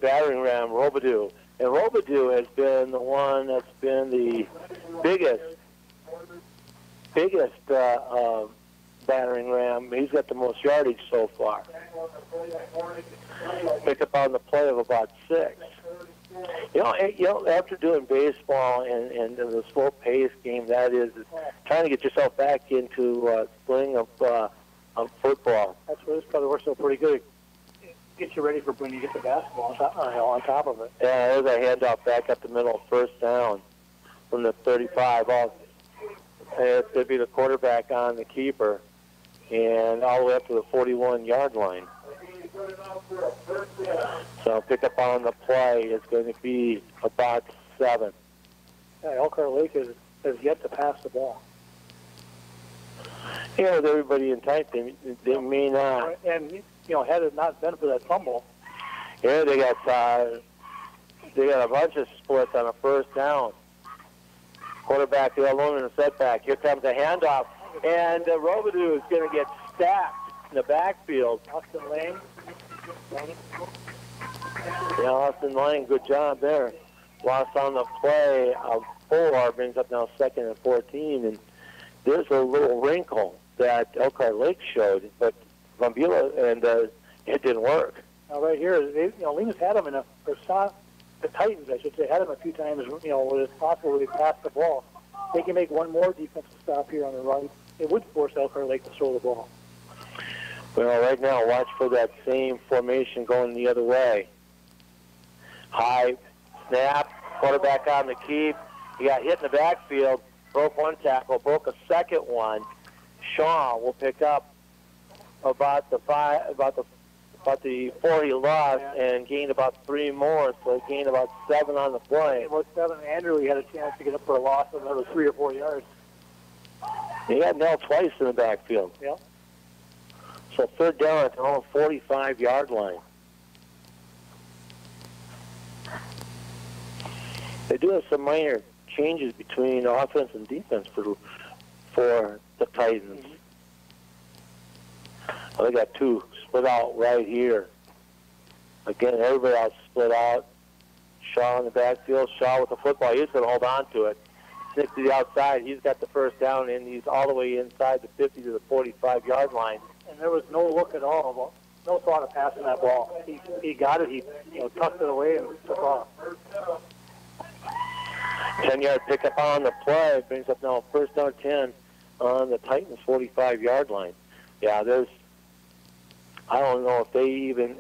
battering ram, Robidoux. And Robidoux has been the one that's been the biggest battering ram. He's got the most yardage so far. Pick up on the play of about 6. You know, after doing baseball and the slow-paced game that is trying to get yourself back into swing of football. That's where this probably works out pretty good. Get you ready for when you get the basketball on top of it. Yeah, there's a handoff back up the middle, first down from the 35 off. It's going to be the quarterback on the keeper, and all the way up to the 41-yard line. So pick up on the play is going to be about 7. Yeah, Elkhart Lake has yet to pass the ball. Yeah, with everybody in tight, they may not. And, you know, had it not been for that fumble. Yeah, they got a bunch of splits on a first down. Quarterback alone in the setback. Here comes a handoff, and Robidoux is going to get stacked in the backfield. Austin Lane. Yeah, Austin Lane, good job there. Lost on the play of 4, brings up now 2nd and 14, and there's a little wrinkle that Elkhart Lake showed, but Von Beulah, and it didn't work. Now right here, Lena's had him the Titans, I should say, had him a few times, you know, where it's possible they pass the ball. They can make one more defensive stop here on the run. It would force Elkhart Lake to throw the ball. Well, right now, watch for that same formation going the other way. High snap, quarterback on the keep. He got hit in the backfield, broke one tackle, broke a second one. Shaw will pick up about the 4 he lost, and gained about 3 more, so he gained about 7 on the play. About 7. Andrew, he had a chance to get up for a loss of another 3 or 4 yards. He got nailed twice in the backfield. Yep. So 3rd down at the own 45-yard line. They do have some minor changes between offense and defense for the Titans. Well, they got 2 split out right here. Again, everybody else split out. Shaw in the backfield. Shaw with the football. He's going to hold on to it. Snick to the outside. He's got the first down, and he's all the way inside the 50 to the 45-yard line. And there was no look at all, no thought of passing that ball. He got it. He tucked it away and took off. 10-yard pickup on the play. Brings up now first down 10 on the Titans' 45-yard line. Yeah, I don't know if they even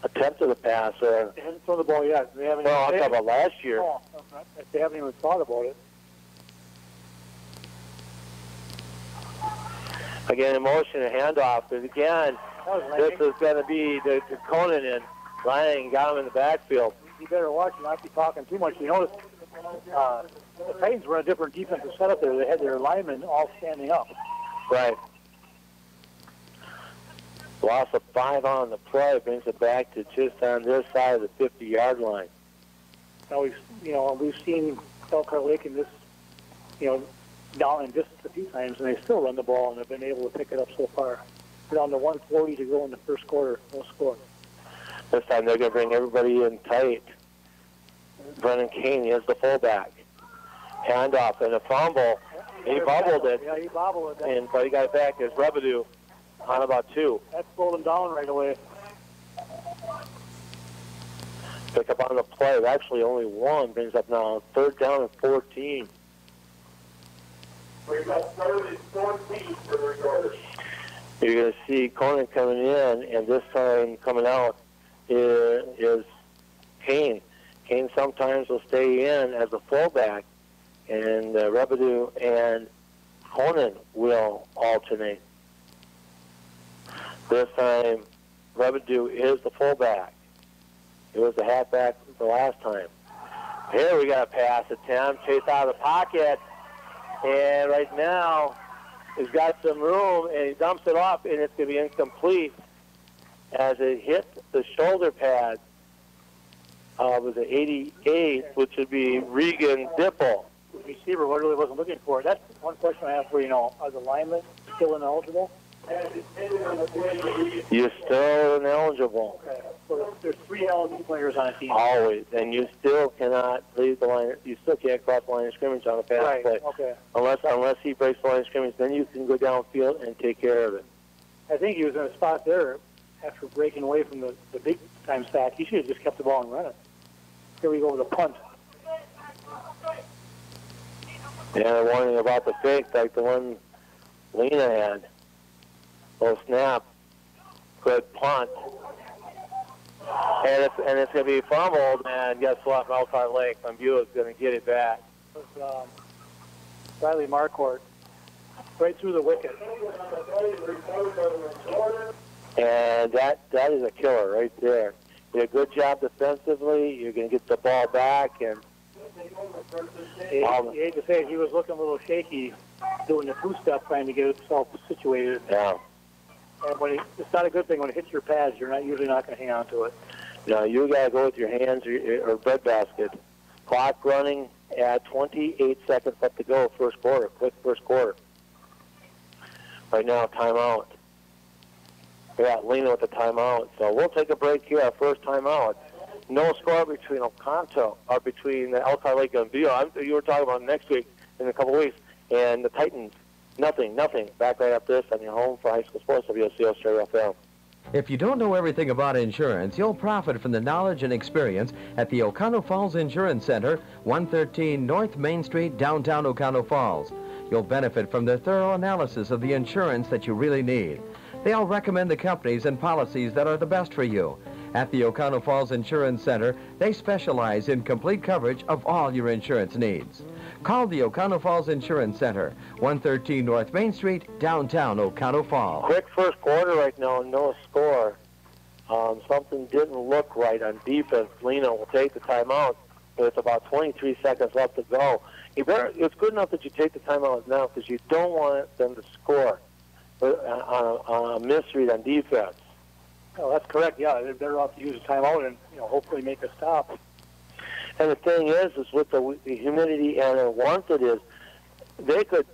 attempted a pass or. They haven't thrown the ball yet. They haven't. No, I'm talking about last year. No, they haven't even thought about it. Again, in motion, a handoff. And again, this is going to be the Conan and Lang got him in the backfield. You better watch and not be talking too much. You notice the Titans were in a different defensive setup there. They had their linemen all standing up. Right. Loss of 5 on the play brings it back to just on their side of the 50-yard line. Now we've seen Elkhart Lake in this, down in distance a few times, and they still run the ball and have been able to pick it up so far. Down to 1:40 to go in the first quarter, no score. This time they're going to bring everybody in tight. Brennan Kane is the fullback. Handoff and a fumble. He bobbled it. Yeah, he bobbled it. But he got it back as Robidoux on about 2. That slowed him down right away. Pick up on the play. Actually, only 1 brings up now 3rd down and 14. We got 3rd and 14 for the recorders. You're going to see Conan coming in, and this time coming out is Kane. Kane sometimes will stay in as a fullback, and Robidoux and Conan will alternate. This time, Robidoux is the fullback. It was the halfback the last time. Here we got a pass attempt, chase out of the pocket, and right now he's got some room, and he dumps it off, and it's going to be incomplete as it hit the shoulder pad of the 88, which would be Regan Dipple. The receiver really wasn't looking for it. That's one question I have for you. Are the linemen still ineligible? You're still ineligible. Okay. So there's 3 LMU players on a team. Always. And you still cannot leave the line. You still can't cross the line of scrimmage on a pass Right. play. Okay. Unless he breaks the line of scrimmage, then you can go downfield and take care of it. I think he was in a spot there after breaking away from the big time sack. He should have just kept the ball and run it. Here we go with a punt. Yeah, they're warning about the fake like the one Lena had. Little snap. Good punt. And it's going to be fumbled, and guess what? Elkhart Lake from Buick is going to get it back. It was Riley Marquardt right through the wicket. And that is a killer right there. You did a good job defensively. You're going to get the ball back. And You hate to say it, he was looking a little shaky doing the two-step trying to get himself situated. yeah. And it's not a good thing when it hits your pads. You're usually not going to hang on to it. No, you got to go with your hands or breadbasket. Clock running at 28 seconds left to go, first quarter. Quick first quarter. Right now, timeout. We got Lena with the timeout. So we'll take a break here, our first timeout. No score between Oconto, or between Elkhart Lake and Buell. You were talking about next week, in a couple of weeks. And the Titans, nothing. Back right up this on your home for high school sports, WOCO Stereo FM. If you don't know everything about insurance, you'll profit from the knowledge and experience at the Oconto Falls Insurance Center, 113 North Main Street, downtown Oconto Falls. You'll benefit from their thorough analysis of the insurance that you really need. They'll recommend the companies and policies that are the best for you. At the Oconto Falls Insurance Center, they specialize in complete coverage of all your insurance needs. Call the Oconto Falls Insurance Center, 113 North Main Street, downtown Oconto Falls. Quick first quarter right now, no score. Something didn't look right on defense. Lena will take the timeout, but it's about 23 seconds left to go. It's good enough that you take the timeout now because you don't want them to score on a misread on defense. Oh, that's correct. Yeah, they're better off to use a timeout and hopefully make a stop. And the thing is with the humidity and once it is, they could,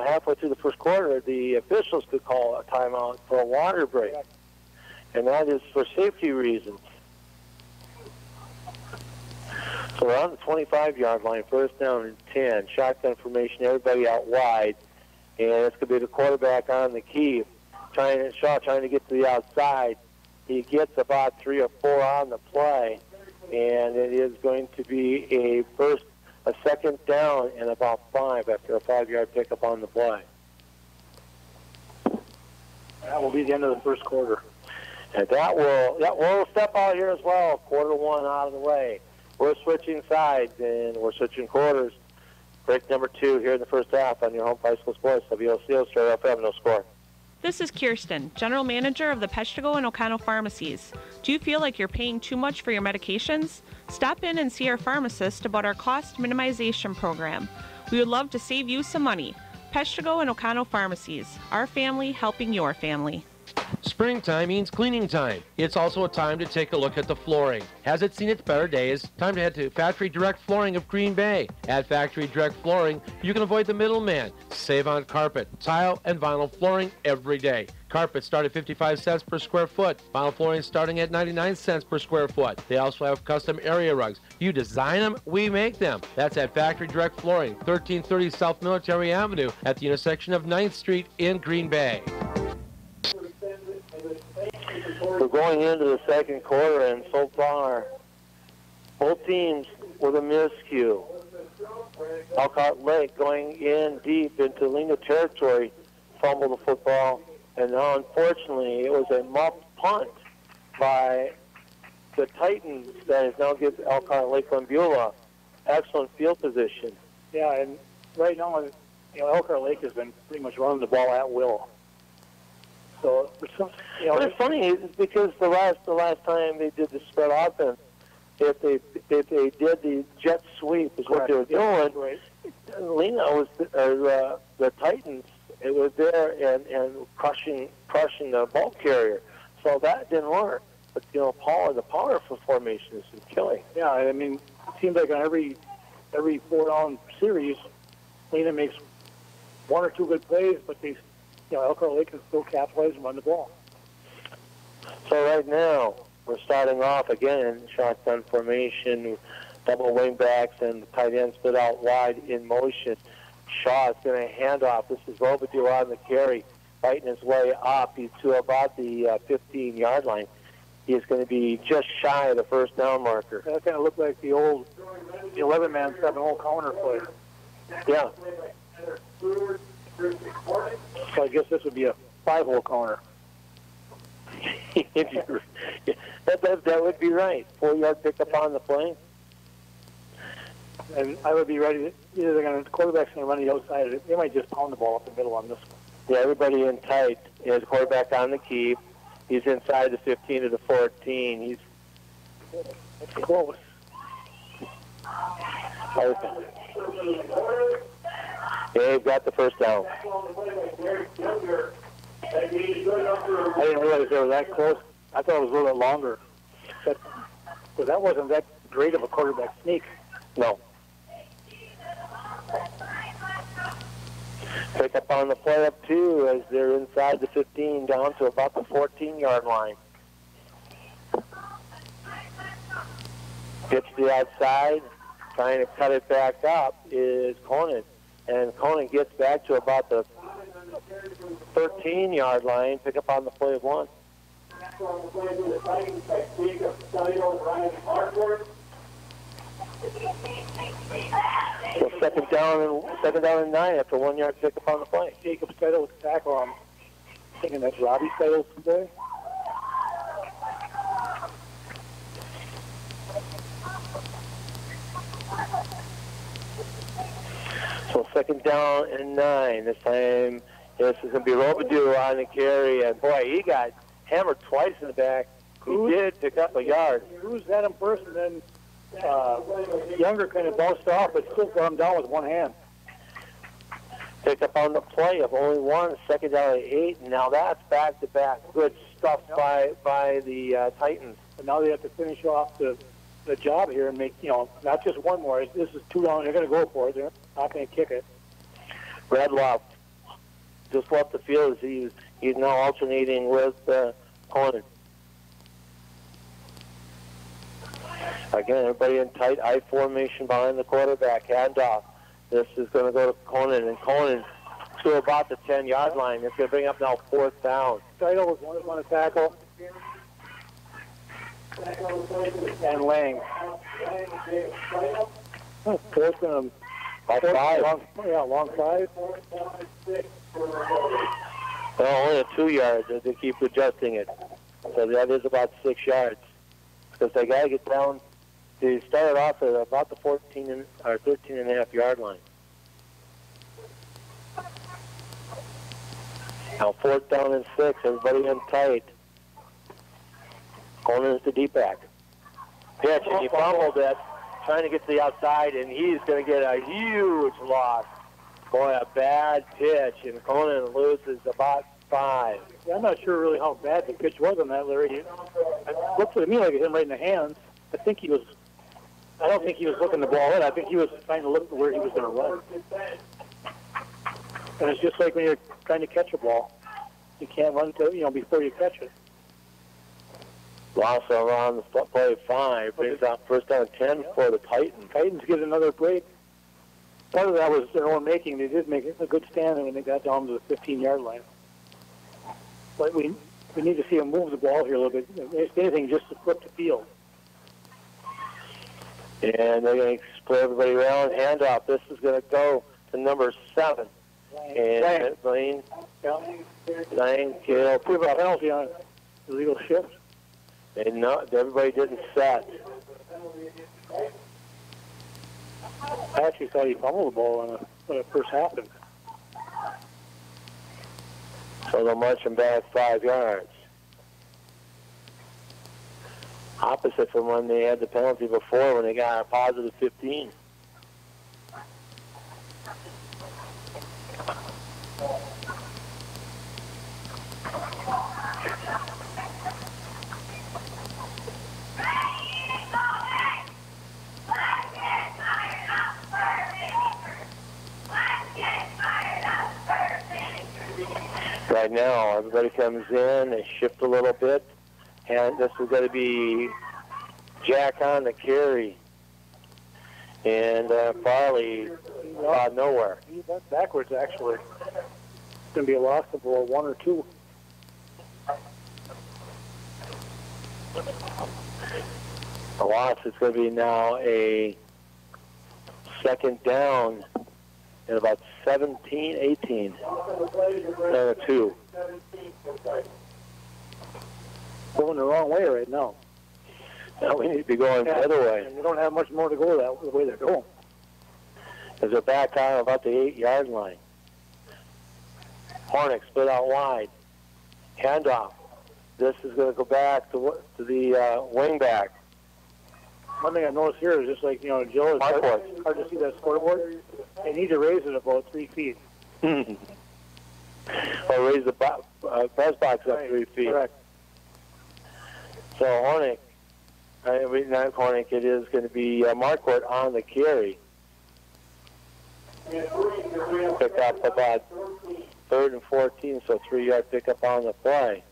halfway through the first quarter, the officials could call a timeout for a water break, and that is for safety reasons. So we're on the 25-yard line, first down and 10. Shotgun formation, everybody out wide, and it's going to be the quarterback on the key. Shaw trying to get to the outside. He gets about 3 or 4 on the play, and it is going to be a second down and about 5 after a 5-yard pickup on the play. That will be the end of the first quarter. And we'll step out here as well. Quarter one out of the way. We're switching sides and we're switching quarters. Break number 2 here in the first half on your home high school sports. WOCO Stereo FM, no score. This is Kirsten, General Manager of the Peshtigo and Oconto Pharmacies. Do you feel like you're paying too much for your medications? Stop in and see our pharmacist about our cost minimization program. We would love to save you some money. Peshtigo and Oconto Pharmacies, our family helping your family. Springtime means cleaning time. It's also a time to take a look at the flooring. Has it seen its better days? Time to head to Factory Direct Flooring of Green Bay. At Factory Direct Flooring, you can avoid the middleman. Save on carpet, tile, and vinyl flooring every day. Carpet start at 55 cents per square foot. Vinyl flooring starting at 99 cents per square foot. They also have custom area rugs. You design them, we make them. That's at Factory Direct Flooring, 1330 South Military Avenue at the intersection of 9th Street in Green Bay. We're going into the second quarter, and so far, both teams with a miscue. Elkhart Lake going in deep into Lena territory, fumbled the football, and now, unfortunately, it was a muffed punt by the Titans that has now given Elkhart Lake from Beulah excellent field position. Yeah, and right now, Elkhart Lake has been pretty much running the ball at will. So, but it's funny because the last time they did the spread offense, if they did the jet sweep is what they were doing. Right. Lena was the Titans. It was there and crushing the ball carrier. So that didn't work. But the power for formation has been killing. Yeah, I mean, it seems like on every 4-down series, Lena makes 1 or 2 good plays, but they Elkhart Lake can still capitalize and run the ball. So right now, we're starting off again in shotgun formation, double wing backs, and the tight end split out wide in motion. Shaw is going to hand off. This is Robidoux on the carry, fighting his way up. He's to about the 15-yard line. He's going to be just shy of the first down marker. That kind of looked like the 11-man 7-hole counter play. Yeah. So I guess this would be a 5-hole counter. that would be right. 4-yard pickup on the play. And I would be ready to, either the quarterback's going to run the outside, or they might just pound the ball up the middle on this one. Yeah, everybody in tight. There's a quarterback on the keep. He's inside the 15 to the 14. He's close. Open. Yeah, you've got the first down. I didn't realize they were that close. I thought it was a little bit longer. But that wasn't that great of a quarterback sneak. No. Pick up on the play up two as they're inside the 15 down to about the 14-yard line. Gets to the outside, trying to cut it back up is Conan. And Conan gets back to about the 13-yard line, pick up on the play of one. So second down and 9 after 1-yard pick up on the play. Jacob Steidel with the tackle. I'm thinking that's Robbie Steidel today. So second down and 9. This time, this is going to be Robidoux on the carry. And boy, he got hammered twice in the back. He did pick up a yard. Cruz had him first, and then Younger kind of bounced off, but still got him down with one hand. Picked up on the play of only one, second down and 8, and now that's back-to-back. Good stuff by the Titans. But now they have to finish off the job here and make, not just one more. This is 2 down. They're going to go for it. They're not going to kick it. Redloff just left the field as he's now alternating with Conan. Again, everybody in tight I formation behind the quarterback. Handoff. This is going to go to Conan, and Conan to about the 10-yard line. It's going to bring up now 4th down. Steidel was one on a tackle. And Lang. 4th and about 5. Long 5. Well, only 2 yards. They keep adjusting it. So that is about 6 yards. Because they got to get down. They started off at about the 13.5-yard line. Now 4th down and 6. Everybody in tight. Conan's the deep back. Pitch, and he fumbled it, trying to get to the outside, and he's going to get a huge loss. Boy, a bad pitch, and Conan loses about 5. Yeah, I'm not sure really how bad the pitch was on that, Larry. It looked to me like it hit him right in the hands. I don't think he was looking the ball in. I think he was trying to look for where he was going to run. And it's just like when you're trying to catch a ball. You can't run before you catch it. Loss around the play of 5. Brings out 1st down and 10 for the Titans. Titans get another break. Part of that was their own making. They did make a good stand when they got down to the 15-yard line. But we need to see them move the ball here a little bit. If anything, just to flip the field. And they're going to split everybody around. Handoff. This is going to go to number 7. And Lane. Lang Gale. We have a penalty on illegal shift. And everybody didn't set. I actually thought he fumbled the ball when it first happened. So they'll march him back 5 yards. Opposite from when they had the penalty before, when they got a positive 15. now. Everybody comes in, they shift a little bit, and this is going to be Jack on the carry. And Farley nowhere. He went backwards, actually. It's going to be a loss of 1 or 2. A loss is going to be now a second down in about 17, 18. And a 2. Going the wrong way right now. Now we need to be going the other way. And they don't have much more to go the way they're going. As they're back on about the 8-yard line. Hornick split out wide. Handoff. This is going to go back to the wing back. One thing I noticed here is just like, Joe, it's hard to see that scoreboard. They need to raise it about 3 feet. Or raise the press box up 3 feet. Correct. So Hornick, not Hornick, it is going to be Marquardt on the carry. Pick up about 3rd and 14, so 3-yard pickup on the play.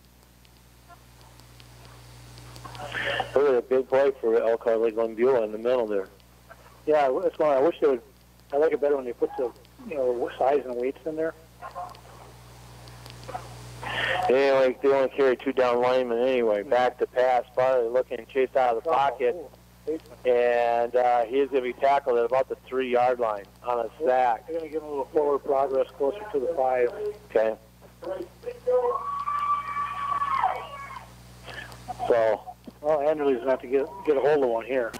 Look at a big play for Elkhart Lakeland Beulah in the middle there. Yeah, that's why I wish they would. I like it better when they put the size and weights in there. Anyway, they only carry 2 down linemen anyway. Back to pass, Farley looking, chased out of the pocket, and he's going to be tackled at about the 3-yard line on a sack. They're going to give him a little forward progress closer to the 5. Okay. So, well, Anderley's going to have to get a hold of one here.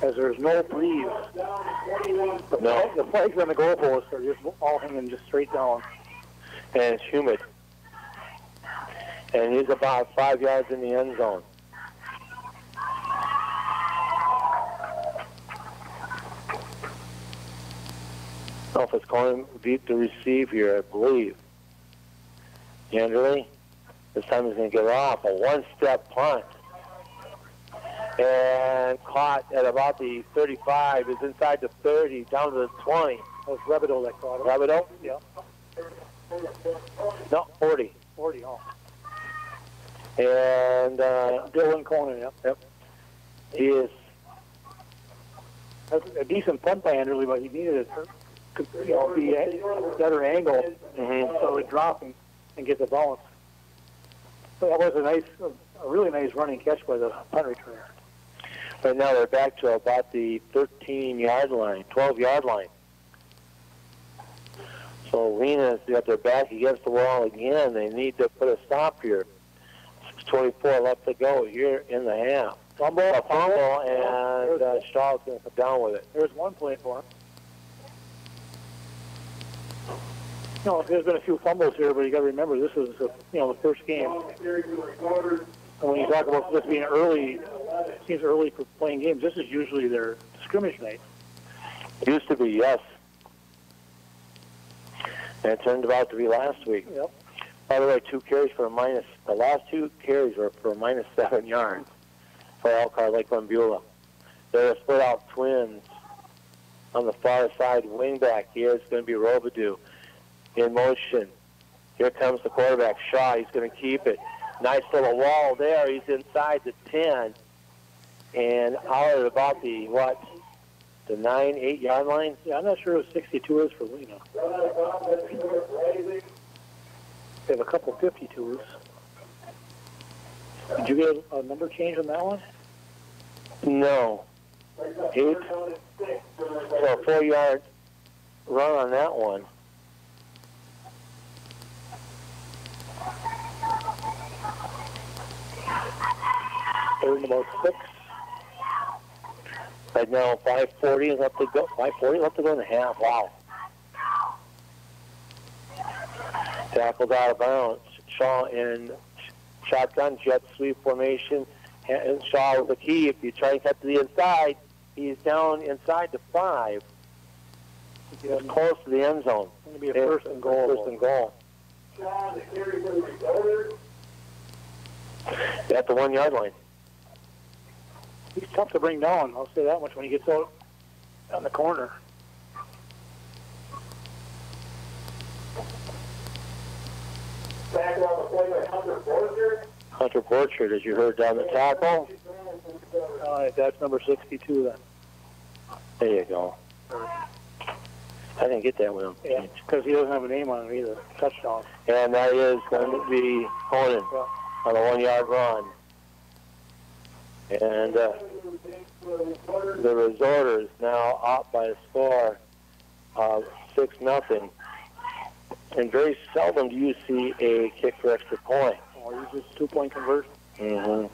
As there's no breeze. The flags on the goalposts are just all hanging just straight down. And it's humid. And he's about 5 yards in the end zone. I don't know if it's going deep to receive here, I believe. Anderley, this time he's going to get off. A one-step punt. And caught at about the 35. Is inside the 30, down to the 20. That was Rebido that caught him. Rebido? Yeah. No, 40. 40, oh. And Dylan Conan, Yep. He is a decent punt by Anderley, but he needed a be a better angle so it drop and get the bounce. So that was a really nice running catch by the punt returner. Right now they're back to about the 13-yard line, 12-yard line. So Lena's got their back against the wall again. They need to put a stop here. 6:24 left to go here in the half. A fumble, and Shaw's going to come down with it. There's one play for him. There's been a few fumbles here, but you got to remember this is the first game. And when you talk about this being early, seems early for playing games. This is usually their scrimmage night. Used to be, yes. And it turned out to be last week. Yep. By the way, 2 carries for a minus. The last 2 carries were for minus 7 yards for Elkhart Lakeland Beulah. They're split out twins on the far side wingback. Here it's going to be Robidoux in motion. Here comes the quarterback, Shaw. He's going to keep it. Nice little wall there. He's inside the 10 and out at about the 9, 8-yard line? Yeah, I'm not sure what 62 is for Lena. They have a couple 52s. Did you get a number change on that one? No. 8. So a 4-yard run on that one. Third and about 6. Right now, 5:40 left to go. 5:40 left to go in the half. Wow. Tackled out of bounds. Shaw in shotgun jet sweep formation. And Shaw with the key. If you try and cut to the inside, he's down inside the 5. He's close to the end zone. It's going to be a first and goal. First and goal. At the 1-yard line. He's tough to bring down, I'll say that much, when he gets out on the corner. Back on the play by Hunter Borger. Hunter Borchard, as you heard down the tackle. That's number 62 then. There you go. I didn't get that one. Yeah, because he doesn't have a name on it either. Touchdown. And that is going to be Honan on a 1-yard run. And the Resorters now up by a score of 6-0. And very seldom do you see a kick for extra point. Or usually it's 2-point conversion. Mm-hmm.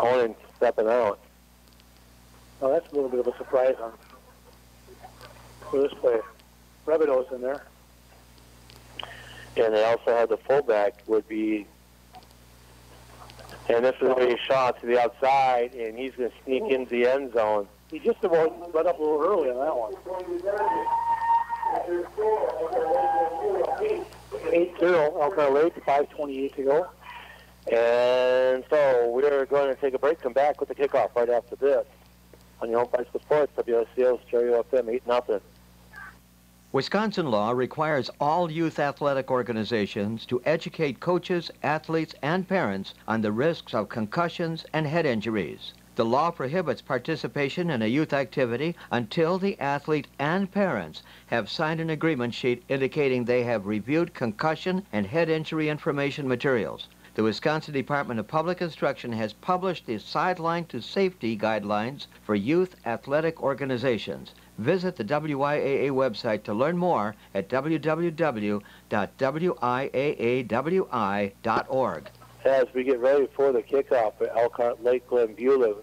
Honan stepping out. Oh, that's a little bit of a surprise for this play. Rebido's in there. And they also have the fullback would be, and this is a shot to the outside, and he's going to sneak into the end zone. He just about let up a little early on that one. 8-0, Elkhart Lake, 5:28 to go. And so we're going to take a break, come back with the kickoff right after this. On your home price for sports, WSCO Stereo FM 8-0. Wisconsin law requires all youth athletic organizations to educate coaches, athletes, and parents on the risks of concussions and head injuries. The law prohibits participation in a youth activity until the athlete and parents have signed an agreement sheet indicating they have reviewed concussion and head injury information materials. The Wisconsin Department of Public Instruction has published the Sideline to Safety Guidelines for Youth Athletic Organizations. Visit the WIAA website to learn more at www.wiaawi.org. As we get ready for the kickoff at Elkhart, Lakeland, Beulah,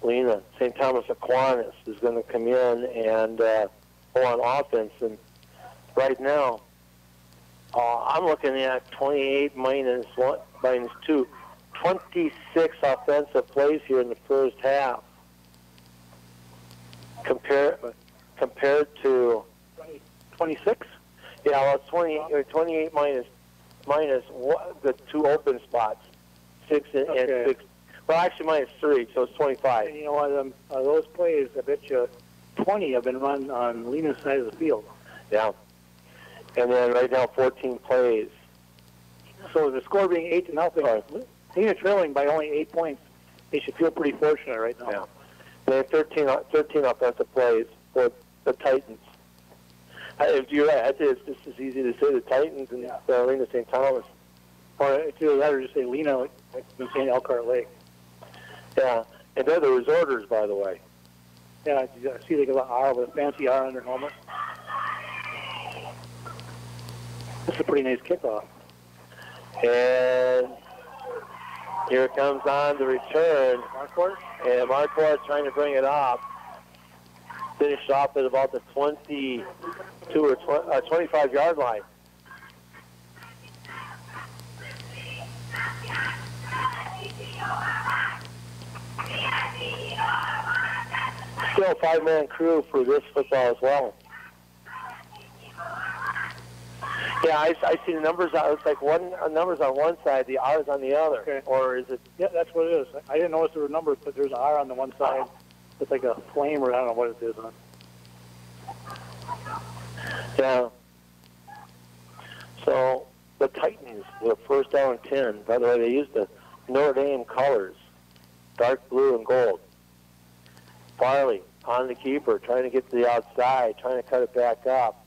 Lena, St. Thomas Aquinas is going to come in and go on offense. And right now, I'm looking at 28 minus 2, 26 offensive plays here in the first half. Compared to 26? Yeah, well, it's 28 minus the 2 open spots, 6 and 6. Well, actually minus 3, so it's 25. And you know what? Those plays, I bet you 20 have been run on Lena's side of the field. Yeah. And then right now 14 plays. So the score being 8-0, Lena trailing by only 8 points. They should feel pretty fortunate right now. Yeah. They have 13 offensive plays for the Titans. If you're right, it's just as easy to say the Titans and Lena St. Thomas. Or it's either that or just say Lena, like I've been saying Elkhart Lake. Yeah, and they're the Resorters, by the way. Yeah, I see they got an R with a fancy R on their helmet. That's a pretty nice kickoff. And here it comes on the return. Marquardt? And Marquardt trying to bring it up. Finished off at about the 22 or 25-yard line. Still a 5-man crew for this football as well. Yeah, I see the numbers. It looks like numbers on one side, the R's on the other. Okay. Or is it? Yeah, that's what it is. I didn't notice there were numbers, but there's an R on the one side. It's like a flame, or I don't know what it is on. Yeah. So the Titans were first down and 10. By the way, they used the Notre Dame colors, dark blue and gold. Farley on the keeper, trying to get to the outside, trying to cut it back up.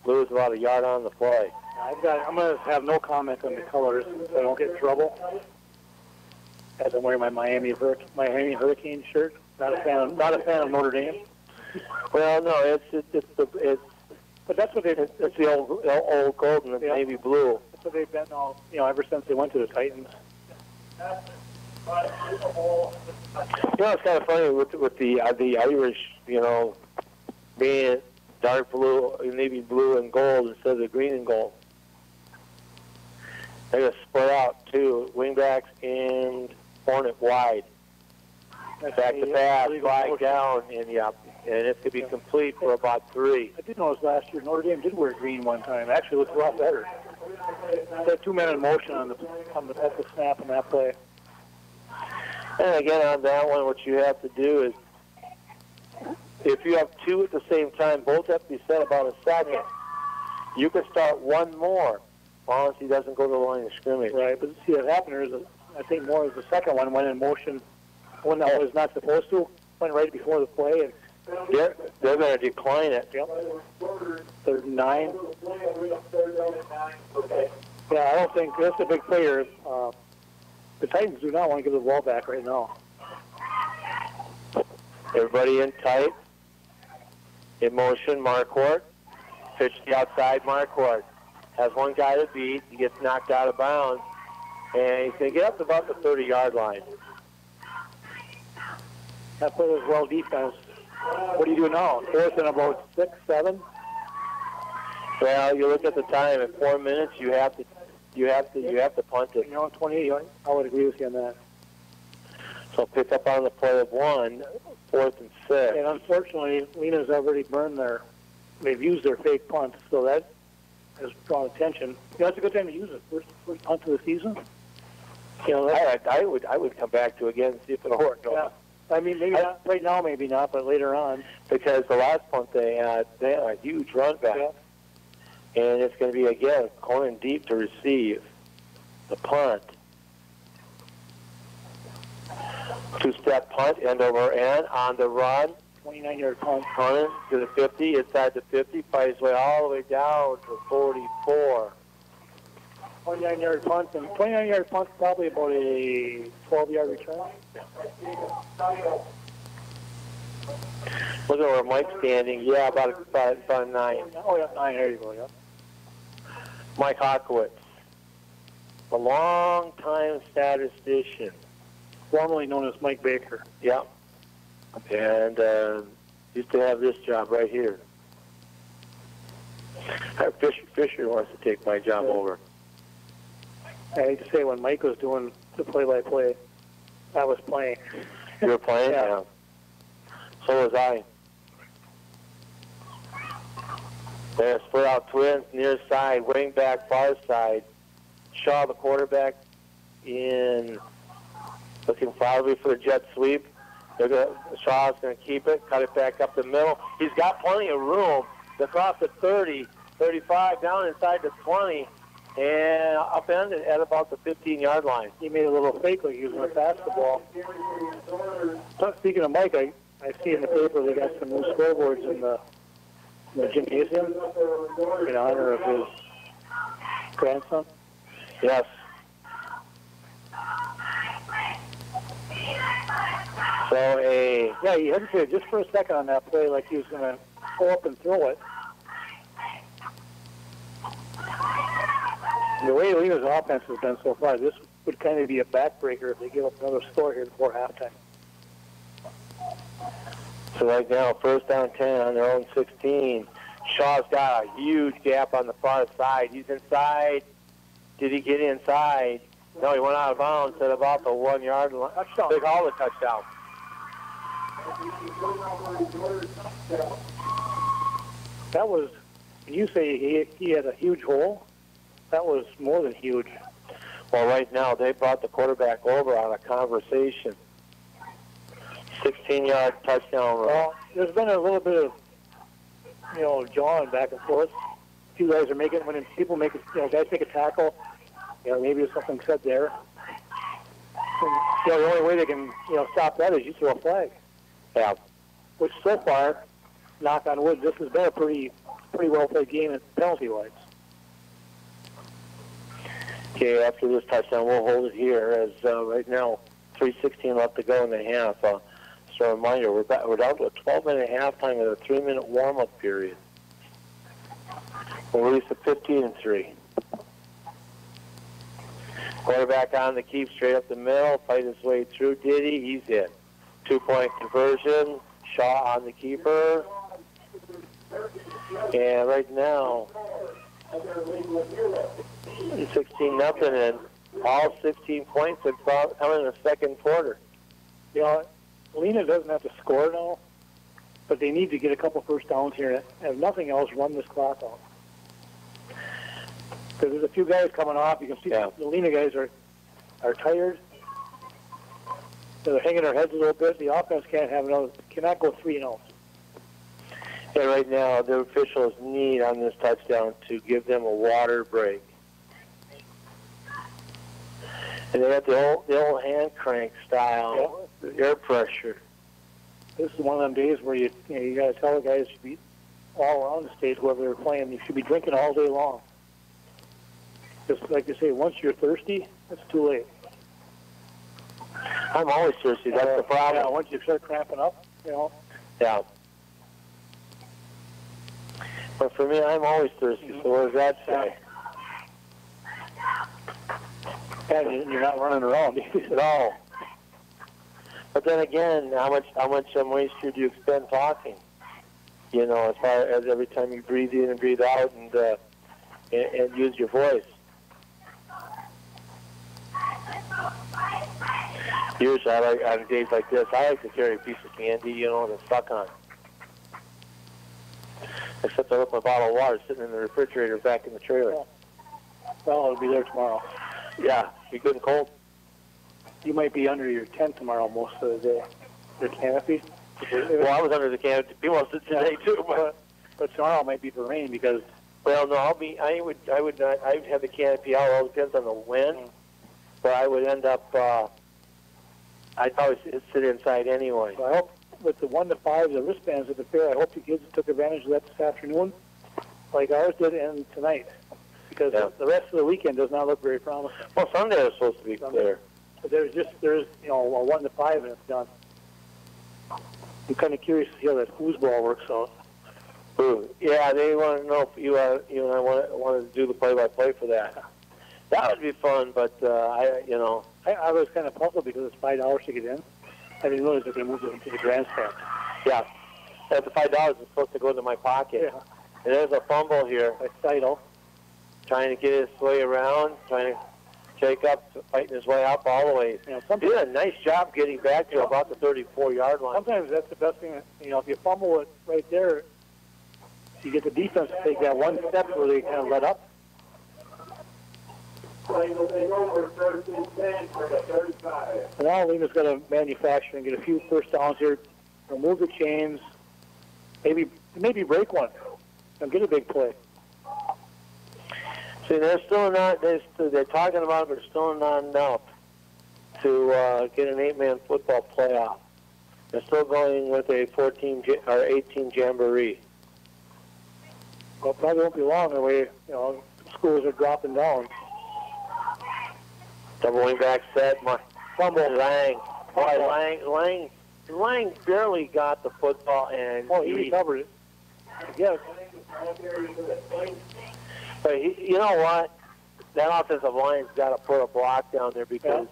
Lose about a yard on the play. I'm going to have no comment on the colors so I don't get in trouble. As I'm wearing my Miami Hurricane shirt. Not a fan of Notre Dame. Well, no, But that's what they've. It's the old gold and the navy blue. That's what they've been all, ever since they went to the Titans. It's kind of funny with the Irish, being dark blue, navy blue and gold instead of the green and gold. They're going to split out too, wingbacks and Hornet wide. Back to pass, flag down, and it could be complete for about 3. I did notice last year Notre Dame did wear green one time. Actually looked a lot better. They had 2 men in motion at the snap on that play. And again, on that one, what you have to do is, if you have 2 at the same time, both have to be set about a second. You can start one more, as long as he doesn't go to the line of scrimmage. Right, but see what happened is, I think more is the second one went in motion when that was not supposed to, went right before the play. And they're going to decline it. Yep. 3rd and 9. Yeah, I don't think that's a big player. The Titans do not want to give the ball back right now. Everybody in tight. In motion, Marquardt. Pitch to the outside, Marquardt. Has one guy to beat. He gets knocked out of bounds. And he's going to get up to about the 30-yard line. That play was well defense. What do you do now? 4th and about 6, 7? Well, you look at the time. At 4 minutes, you have to punt it. You know, 28. I would agree with you on that. So pick up on the play of 1, 4th and 6. And unfortunately, Lena's already burned they've used their fake punt, so that has drawn attention. That's a good time to use it. First punt of the season. You know, I would come back to it again and see if it'll work. Yeah. I mean, maybe not right now, maybe not, but later on. Because the last punt they had a huge run back. Yeah. And it's going to be, again, going deep to receive the punt. 2-step punt, end over end, on the run. 29-yard punt. Running to the 50, inside the 50, fights his way all the way down to 44. 29-yard punt, and 29-yard punt probably about a 12-yard return. Look at where Mike's standing. Yeah, about a 9. Oh, yeah, 9. There you go, yeah. Mike Hockowitz, a long-time statistician. Formerly known as Mike Baker. Yeah. And used to have this job right here. Fisher wants to take my job over. I hate to say, when Mike was doing the play-by-play, I was playing. You were playing? Yeah. So was I. They're split out twins, near side, wing back, far side. Shaw, the quarterback, in looking probably for the jet sweep. Shaw's going to keep it, cut it back up the middle. He's got plenty of room to cross the 30, 35, down inside the 20, and upend it at about the 15-yard line. He made a little fake like he was going to pass the ball. So, speaking of Mike, I see in the paper they got some new scoreboards in the gymnasium in honor of his grandson. Yes. So yeah, he hesitated just for a second on that play, like he was going to pull up and throw it. The way Lena's offense has been so far, this would kind of be a backbreaker if they give up another score here before halftime. So right now, 1st down 10 on their own 16. Shaw's got a huge gap on the far side. He's inside. Did he get inside? No, he went out of bounds at about the 1-yard line. Touchdown. Big Hall, a touchdown. That was, when you say he had a huge hole, that was more than huge. Well, right now, they brought the quarterback over on a conversation. 16-yard touchdown run. Well, there's been a little bit of, jawing back and forth. A few guys are making, when people make, guys make a tackle, maybe there's something said there. And, the only way they can, stop that is you throw a flag. Yeah. Which so far, knock on wood, this has been a pretty well played game penalty-wise. Okay, after this touchdown, we'll hold it here as right now, 3:16 left to go in the half. Just a reminder, we're down to a 12-minute halftime and a 3-minute warm-up period. We'll release a 15-3. Quarterback on the keep, straight up the middle, fight his way through. Did he? He's in. 2-point conversion. Shaw on the keeper. And right now, 16-0, and all 16 points have come in the second quarter. Lena doesn't have to score now, but they need to get a couple first downs here. And if nothing else, run this clock out. Because there's a few guys coming off. You can see the Lena guys are tired. They're hanging their heads a little bit. The offense cannot go 3-0. And right now, the officials need on this touchdown to give them a water break. And they got the old hand crank style, air pressure. This is one of them days where you got to tell the guys to be all around the stage, whoever they're playing, you should be drinking all day long. Just like they say, once you're thirsty, it's too late. I'm always thirsty. That's the problem. Yeah, once you start cramping up, Yeah. But for me, I'm always thirsty. So what does that say? And you're not running around. No. But then again, how much moisture do you expend talking? As far as every time you breathe in and breathe out and use your voice. Usually, on days like this, I like to carry a piece of candy, and suck on. Except I left my bottle of water sitting in the refrigerator back in the trailer. Well, it'll be there tomorrow. Yeah, be good and cold. You might be under your tent tomorrow most of the day. Your canopy. Well, I was under the canopy most of today too, but tomorrow might be for rain because. Well, no, I would not. I would have the canopy out. All depends on the wind. But I would end up. I'd probably sit inside anyway. So I hope with the 1 to 5, the wristbands at the fair, I hope the kids took advantage of that this afternoon, like ours did, and tonight, because the rest of the weekend does not look very promising. Well, Sunday is supposed to be clear. But there's a 1 to 5 and it's done. I'm kind of curious to see how that foosball works out. Ooh. Yeah, they want to know if you and I want to do the play-by-play for that. That would be fun, but I was kind of puzzled because it's $5 to get in. I didn't realize they were going to move it into the grandstand. Yeah, the $5 is supposed to go into my pocket. Yeah. And there's a fumble here by Seidel, trying to get his way around, trying to shake up, fighting his way up all the way. He did a nice job getting back to about the 34-yard line. Sometimes that's the best thing. If you fumble it right there, you get the defense to take that one step where they kind of let up. Now Lima's got to manufacture and get a few first downs here, remove the chains, maybe break one, and get a big play. See, they're still not. They're talking about it, but still not enough to get an 8-man football playoff. They're still going with a 14 or 18 jamboree. Well, probably won't be long the way schools are dropping down. Double wing back set. My fumble, Lang. Boy, Lang barely got the football, and he recovered it. Yes. But you know what? That offensive line's got to put a block down there because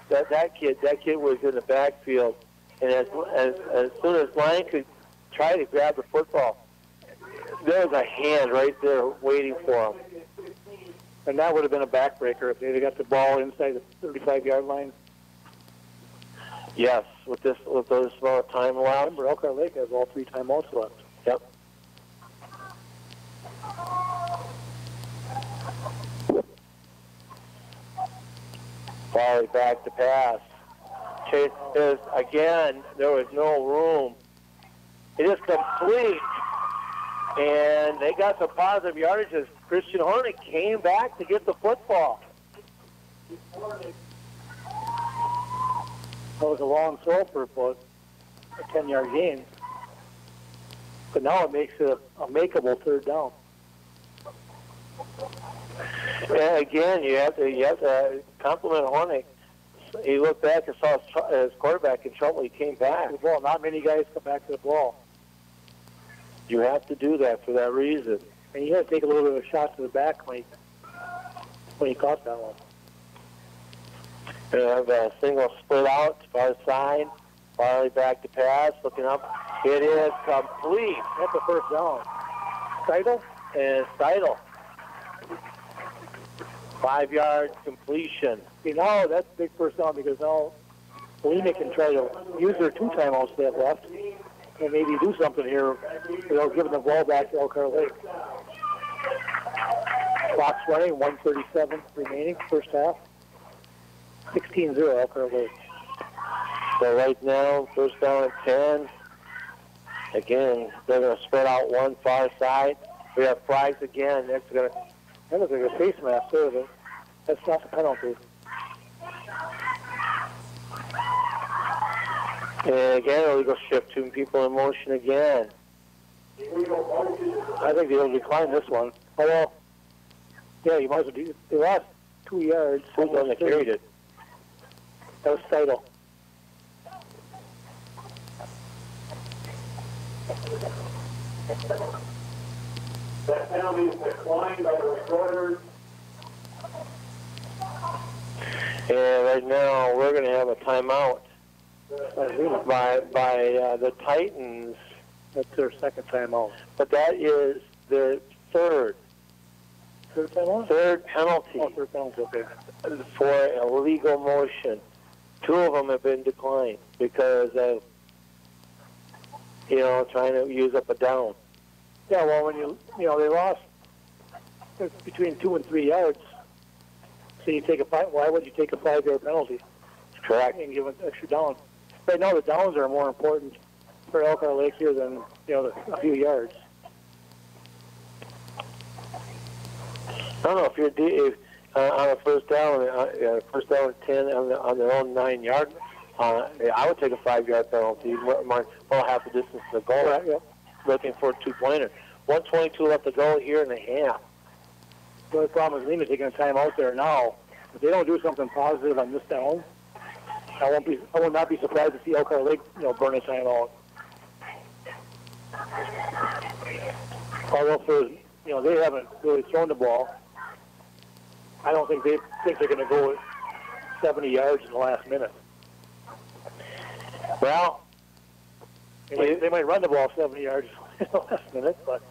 that kid was in the backfield, and as soon as Lang could try to grab the football, there was a hand right there waiting for him. And that would have been a backbreaker if they'd got the ball inside the 35-yard line. Yes, with those amount of time left. Remember, Elkhart Lake has all 3 timeouts left. Yep. Farley back to pass. Chase is again. There was no room. It is complete, and they got some positive yardage as Christian Hornick came back to get the football. That was a long throw for about a 10-yard gain, but now it makes it a makeable 3rd down. And again, you have to compliment Hornick. He looked back and saw his quarterback in trouble. He came back. Well, not many guys come back to the ball. You have to do that for that reason. And you had to take a little bit of a shot to the back when he caught that one. You have a single split out, far side. Farley back to pass, looking up. It is complete. That's a 1st down. Seidel? And Seidel. 5-yard completion. Now that's a big 1st down because now Lima can try to use their 2 timeouts they have left and maybe do something here without giving the ball back to Elkhart Lake. Clock's running, 1:37 remaining, 1st half. 16-0 Elkhart Lake. So right now, 1st down at 10. Again, they're going to spread out one far side. We have flags again. That's going to. That looks like a face mask there, but that's not the penalty. And again, illegal shift, 2 people in motion again. I think they'll decline this one. Oh, well, yeah, you might as well do. They lost 2 yards. Who's on the carried it? That was Seidel. That penalty is declined by the recorders. And right now, we're going to have a timeout by the Titans. That's their second timeout. But that is their third Third timeout? third penalty Oh, third penalty, okay. for illegal motion. 2 of them have been declined because of, trying to use up a down. Yeah, well, when they lost between 2 and 3 yards. So you take why would you take a 5-yard penalty? Correct. And give an extra down. Right now, the downs are more important for Elkhart Lake here than a few yards. I don't know if you're on a first down and 10 on their own 9-yard. I would take a 5-yard penalty, well, half the distance to the goal. Right, yeah. Looking for a 2-pointer. 1:22 left to go here in the half. The only problem is Lena taking a time out there now. If they don't do something positive on this down, I will not be surprised to see Elkhart Lake, burn a time out. Although they haven't really thrown the ball. I don't think they think they're going to go 70 yards in the last minute. Well, they might run the ball 70 yards in the last minute, but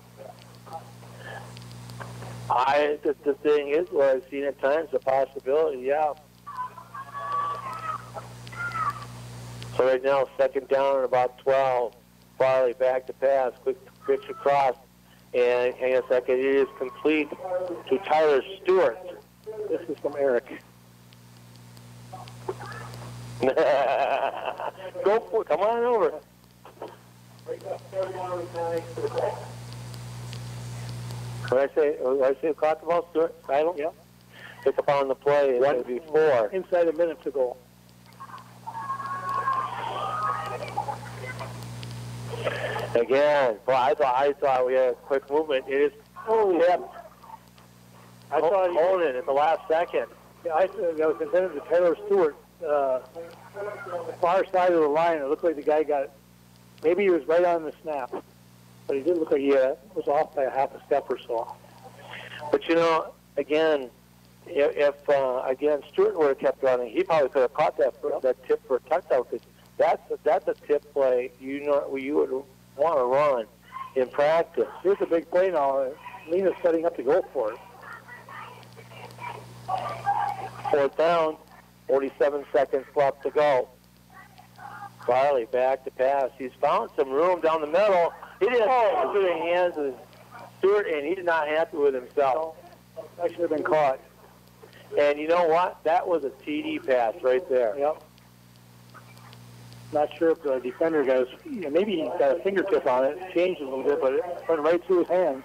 the thing is, what I've seen at times, the possibility, yeah. So right now, second down and about 12. Farley back to pass, quick pitch across, and hang on a second, it is complete to Tyler Stewart. this is from Eric. Go for it, come on over. What I say caught the ball, Stewart? Silent? Yeah. Pick up on the play, it's going to be 4. Inside a minute to go. Again, well, I thought we had a quick movement. It is tipped. I saw it. Hold it at the last second. Yeah, I was intended to Taylor Stewart, far side of the line. It looked like the guy maybe he was right on the snap, but he did look like he was off by a half a step or so. But again, if Stewart would have kept running, he probably could have caught that tip for a touchdown. Because that's a tip play you would want to run in practice. Here's a big play now. Lena's setting up to go for it. 4th down, 47 seconds left to go. Farley back to pass. He's found some room down the middle. He didn't have to the hands of Stewart, and he's not happy with himself. That should have been caught. And you know what? That was a TD pass right there. Yep. Not sure if the defender got maybe he got a fingertip on it. It changed a little bit, but it went right through his hands.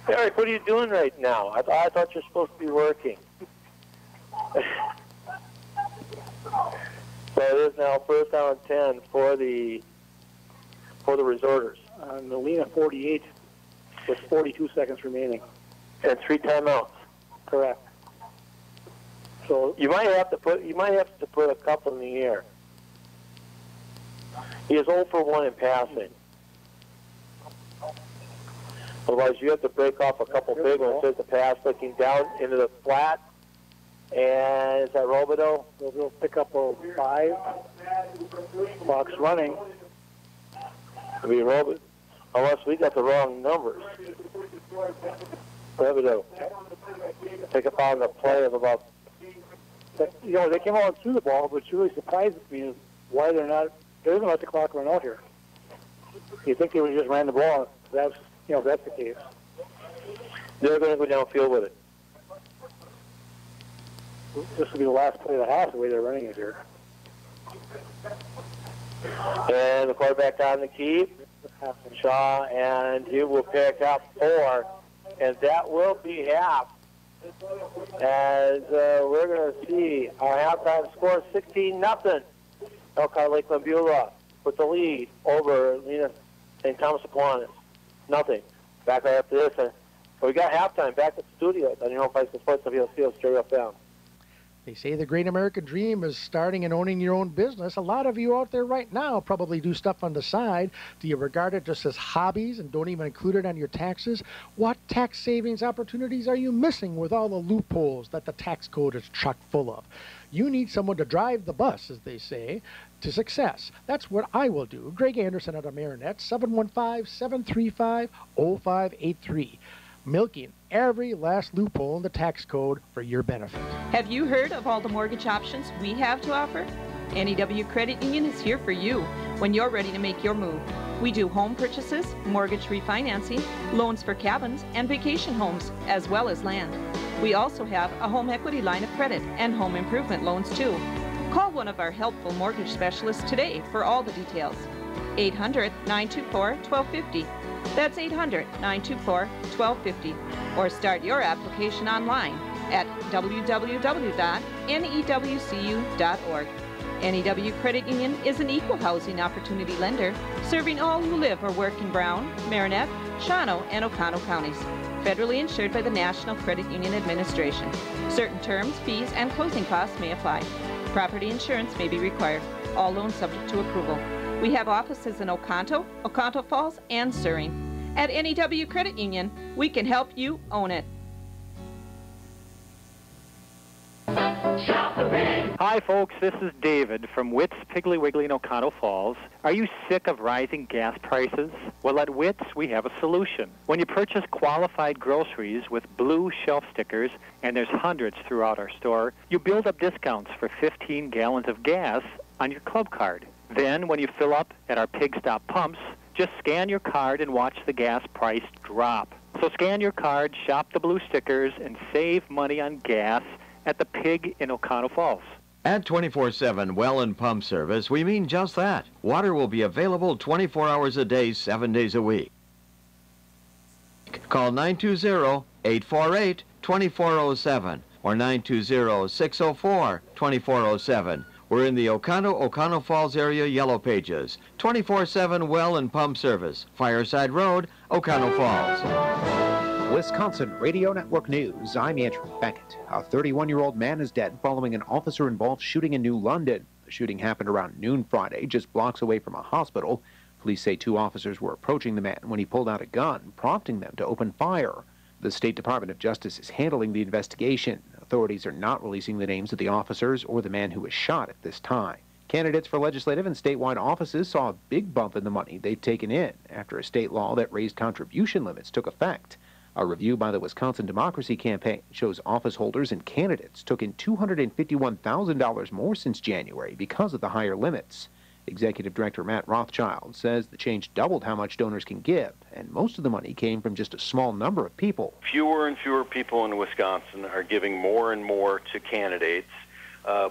Eric, what are you doing right now? I thought you're supposed to be working. So it is now 1st down and 10 for the resorters. On the Lena 48 with 42 seconds remaining. And 3 timeouts. Correct. So you might have to put a couple in the air. He is 0 for 1 in passing. Otherwise, you have to break off a couple big ones. There's the pass looking down into the flat. And is that Robideau? We'll pick up a 5. Clock's running. It'll be Robideau. Unless we got the wrong numbers. Robideau. Pick up on the play of about... They came on through the ball, but it really surprises me is why they're not... They doesn't let the clock run out here. You think they would just ran the ball? If that's the case. They're going to go downfield with it. This will be the last play of the half, the way they're running it here. And the quarterback on the keep, Shaw, and he will pick up 4, and that will be half. As we're going to see our halftime score 16-0. Elkhart Lakeland Beulah with the lead over Lena St. Thomas Aquinas. Nothing. Back right after this. We got halftime back at the studio on your home High School Sports WCO Stereo FM. They say the great American dream is starting and owning your own business. A lot of you out there right now probably do stuff on the side. Do you regard it just as hobbies and don't even include it on your taxes? What tax savings opportunities are you missing with all the loopholes that the tax code is chock full of? You need someone to drive the bus, as they say, to success. That's what I will do. Greg Anderson at Marinette, 715-735-0583. Milking every last loophole in the tax code for your benefit. Have you heard of all the mortgage options we have to offer? NEW Credit Union is here for you when you're ready to make your move. We do home purchases, mortgage refinancing, loans for cabins and vacation homes, as well as land. We also have a home equity line of credit and home improvement loans too. Call one of our helpful mortgage specialists today for all the details. 800-924-1250. That's 800-924-1250. Or start your application online at www.newcu.org. NEW Credit Union is an equal housing opportunity lender serving all who live or work in Brown, Marinette, Shawano, and Oconto counties. Federally insured by the National Credit Union Administration. Certain terms, fees, and closing costs may apply. Property insurance may be required. All loans subject to approval. We have offices in Oconto, Oconto Falls, and Surrey. At NEW Credit Union, we can help you own it. Hi folks, this is David from Witt's Piggly Wiggly in Oconto Falls. Are you sick of rising gas prices? Well, at Witt's we have a solution. When you purchase qualified groceries with blue shelf stickers, and there's hundreds throughout our store, you build up discounts for 15 gallons of gas on your club card. Then when you fill up at our Pig Stop pumps, just scan your card and watch the gas price drop. So scan your card, shop the blue stickers, and save money on gas at the Pig in Oconto Falls. At 24/7 Well and Pump Service, we mean just that. Water will be available 24 hours a day, 7 days a week. Call 920-848-2407 or 920-604-2407. We're in the Oconto Falls area Yellow Pages. 24/7 Well and Pump Service. Fireside Road, Oconto Falls. Wisconsin Radio Network News. I'm Andrew Beckett. A 31-year-old man is dead following an officer-involved shooting in New London. The shooting happened around noon Friday, just blocks away from a hospital. Police say 2 officers were approaching the man when he pulled out a gun, prompting them to open fire. The State Department of Justice is handling the investigation. Authorities are not releasing the names of the officers or the man who was shot at this time. Candidates for legislative and statewide offices saw a big bump in the money they've taken in after a state law that raised contribution limits took effect. A review by the Wisconsin Democracy Campaign shows office holders and candidates took in $251,000 more since January because of the higher limits. Executive Director Matt Rothschild says the change doubled how much donors can give, and most of the money came from just a small number of people. Fewer and fewer people in Wisconsin are giving more and more to candidates,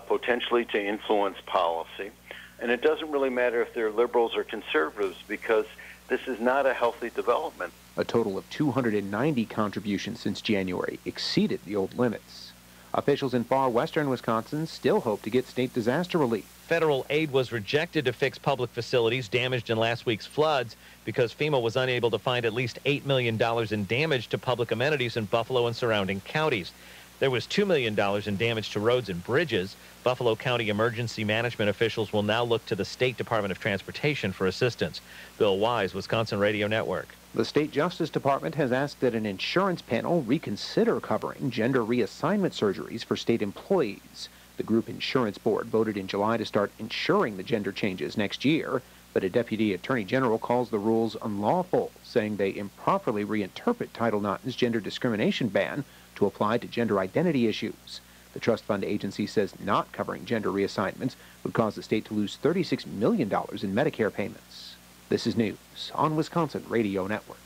potentially to influence policy. And it doesn't really matter if they're liberals or conservatives because this is not a healthy development. A total of 290 contributions since January exceeded the old limits. Officials in far western Wisconsin still hope to get state disaster relief. Federal aid was rejected to fix public facilities damaged in last week's floods because FEMA was unable to find at least $8 million in damage to public amenities in Buffalo and surrounding counties. There was $2 million in damage to roads and bridges. Buffalo County emergency management officials will now look to the State Department of Transportation for assistance. Bill Wise, Wisconsin Radio Network. The State Justice Department has asked that an insurance panel reconsider covering gender reassignment surgeries for state employees. The Group Insurance Board voted in July to start insuring the gender changes next year, but a deputy attorney general calls the rules unlawful, saying they improperly reinterpret Title IX's gender discrimination ban to apply to gender identity issues. The trust fund agency says not covering gender reassignments would cause the state to lose $36 million in Medicare payments. This is news on Wisconsin Radio Network.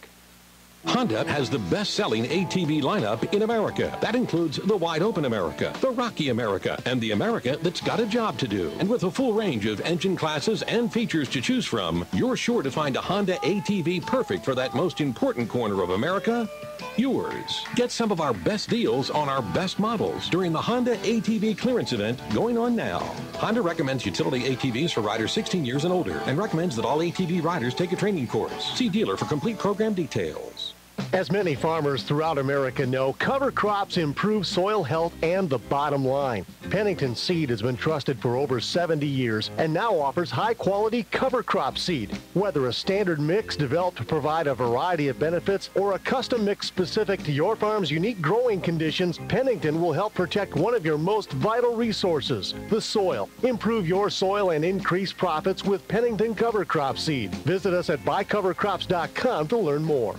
Honda has the best-selling ATV lineup in America. That includes the wide-open America, the Rocky America, and the America that's got a job to do. And with a full range of engine classes and features to choose from, you're sure to find a Honda ATV perfect for that most important corner of America, yours. Get some of our best deals on our best models during the Honda ATV clearance event going on now. Honda recommends utility ATVs for riders 16 years and older and recommends that all ATV riders take a training course. See dealer for complete program details. As many farmers throughout America know, cover crops improve soil health and the bottom line. Pennington Seed has been trusted for over 70 years and now offers high-quality cover crop seed. Whether a standard mix developed to provide a variety of benefits or a custom mix specific to your farm's unique growing conditions, Pennington will help protect one of your most vital resources, the soil. Improve your soil and increase profits with Pennington cover crop seed. Visit us at buycovercrops.com to learn more.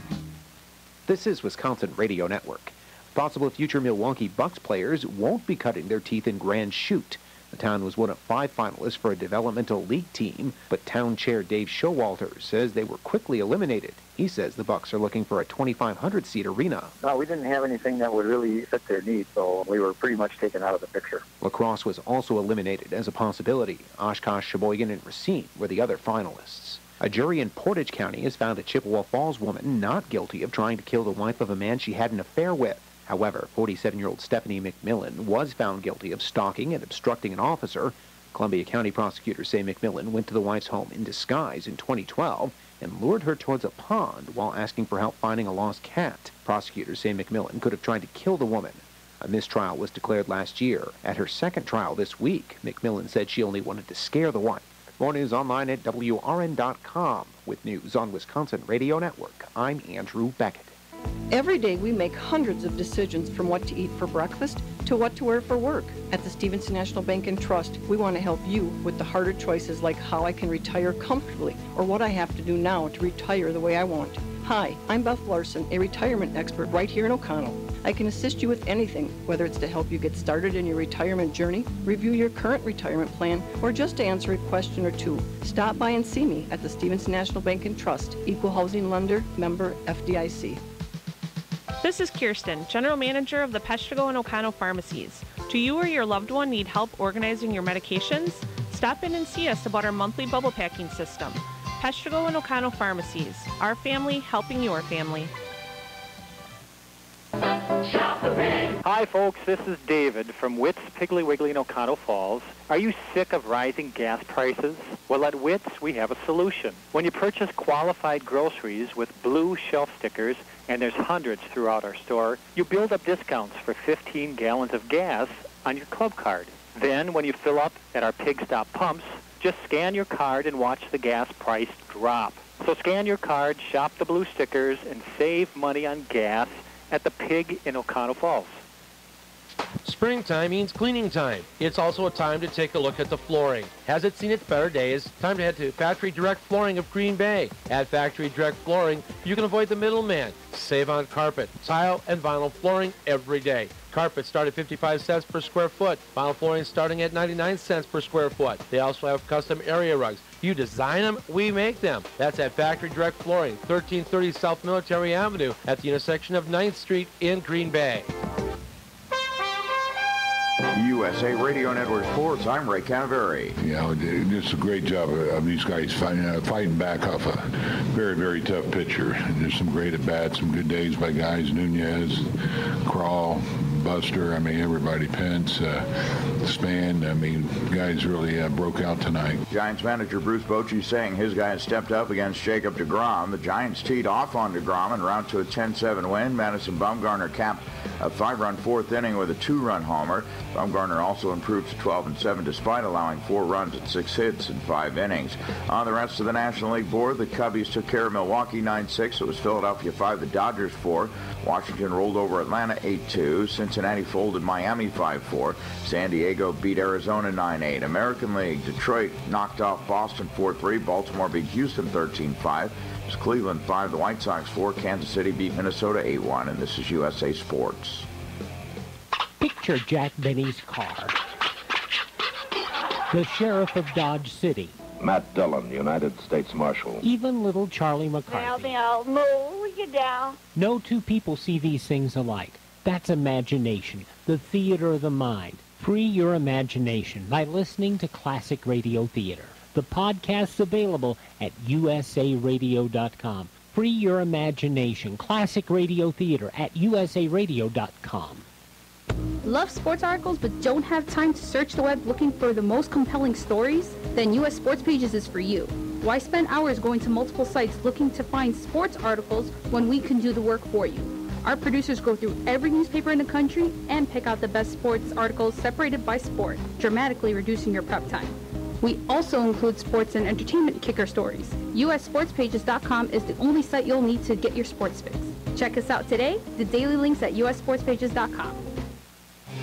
This is Wisconsin Radio Network. Possible future Milwaukee Bucks players won't be cutting their teeth in Grand Chute. The town was one of 5 finalists for a developmental league team, but town chair Dave Showalter says they were quickly eliminated. He says the Bucks are looking for a 2,500-seat arena. No, we didn't have anything that would really fit their needs, so we were pretty much taken out of the picture. Lacrosse was also eliminated as a possibility. Oshkosh, Sheboygan, and Racine were the other finalists. A jury in Portage County has found a Chippewa Falls woman not guilty of trying to kill the wife of a man she had an affair with. However, 47-year-old Stephanie McMillan was found guilty of stalking and obstructing an officer. Columbia County prosecutors say McMillan went to the wife's home in disguise in 2012 and lured her towards a pond while asking for help finding a lost cat. Prosecutors say McMillan could have tried to kill the woman. A mistrial was declared last year. At her second trial this week, McMillan said she only wanted to scare the wife. More news online at WRN.com. With news on Wisconsin Radio Network, I'm Andrew Beckett. Every day we make hundreds of decisions, from what to eat for breakfast to what to wear for work. At the Stevenson National Bank and Trust, we want to help you with the harder choices, like how I can retire comfortably or what I have to do now to retire the way I want. Hi, I'm Beth Larson, a retirement expert right here in O'Connell. I can assist you with anything, whether it's to help you get started in your retirement journey, review your current retirement plan, or just to answer a question or two. Stop by and see me at the Stevenson National Bank and Trust, Equal Housing Lender, member FDIC. This is Kirsten, General Manager of the Peshtigo and O'Connell Pharmacies. Do you or your loved one need help organizing your medications? Stop in and see us about our monthly bubble packing system. Peshtigo and O'Connell Pharmacies, our family helping your family. Hi, folks. This is David from Witt's Piggly Wiggly in O'Connell Falls. Are you sick of rising gas prices? Well, at Witt's, we have a solution. When you purchase qualified groceries with blue shelf stickers, and there's hundreds throughout our store, you build up discounts for 15 gallons of gas on your club card. Then, when you fill up at our Pig Stop pumps, just scan your card and watch the gas price drop. So scan your card, shop the blue stickers, and save money on gas at the Pig in O'Connell Falls. Springtime means cleaning time. It's also a time to take a look at the flooring. Has it seen its better days? Time to head to Factory Direct Flooring of Green Bay. At Factory Direct Flooring, you can avoid the middleman. Save on carpet, tile, and vinyl flooring every day. Carpet start at 55 cents per square foot. Vinyl flooring starting at 99 cents per square foot. They also have custom area rugs. You design them, we make them. That's at Factory Direct Flooring, 1330 South Military Avenue at the intersection of 9th Street in Green Bay. USA Radio Network Sports, I'm Ray Canaveri. Yeah, it's a great job of these guys fighting back off a very, very tough pitcher. There's some great at-bats, some good days by guys, Nunez, Crawl, Buster, everybody, Pence, Span. Guys really broke out tonight. Giants manager Bruce Bochy saying his guys stepped up against Jacob deGrom. The Giants teed off on deGrom and round to a 10-7 win. Madison Bumgarner capped a 5-run fourth inning with a 2-run homer. Bumgarner also improved to 12-7 despite allowing 4 runs and 6 hits in 5 innings. On the rest of the National League board, the Cubbies took care of Milwaukee 9-6. It was Philadelphia 5, the Dodgers 4. Washington rolled over Atlanta 8-2. Cincinnati folded Miami 5-4. San Diego beat Arizona 9-8. American League, Detroit knocked off Boston 4-3. Baltimore beat Houston 13-5. It was Cleveland 5, the White Sox 4. Kansas City beat Minnesota 8-1. And this is USA Sports. Picture Jack Benny's car. The sheriff of Dodge City. Matt Dillon, United States Marshal. Even little Charlie McCarthy. Now, moo, take it down. No two people see these things alike. That's imagination, the theater of the mind. Free your imagination by listening to Classic Radio Theater. The podcast's available at usaradio.com. Free your imagination. Classic Radio Theater at usaradio.com. Love sports articles but don't have time to search the web looking for the most compelling stories? Then US Sports Pages is for you. Why spend hours going to multiple sites looking to find sports articles when we can do the work for you? Our producers go through every newspaper in the country and pick out the best sports articles separated by sport, dramatically reducing your prep time. We also include sports and entertainment kicker stories. USSportsPages.com is the only site you'll need to get your sports fix. Check us out today. The daily links at USSportsPages.com.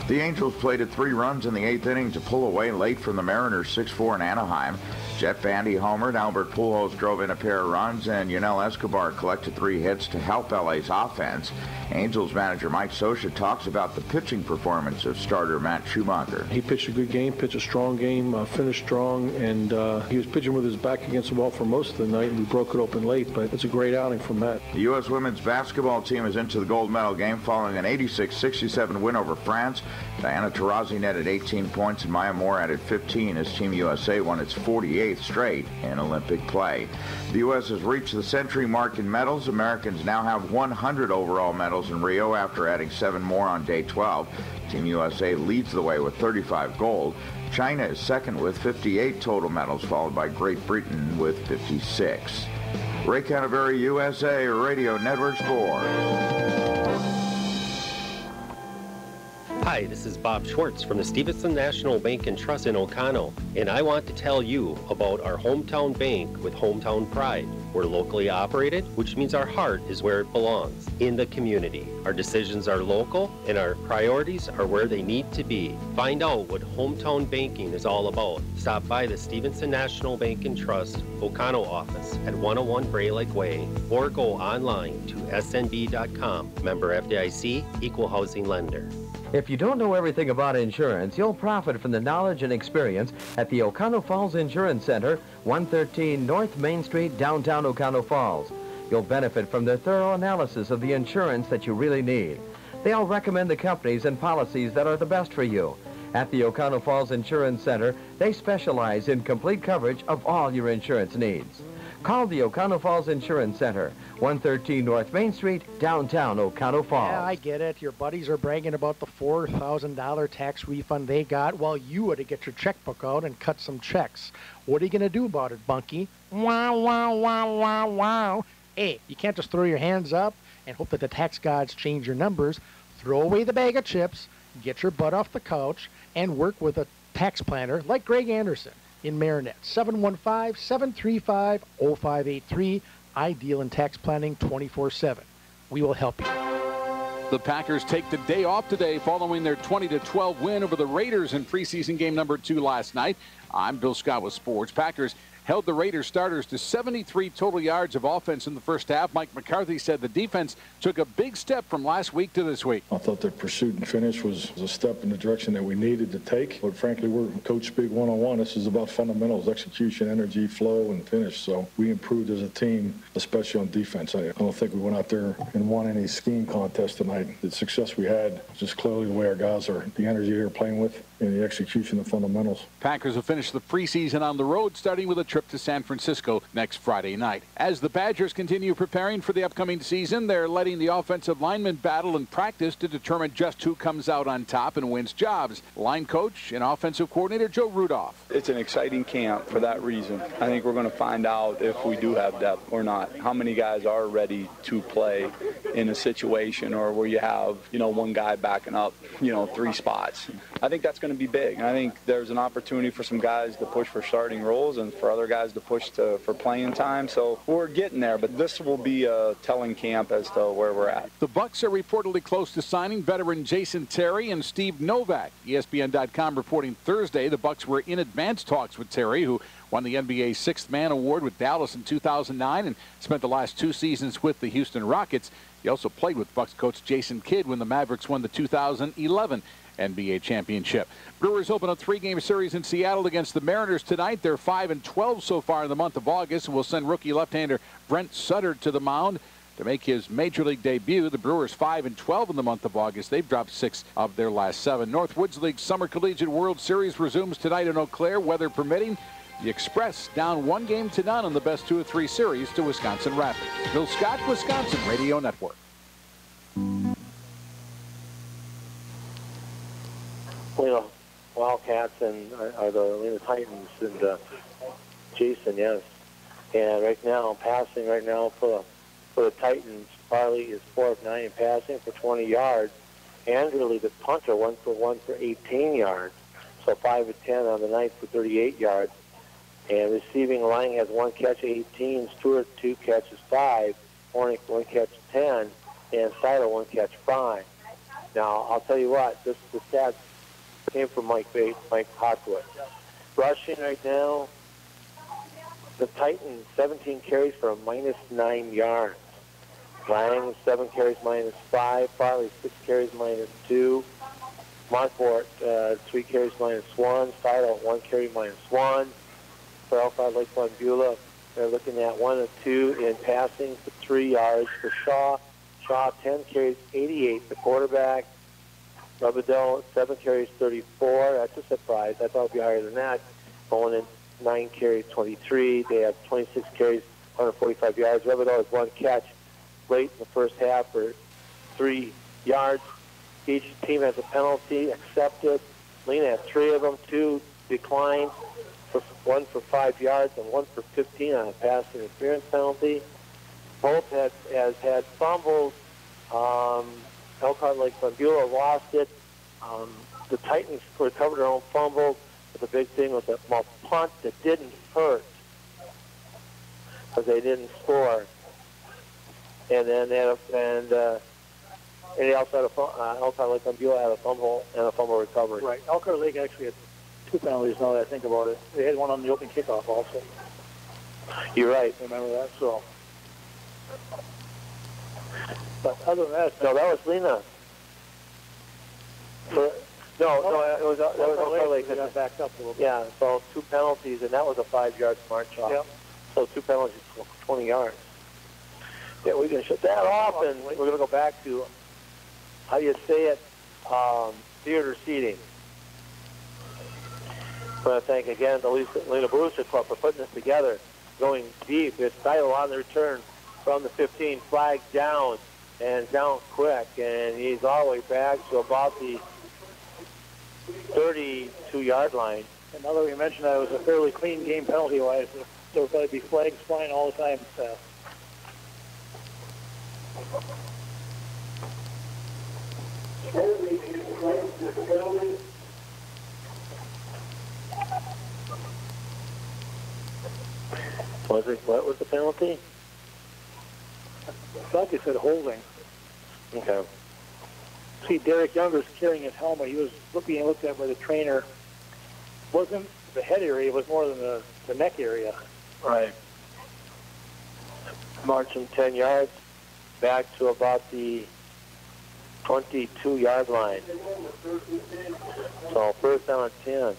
The Angels plated 3 runs in the 8th inning to pull away late from the Mariners 6-4 in Anaheim. Jet Vandy homered, Albert Pujols drove in a pair of runs, and Yunel Escobar collected 3 hits to help LA's offense. Angels manager Mike Scioscia talks about the pitching performance of starter Matt Schumacher. He pitched a good game, pitched a strong game, finished strong, and he was pitching with his back against the wall for most of the night, and we broke it open late, but it's a great outing from Matt. The U.S. women's basketball team is into the gold medal game following an 86-67 win over France. Diana Taurasi netted 18 points and Maya Moore added 15 as Team USA won its 48th straight in Olympic play. The U.S. has reached the century mark in medals. Americans now have 100 overall medals in Rio after adding 7 more on day 12. Team USA leads the way with 35 gold. China is second with 58 total medals, followed by Great Britain with 56. Ray Canterbury, USA Radio Network Sports. Hi, this is Bob Schwartz from the Stevenson National Bank and Trust in Oconto, and I want to tell you about our hometown bank with hometown pride. We're locally operated, which means our heart is where it belongs, in the community. Our decisions are local, and our priorities are where they need to be. Find out what hometown banking is all about. Stop by the Stevenson National Bank and Trust Oconto office at 101 Bray Lake Way, or go online to snb.com. Member FDIC, Equal Housing Lender. If you don't know everything about insurance, you'll profit from the knowledge and experience at the Oconto Falls Insurance Center, 113 North Main Street, downtown Oconto Falls. You'll benefit from their thorough analysis of the insurance that you really need. They'll recommend the companies and policies that are the best for you. At the Oconto Falls Insurance Center, they specialize in complete coverage of all your insurance needs. Call the Oconto Falls Insurance Center, 113 North Main Street, downtown Oconto Falls. Yeah, I get it. Your buddies are bragging about the $4,000 tax refund they got while you ought to get your checkbook out and cut some checks. What are you going to do about it, Bunky? Wow, wow, wow, wow, wow. Hey, you can't just throw your hands up and hope that the tax gods change your numbers. Throw away the bag of chips, get your butt off the couch, and work with a tax planner like Greg Anderson in Marinette, 715-735-0583. I deal in tax planning 24/7. We will help you. The Packers take the day off today following their 20-12 win over the Raiders in preseason game number 2 last night. I'm Bill Scott with Sports. Packers held the Raiders starters to 73 total yards of offense in the first half. Mike McCarthy said the defense took a big step from last week to this week. I thought their pursuit and finish was a step in the direction that we needed to take. But frankly, we're coach speak one-on-one. This is about fundamentals, execution, energy, flow, and finish. So we improved as a team, especially on defense. I don't think we went out there and won any scheme contest tonight. The success we had is just clearly the way our guys are, the energy they're playing with, and the execution of fundamentals. Packers will finish the preseason on the road, starting with a trip to San Francisco next Friday night. As the Badgers continue preparing for the upcoming season, they're letting the offensive linemen battle in practice to determine just who comes out on top and wins jobs. Line coach and offensive coordinator Joe Rudolph. It's an exciting camp for that reason. I think we're going to find out if we do have depth or not. How many guys are ready to play in a situation or where you have, one guy backing up, 3 spots. I think that's going to be big. I think there's an opportunity for some guys to push for starting roles and for other guys to push for playing time. So we're getting there, but this will be a telling camp as to where we're at. The Bucs are reportedly close to signing veteran Jason Terry and Steve Novak. ESPN.com reporting Thursday the Bucs were in advanced talks with Terry, who won the NBA's Sixth Man Award with Dallas in 2009 and spent the last 2 seasons with the Houston Rockets. He also played with Bucs coach Jason Kidd when the Mavericks won the 2011 NBA championship. Brewers open a 3-game series in Seattle against the Mariners tonight. They're 5-12 so far in the month of August and will send rookie left-hander Brent Sutter to the mound. to make his Major League debut. The Brewers 5-12 in the month of August. They've dropped 6 of their last 7. Northwoods League Summer Collegiate World Series resumes tonight in Eau Claire, weather permitting. The Express down 1-0 in the best 2 of 3 series to Wisconsin Rapids. Bill Scott, Wisconsin Radio Network. Lena Wildcats and are the Lena Titans and Jason, yes. And right now, passing right now for the Titans, Farley is 4 of 9 in passing for 20 yards. Andrew, the punter, 1 for 18 yards. So 5 of 10 on the night for 38 yards. And receiving, Lang has 1 catch, 18. Stewart, 2 catches, 5. Hornick, 1 catch, 10. And Seiler, 1 catch, 5. Now, I'll tell you what, the stats came from Mike Hotwood. Rushing right now, the Titans, 17 carries for a -9 yards. Lang, 7 carries, -5. Farley, 6 carries, -2. Marquardt, 3 carries, -1. Seiler, 1 carry, -1. For Elkhart Lake Von Beulah, they're looking at 1 of 2 in passing for 3 yards. For Shaw, 10 carries, 88, the quarterback. Robideau, 7 carries, 34. That's a surprise. I thought it would be higher than that. Going in 9 carries, 23. They have 26 carries, 145 yards. Robideau has 1 catch late in the first half for 3 yards. Each team has a penalty accepted. Lena has 3 of them, 2 declined. 1 for 5 yards and 1 for 15 on a pass interference penalty. Both has had fumbles. Elkhart Lake Von Beulah lost it. The Titans recovered their own fumble. But the big thing was a punt that didn't hurt because they didn't score. And then they had they also had Elkhart Lake Von Beulah had a fumble and a fumble recovery. Right. Elkhart Lake actually had 2 penalties now that I think about it. They had one on the open kickoff also. You're right. Remember that? So. But other than that... No, that was Lena. It was Elkhart Lake. They got backed up a little bit. Yeah, so 2 penalties, and that was a 5-yard smart shot. Yep. So 2 penalties for 20 yards. Yeah, we can shut that off, and we're going to go back to, how do you say it, theater seating. I want to thank again the Lena Brewster Club for putting this together, going deep. It's Seiler on the return from the 15, flag down, and down quick, and he's all the way back to about the 32-yard line. And now that we mentioned that it was a fairly clean game penalty-wise, there will probably be flags flying all the time. What was the penalty? I thought they said holding. Okay. See, Derek Younger's carrying his helmet. He was being looked at by the trainer. Wasn't the head area, it was more than the neck area. Right. Marching 10 yards back to about the 22-yard line. So first down and 10.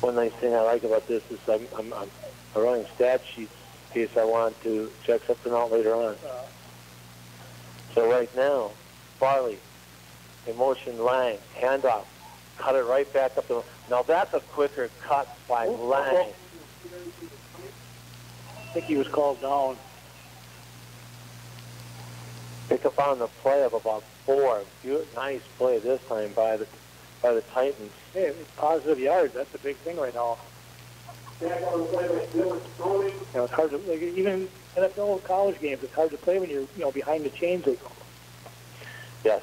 One nice thing I like about this is I'm running stat sheets in case I want to check something out later on. So right now, Farley, in motion, Lang, handoff, cut it right back up. Now that's a quicker cut by Lang. I think he was called down. Pick up on the play of about 4. Nice play this time by the Titans. Hey, it's positive yards. That's a big thing right now. It's hard to, like, even NFL college games, it's hard to play when you're behind the chains. Yes.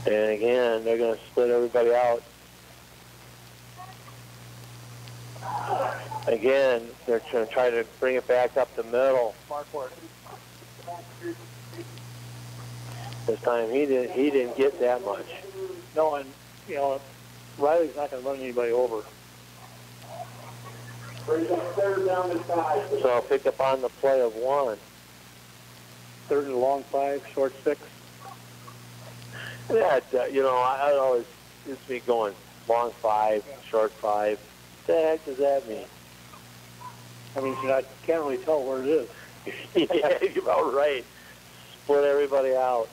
And again, they're going to split everybody out. Again, they're going to try to bring it back up the middle. This time he didn't get that much. No, and Riley's not going to run anybody over. So I'll pick up on the play of 1. 3rd and long 5, short 6. Yeah, I always, it's me going, long 5, short 5. What the heck does that mean? I mean, you can't really tell where it is. Yeah, you're about right. Split everybody out.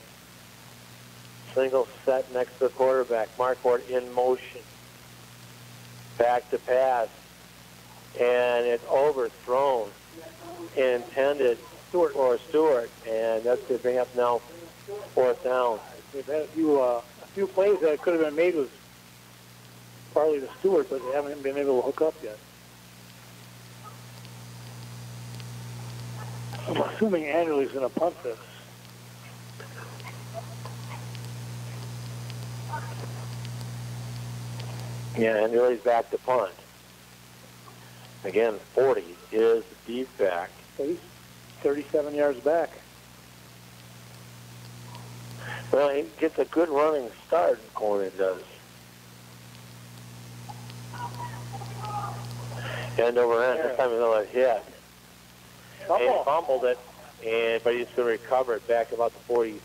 Single set next to the quarterback. Marquardt in motion. Back to pass. And it's overthrown. Intended for Stewart. And that's going to bring up now 4th down. They've had a few plays that could have been made with Farley to Stewart, but they haven't been able to hook up yet. I'm assuming Anderley's going to punt this. Yeah, Anderley's back to punt. Again, 40 is deep back. So he's 37 yards back. Well, he gets a good running start, Conan does. End over end. This time another hit. And he fumbled it, but he's going to recover it back about the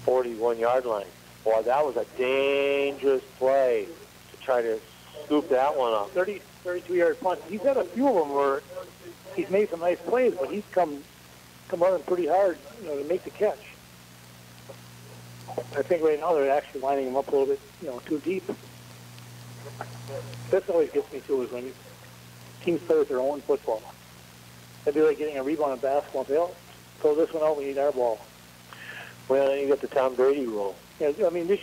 41-yard line. Boy, that was a dangerous play to try to scoop that one up. 32-yard punt. He's had a few of them where he's made some nice plays, but he's come running pretty hard, to make the catch. I think right now they're actually lining him up a little bit, too deep. This always gets me too, is when teams play with their own football. It'd be like getting a rebound in basketball and say, oh, throw this one out, we need our ball. Well, then you get the Tom Brady rule. Yeah, I mean, these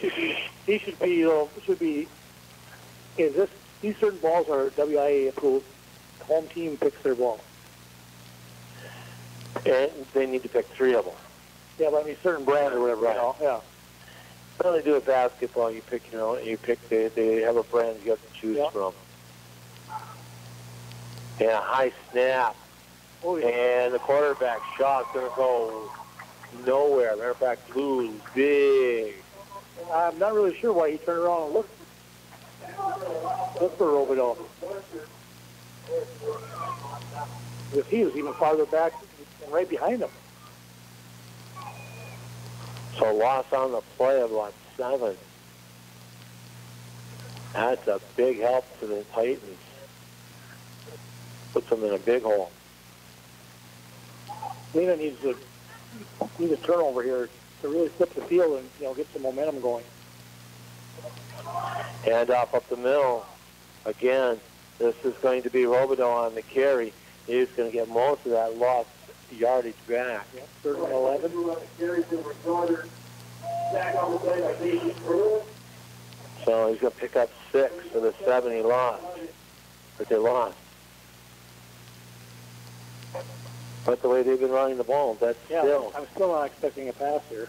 certain balls are WIA approved. The home team picks their ball. And they need to pick 3 of them. Yeah, but I mean, certain brand or whatever. Right. Yeah. Well, they do it basketball. You pick, they have a brand you have to choose from. And a high snap. Oh, yeah. And the quarterback shot's going to go nowhere. Matter of fact, blue, big. I'm not really sure why he turned around and looked for Robidoux. Because he was even farther back and right behind him. So loss on the play of about 7. That's a big help to the Titans. Puts them in a big hole. Lena needs a turnover here to really flip the field and get some momentum going. Hand off up the middle. Again, this is going to be Robidoux on the carry. He's going to get most of that lost yardage back. Yep, 3rd and 11. So he's going to pick up 6 of the 7 he lost. But they lost. But the way they've been running the ball, that's still. I'm still not expecting a pass here.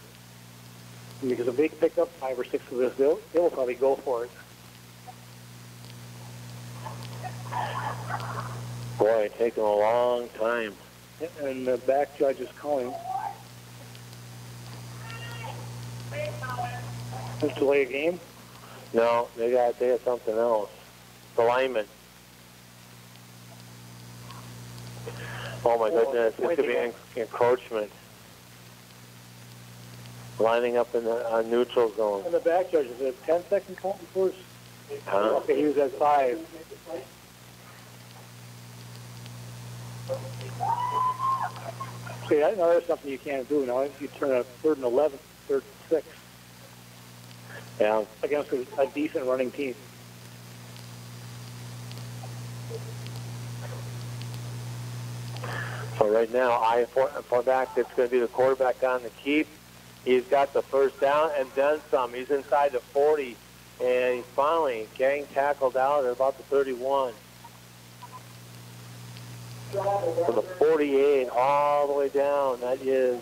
Because if they pick up 5 or 6 of this, they will probably go for it. Boy, it's taking a long time. And the back judge is calling. Just delay a game? No, they had something else. The lineman. Oh my goodness, this could be encroachment. Lining up in the neutral zone. And the back judge, is it a 10-second count before? Okay, he was at 5. See, I know there's something you can't do now. You turn a 3rd and 11, 3rd and 6. Yeah. Against a decent running team. So right now, for back, it's going to be the quarterback on the keep. He's got the 1st down and then some. He's inside the 40, and he's finally getting tackled out at about the 31. From the 48 all the way down, that is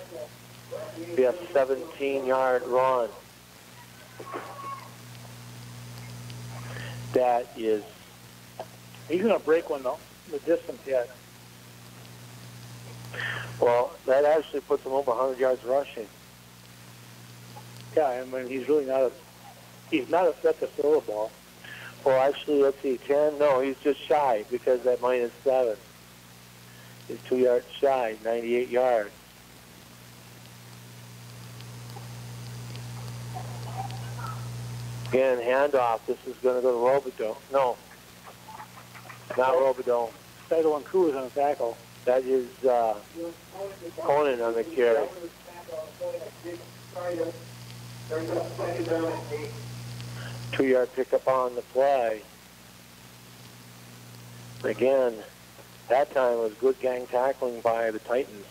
be a 17-yard run. That is. He's going to break one, though, the distance yet. Well, that actually puts him over 100 yards rushing. Yeah, I mean, he's really not a threat to throw a ball. Well, actually, let's see, 10. No, he's just shy because that -7. He's 2 yards shy, 98 yards. Again, handoff. This is going to go to Robidoux. No, not Robidoux. Seidel and Cruz on the tackle. That is Conan on the carry. 2-yard pickup on the play. Again, that time was good gang tackling by the Titans.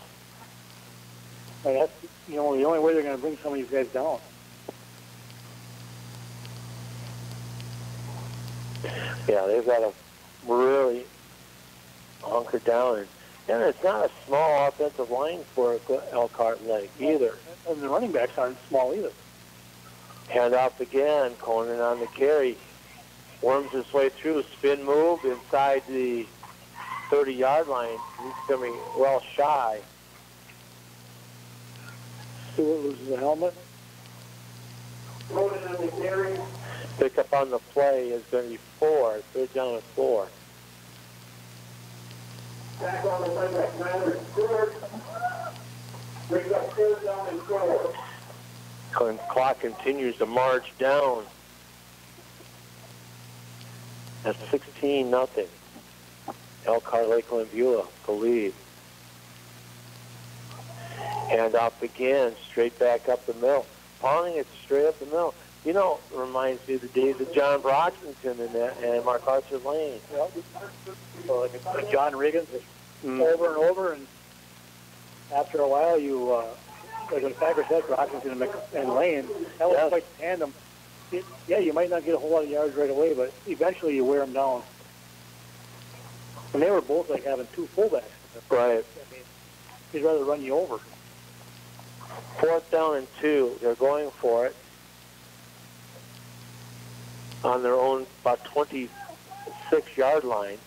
And that's, the only way they're going to bring some of these guys down. Yeah, they've got to really hunker down. And it's not a small offensive line for Elkhart Lake either. And the running backs aren't small either. Handoff again, Conan on the carry. Worms his way through, spin move inside the 30-yard line. He's going to be well shy. Stewart loses the helmet. Conan on the carry. Pick up on the play is going to be 4. 3rd down and 4. Back on the play back, Tyler Stewart. Brings up 3rd down and 4. Clock continues to march down. That's 16-0. Elkhart Lakeland Beulah, the lead. Hand off again, straight back up the middle. Pounding it straight up the middle. Reminds me of the days of John Brockington and MacArthur Lane. Yeah. So like John Riggins, over and over, and after a while like when Packers had Brockington and Lane, that was quite tandem. You might not get a whole lot of yards right away, but eventually you wear them down. And they were both like having 2 fullbacks. Right. He'd rather run you over. 4th down and 2. They're going for it on their own about 26-yard line.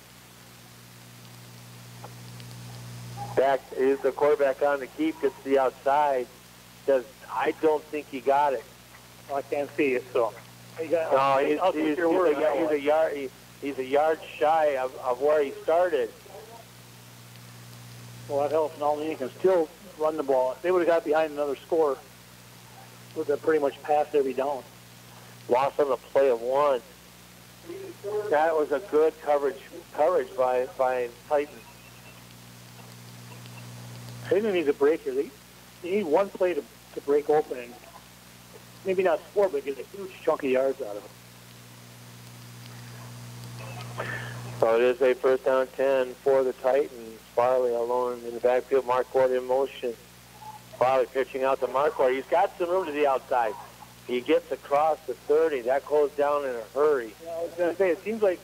Back is the quarterback on the keep, gets the outside. Says, I don't think he got it. Well, I can't see it, so. He's a yard shy of where he started. Well, that helps. Albany can still run the ball. If they would have got behind another score, would have pretty much passed every down. Lost on the play of 1. That was a good coverage by Titans. They need a break here. They need one play to break open and maybe not score, but get a huge chunk of yards out of it. So it is a 1st down 10 for the Titans. Farley alone in the backfield. Marquardt in motion. Farley pitching out to Marquardt. He's got some room to the outside. He gets across the 30. That goes down in a hurry. Yeah, I was going to say, it seems like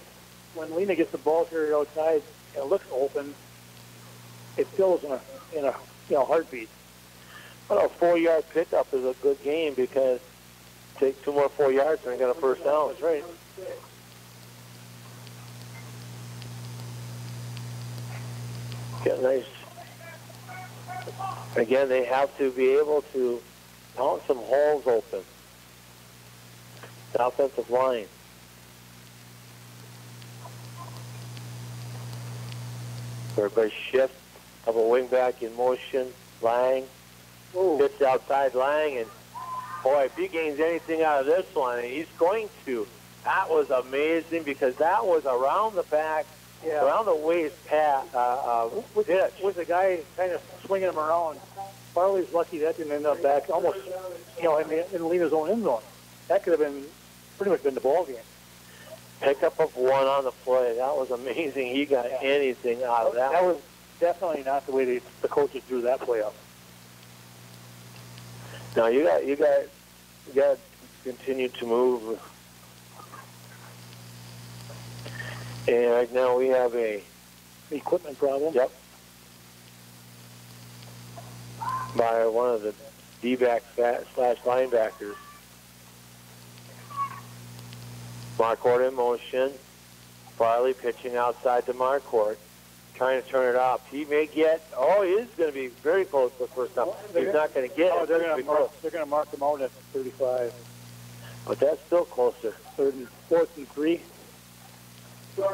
when Lena gets the ball carried outside, it looks open. It still is in a heartbeat. Well, a 4-yard pickup is a good game because take 2 more 4 yards and they got a 1st down. That's right. Get nice. Again, they have to be able to pound some holes open. The offensive line. Everybody shift of a wingback in motion. Lang gets outside Lang, and boy, if he gains anything out of this one, he's going to. That was amazing because that was around the back, around the waist pass. With the guy kind of swinging him around. Farley's lucky that didn't end up back almost, in Lena's own end zone. That could have pretty much been the ball game. Pickup of 1 on the play. That was amazing. He got anything out of that. That was definitely not the way the coaches drew that play up. Now you got to continue to move. And right now we have a equipment problem. Yep. By one of the D-back / linebackers. Marquardt in motion. Farley pitching outside to Marquardt, trying to turn it off. He may get. He is going to be very close to the 1st down. He's not going to get it. They're going to mark him out at 35. But that's still closer. 4th and 3. This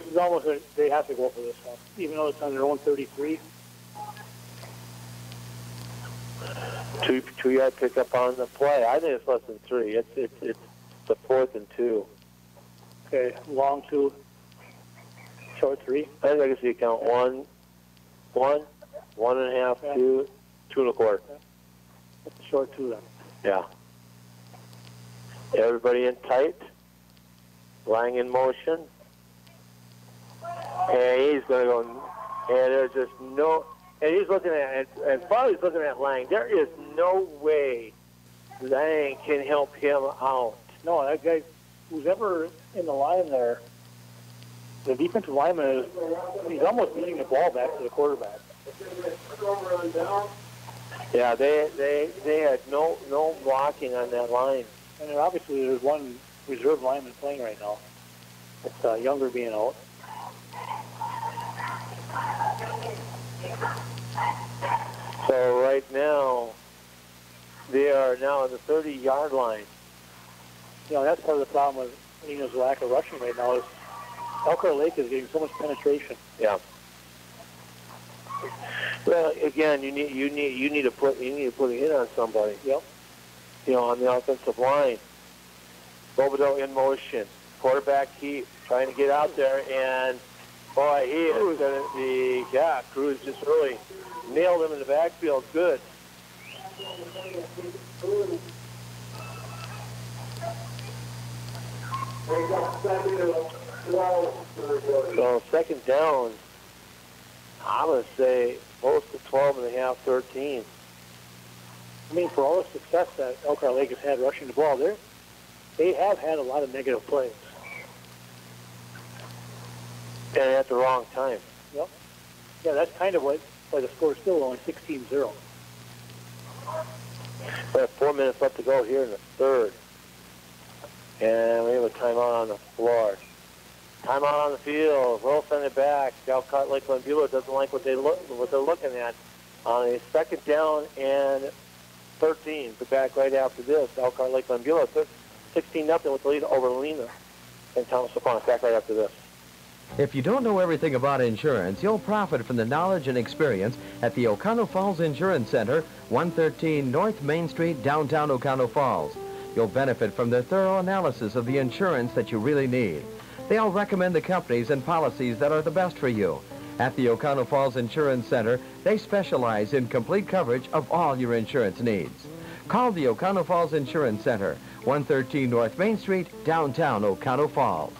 is almost they have to go for this one, even though it's on their own 33. 2-yard pickup on the play. I think it's less than 3. It's the 4th and 2. Okay, long 2, short 3. I think I can see you count 1, 1.5, 2, 2.25. That's a short 2 then. Yeah. Everybody in tight. Lang in motion. And he's going to go, and there's just no, and he's looking at, and Farley's looking at Lang. There is no way Lang can help him out. No, that guy, who's ever in the line there, the defensive lineman he's almost beating the ball back to the quarterback. Yeah, they had no blocking on that line. And then obviously there's one reserve lineman playing right now. It's Younger being out. So right now, they are now at the 30-yard line. You know, that's part of the problem with Lena's lack of rushing right now is Elkhart Lake is getting so much penetration. Yeah. Well, again, you need to put a hit on somebody. Yep. You know, on the offensive line. Bobodeau in motion. Quarterback keep trying to get out there, and boy, he is going to be, Cruz just really nailed him in the backfield. Good. So second down, I'm going to say close to 12.5, 13. I mean, for all the success that Elkhart Lake has had rushing the ball, they have had a lot of negative plays. And at the wrong time. Yep. Yeah, that's kind of why the score is still only 16-0. We have 4 minutes left to go here in the third. And we have a timeout on the floor. Timeout on the field. We'll send it back. Elkhart Lake Glenbeulah doesn't like what they're looking at on a second down and 13. But back right after this, Elkhart Lake Glenbeulah 16-0 with the lead over Lena and Thomas LaFont. Back right after this. If you don't know everything about insurance, you'll profit from the knowledge and experience at the Oconto Falls Insurance Center, 113 North Main Street, downtown Oconto Falls. You'll benefit from their thorough analysis of the insurance that you really need. They'll recommend the companies and policies that are the best for you. At the Oconto Falls Insurance Center, they specialize in complete coverage of all your insurance needs. Call the Oconto Falls Insurance Center, 113 North Main Street, downtown Oconto Falls.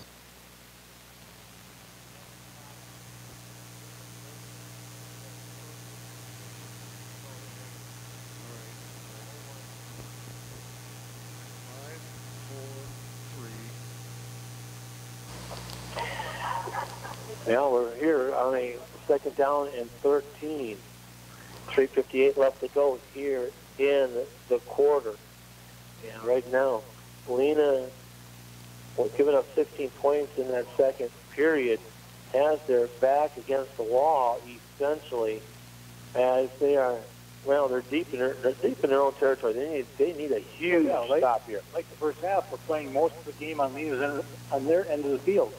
Now we're here on a second down and 13. 3:58 left to go here in the quarter. And right now, Lena, giving up 16 points in that second period, has their back against the wall essentially, as they are. Well, they're deep in their own territory. They need a huge stop here. Like the first half, we're playing most of the game on Lena's end, on their end of the field.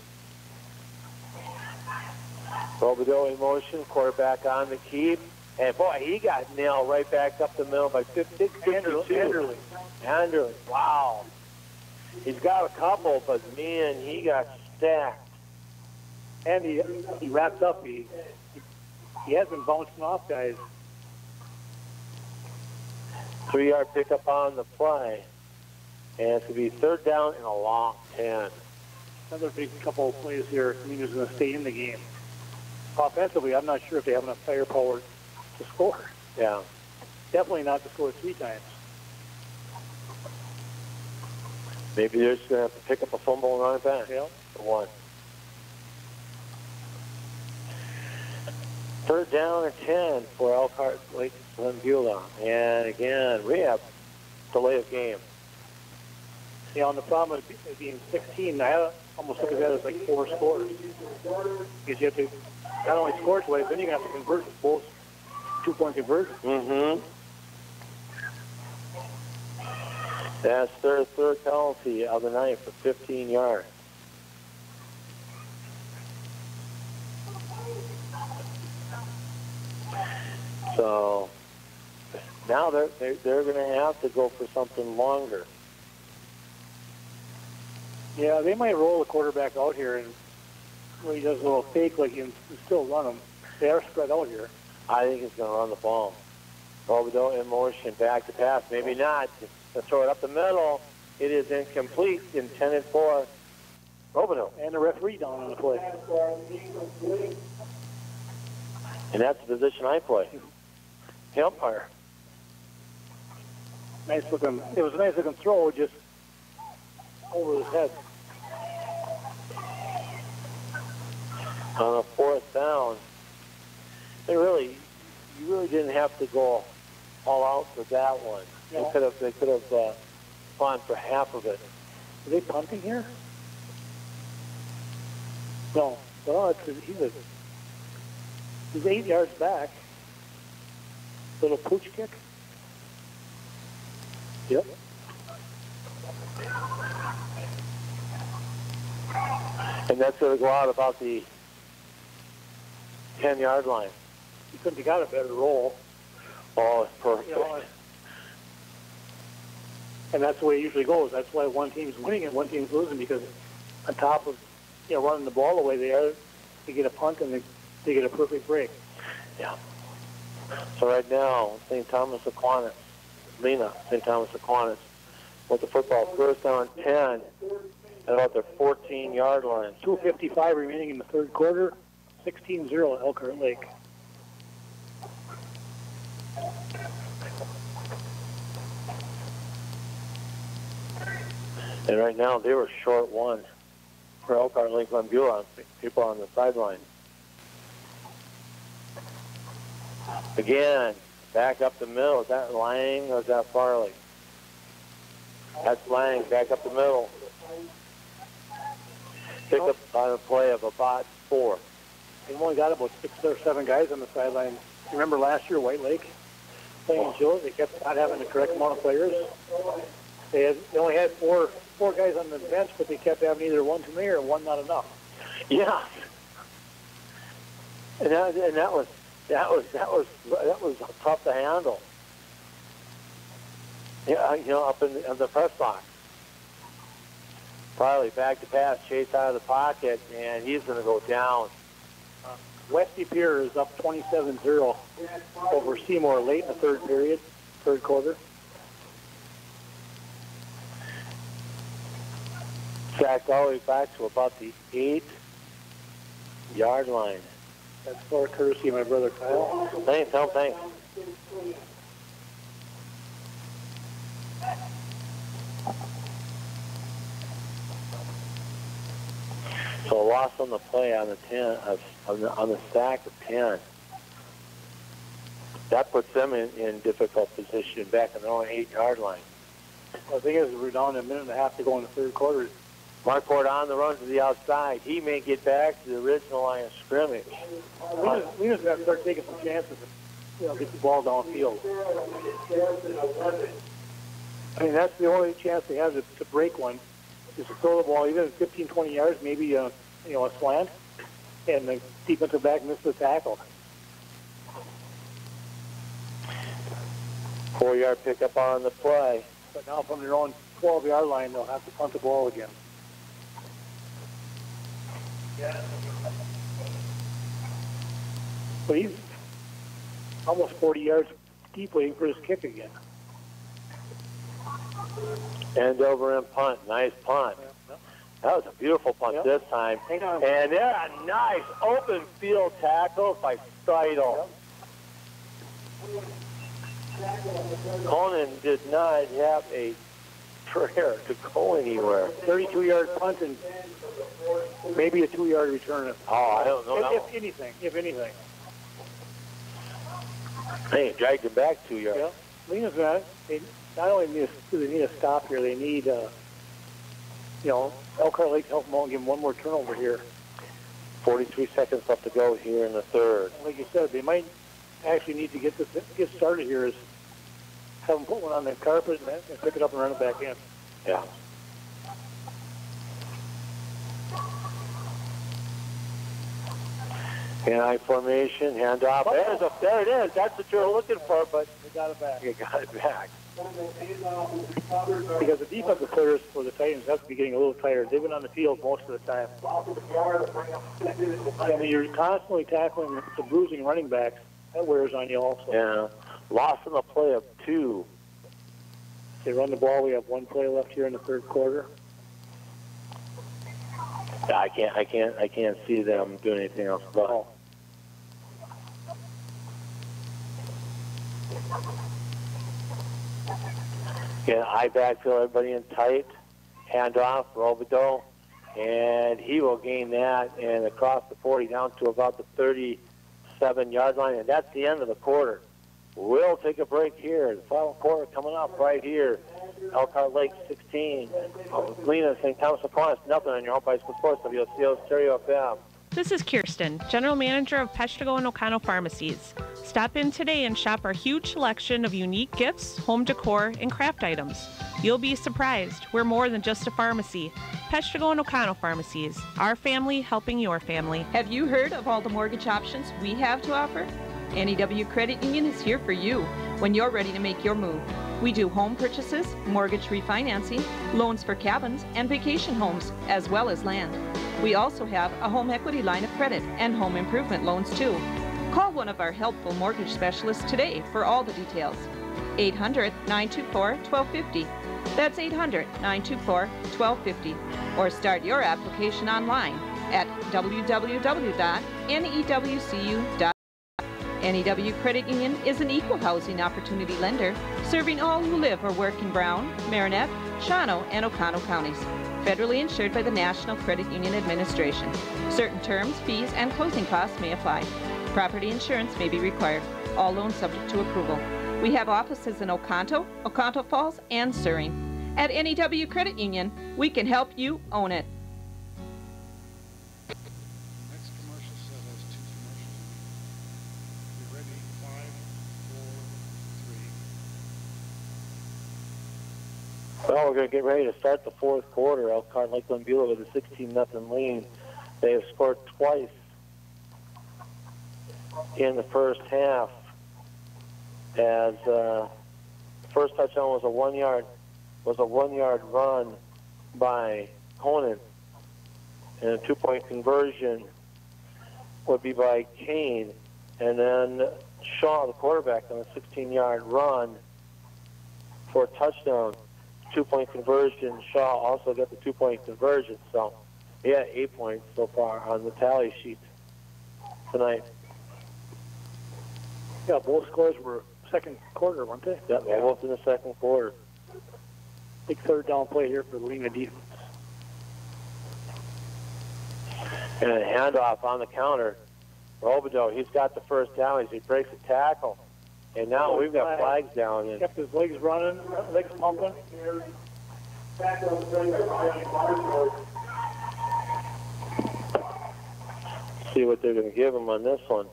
Bobodeau in motion, quarterback on the keep. And boy, he got nailed right back up the middle by 52. Anderley. Wow. He's got a couple, but man, he got stacked. And he wrapped up. He has been bouncing off guys. 3-yard pickup on the play. And it's going to be third down and a long 10. Another big couple of plays here. Lena's going to stay in the game. Offensively, I'm not sure if they have enough firepower to score. Yeah. Definitely not to score 3 times. Maybe they're just going to have to pick up a fumble and run it back. Yeah. For 1. Third down and 10 for Elkhart Lake Glenbeulah. And again, we have delay of game. Yeah, and the problem with it being 16, I almost look at that as like 4 scores. Because you have to not only score twice, then you're going to have to convert both 2-point conversion. Mm-hmm. That's their third penalty of the night for 15 yards. So now they're going to have to go for something longer. Yeah, they might roll the quarterback out here, and when he does a little fake, like you can still run them. They are spread out here. I think he's going to run the ball. Robideau in motion, back to pass. Maybe not. Let's throw it up the middle. It is incomplete, intended for Robideau. And the referee down on the play. And that's the position I play. The umpire. Nice looking. It was a nice looking throw, just over his head. On a fourth down, you really didn't have to go all out for that one. No. They could have gone for half of it. Are they punting here? No. Well, he's 8 yards back. Little pooch kick. Yep. And that's going to go out about the 10-yard line. You couldn't have got a better roll. Oh, it's perfect. You know, and that's the way it usually goes. That's why one team's winning and one team's losing, because on top of running the ball the way they are, they get a punt and they get a perfect break. Yeah. So right now, St. Thomas Aquinas, St. Thomas Aquinas, with the football first down 10 at about their 14-yard line. 2:55 remaining in the third quarter, 16-0 Elkhart Lake. And right now, they were short one for Elkhart Lake Glenbeulah, people on the sideline. Again, back up the middle. Is that Lang or is that Farley? That's Lang, back up the middle. Pick up on a play of about 4. They've only got about 6 or 7 guys on the sideline. Remember last year, White Lake playing Joe? They kept not having the correct amount of players. They only had four guys on the bench, but they kept having either one too many or one not enough. Yeah. And that was tough to handle. Yeah, up in the press box. Farley back to pass, chase out of the pocket, and he's going to go down. Westy Pier is up 27-0 over Seymour late in the third quarter. Sacked all the way back to about the 8-yard line. That's for courtesy of my brother Kyle. Thanks, Tom, thanks. So a loss on the play on the 10 on the sack of 10. That puts them in difficult position back in their own 8-yard line. Well, the thing is, we're down a minute and a half to go in the third quarter. Marquardt on the run to the outside. He may get back to the original line of scrimmage. We just got to start taking some chances and get the ball downfield. I mean, that's the only chance they have to break one, is to throw the ball even 15, 20 yards, maybe a slant, and the defensive back misses the tackle. 4-yard pickup on the play. But now from their own 12-yard line, they'll have to punt the ball again. But he's almost 40 yards deep waiting for his kick again. End over and punt. Nice punt. That was a beautiful punt this time. And there, a nice open field tackle by Steidel. Conan did not have a prayer to go anywhere. 32-yard punt and maybe a 2-yard return. Oh, I don't know. If anything. Hey, dragged him back 2 yards. Yeah. Lena's not only do they need a stop here, they need, Elkhart Lake to help them out and give them one more turnover here. 43 seconds left to go here in the third. Like you said, they might actually need to get started here is have them put one on the carpet and pick it up and run it back in. Yeah. In I formation, handoff. There it is. That's what you're looking for, but They got it back. you got it back. Because the defensive players for the Titans have to be getting a little tired. They've been on the field most of the time. I mean, you're constantly tackling the bruising running backs. That wears on you also. Yeah. Loss in the play of 2. They run the ball. We have 1 play left here in the third quarter. I can't see them doing anything else. But yeah, I backfill everybody in tight, handoff, Robideau, and he will gain that and across the 40 down to about the 37-yard line, and that's the end of the quarter. We'll take a break here. The final quarter coming up right here. Elkhart Lake 16. Lena, St. Thomas Aquinas, nothing on your home by school sports. WCO Stereo FM. This is Kirsten, General Manager of Peshtigo and O'Connell Pharmacies. Stop in today and shop our huge selection of unique gifts, home decor, and craft items. You'll be surprised. We're more than just a pharmacy. Peshtigo and O'Connell Pharmacies. Our family helping your family. Have you heard of all the mortgage options we have to offer? NEW Credit Union is here for you when you're ready to make your move. We do home purchases, mortgage refinancing, loans for cabins and vacation homes, as well as land. We also have a home equity line of credit and home improvement loans too. Call one of our helpful mortgage specialists today for all the details. 800-924-1250. That's 800-924-1250. Or start your application online at www.newcu.com. NEW Credit Union is an equal housing opportunity lender serving all who live or work in Brown, Marinette, Shawano, and Oconto counties. Federally insured by the National Credit Union Administration. Certain terms, fees, and closing costs may apply. Property insurance may be required. All loans subject to approval. We have offices in Oconto, Oconto Falls, and Surrey. At NEW Credit Union, we can help you own it. Well, we're going to get ready to start the fourth quarter. Elkhart Lakeland Beulah with a 16-0 lead. They have scored twice in the first half. As first touchdown was a 1-yard run by Honan, and a 2-point conversion would be by Kane, and then Shaw, the quarterback, on a 16-yard run for a touchdown. 2-point conversion. Shaw also got the 2-point conversion. So, yeah, 8 points so far on the tally sheet tonight. Yeah, both scores were second quarter, weren't they? Yeah, both in the second quarter. Big third down play here for the Lena defense. And a handoff on the counter. Robideau, he's got the first down as he breaks a tackle. And now we've got flags down. And kept his legs running, legs pumping. See what they're going to give him on this one.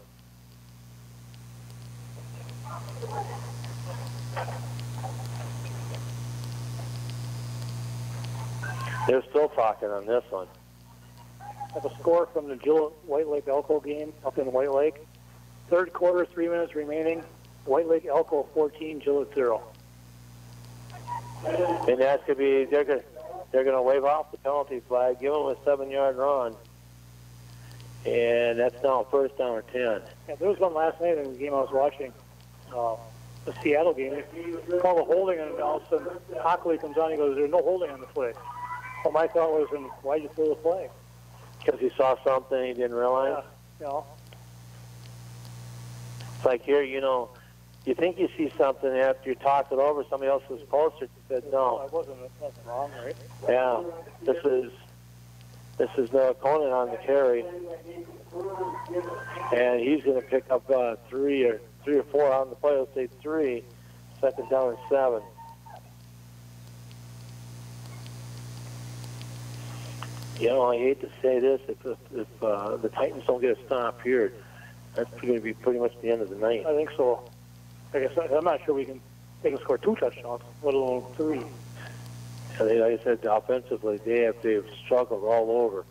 They're still talking on this one. Have a score from the White Lake Elko game up in White Lake. Third quarter, 3 minutes remaining. White Lake Elko 14, Gillett 0. And that's going to be, they're going to wave off the penalty flag, give them a 7-yard run. And that's now first down or 10. Yeah, there was one last night in the game I was watching, the Seattle game. They called a holding, and all of a sudden Hockley comes on and he goes, "There's no holding on the play." Well, my thought was, why'd you throw the flag? Because he saw something he didn't realize? Yeah, you know. It's like here, you know, you think you see something after you talked it over, somebody else was closer and said no. I wasn't, nothing wrong, right? Yeah, this is Conan on the carry, and he's going to pick up three or four on the play. Let's say 3, second down and 7. You know, I hate to say this, if the Titans don't get a stop here, that's going to be pretty much the end of the night. I think so. I guess I'm not sure they can score 2 touchdowns, let alone 3. And like I said, offensively, they've struggled all over.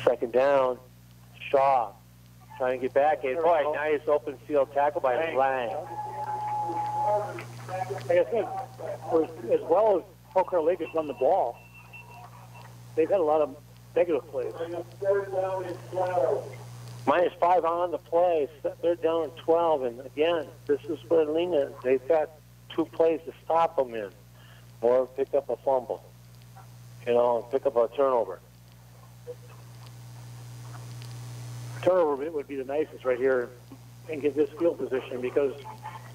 Second down, Shaw trying to get back in. Boy, nice open field tackle by Lang. Like I said, as well as Hooker Lake has run the ball, they've had a lot of negative plays. -5 on the play. They're down at 12, and again, this is where Lena, they've got 2 plays to stop them in, or pick up a fumble, pick up a turnover. Turnover would be the nicest right here and get this field position, because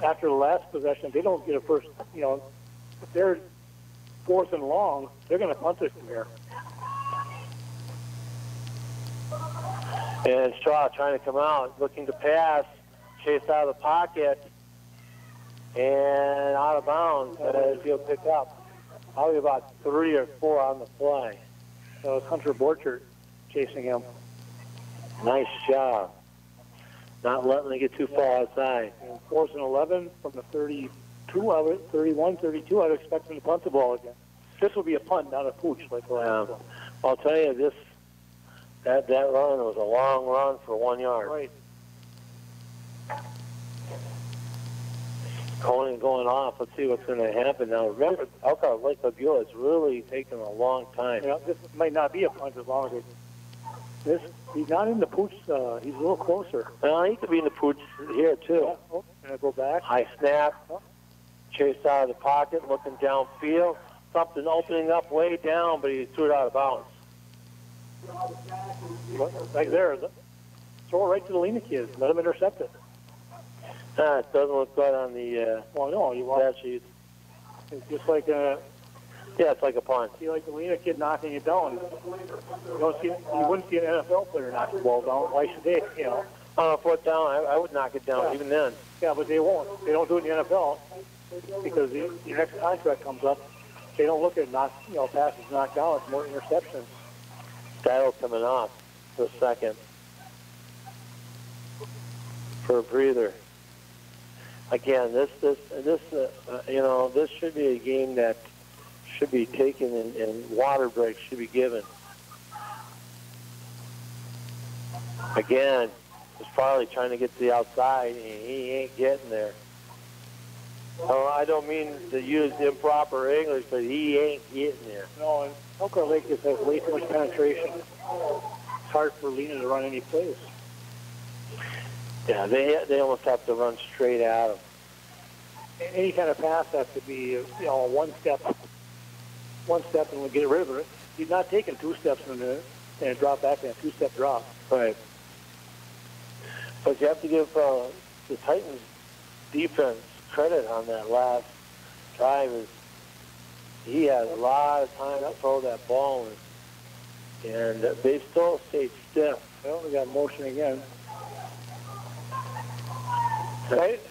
after the last possession, they don't get a first, if they're 4th and long, they're going to punt it from here. And Shaw trying to come out, looking to pass, chased out of the pocket, and out of bounds, and he'll pick up. Probably about 3 or 4 on the play. So it's Hunter Borchert chasing him. Nice job. Not letting it get too far outside. And 4th and 11 from the 32 of it, 31, 32, I'd expect them to punt the ball again. This will be a punt, not a pooch like the last one. I'll tell you, that run was a long run for 1 yard. Right. Conan going off. Let's see what's going to happen now. Remember, Elkhart Lake Labula is really taking a long time. This might not be a punt as long as he's not in the pooch. He's a little closer. Well, he could be in the pooch here, too. Yeah. Oh, and I go back. High snap. Chased out of the pocket, looking downfield. Something opening up way down, but he threw it out of bounds. Right there. Throw it right to the Lena kids. Let them intercept it. It doesn't look good on the stat sheet. It's just like it's like a punt. See, like the Lena kid knocking it down. You wouldn't see an NFL player knock the ball down. Why should they? On a 4th down, I would knock it down even then. Yeah, but they won't. They don't do it in the NFL because your next contract comes up. They don't look at passes knocked down. It's more interceptions. That'll coming off for a second for a breather. Again, this should be a game that should be taken and water breaks should be given. Again, it's Farley trying to get to the outside, and he ain't getting there. Oh, I don't mean to use improper English, but he ain't getting there. No, and Elkhart Lake just has way too much penetration. It's hard for Lena to run any plays. Yeah, they almost have to run straight at him. Any kind of pass has to be, one step, and we'll get rid of it. He's not taking 2 steps and a drop back and a 2-step drop. Right. But you have to give the Titans defense credit on that last drive. He had a lot of time to throw that ball, and they still stayed stiff. Well, we got motion again.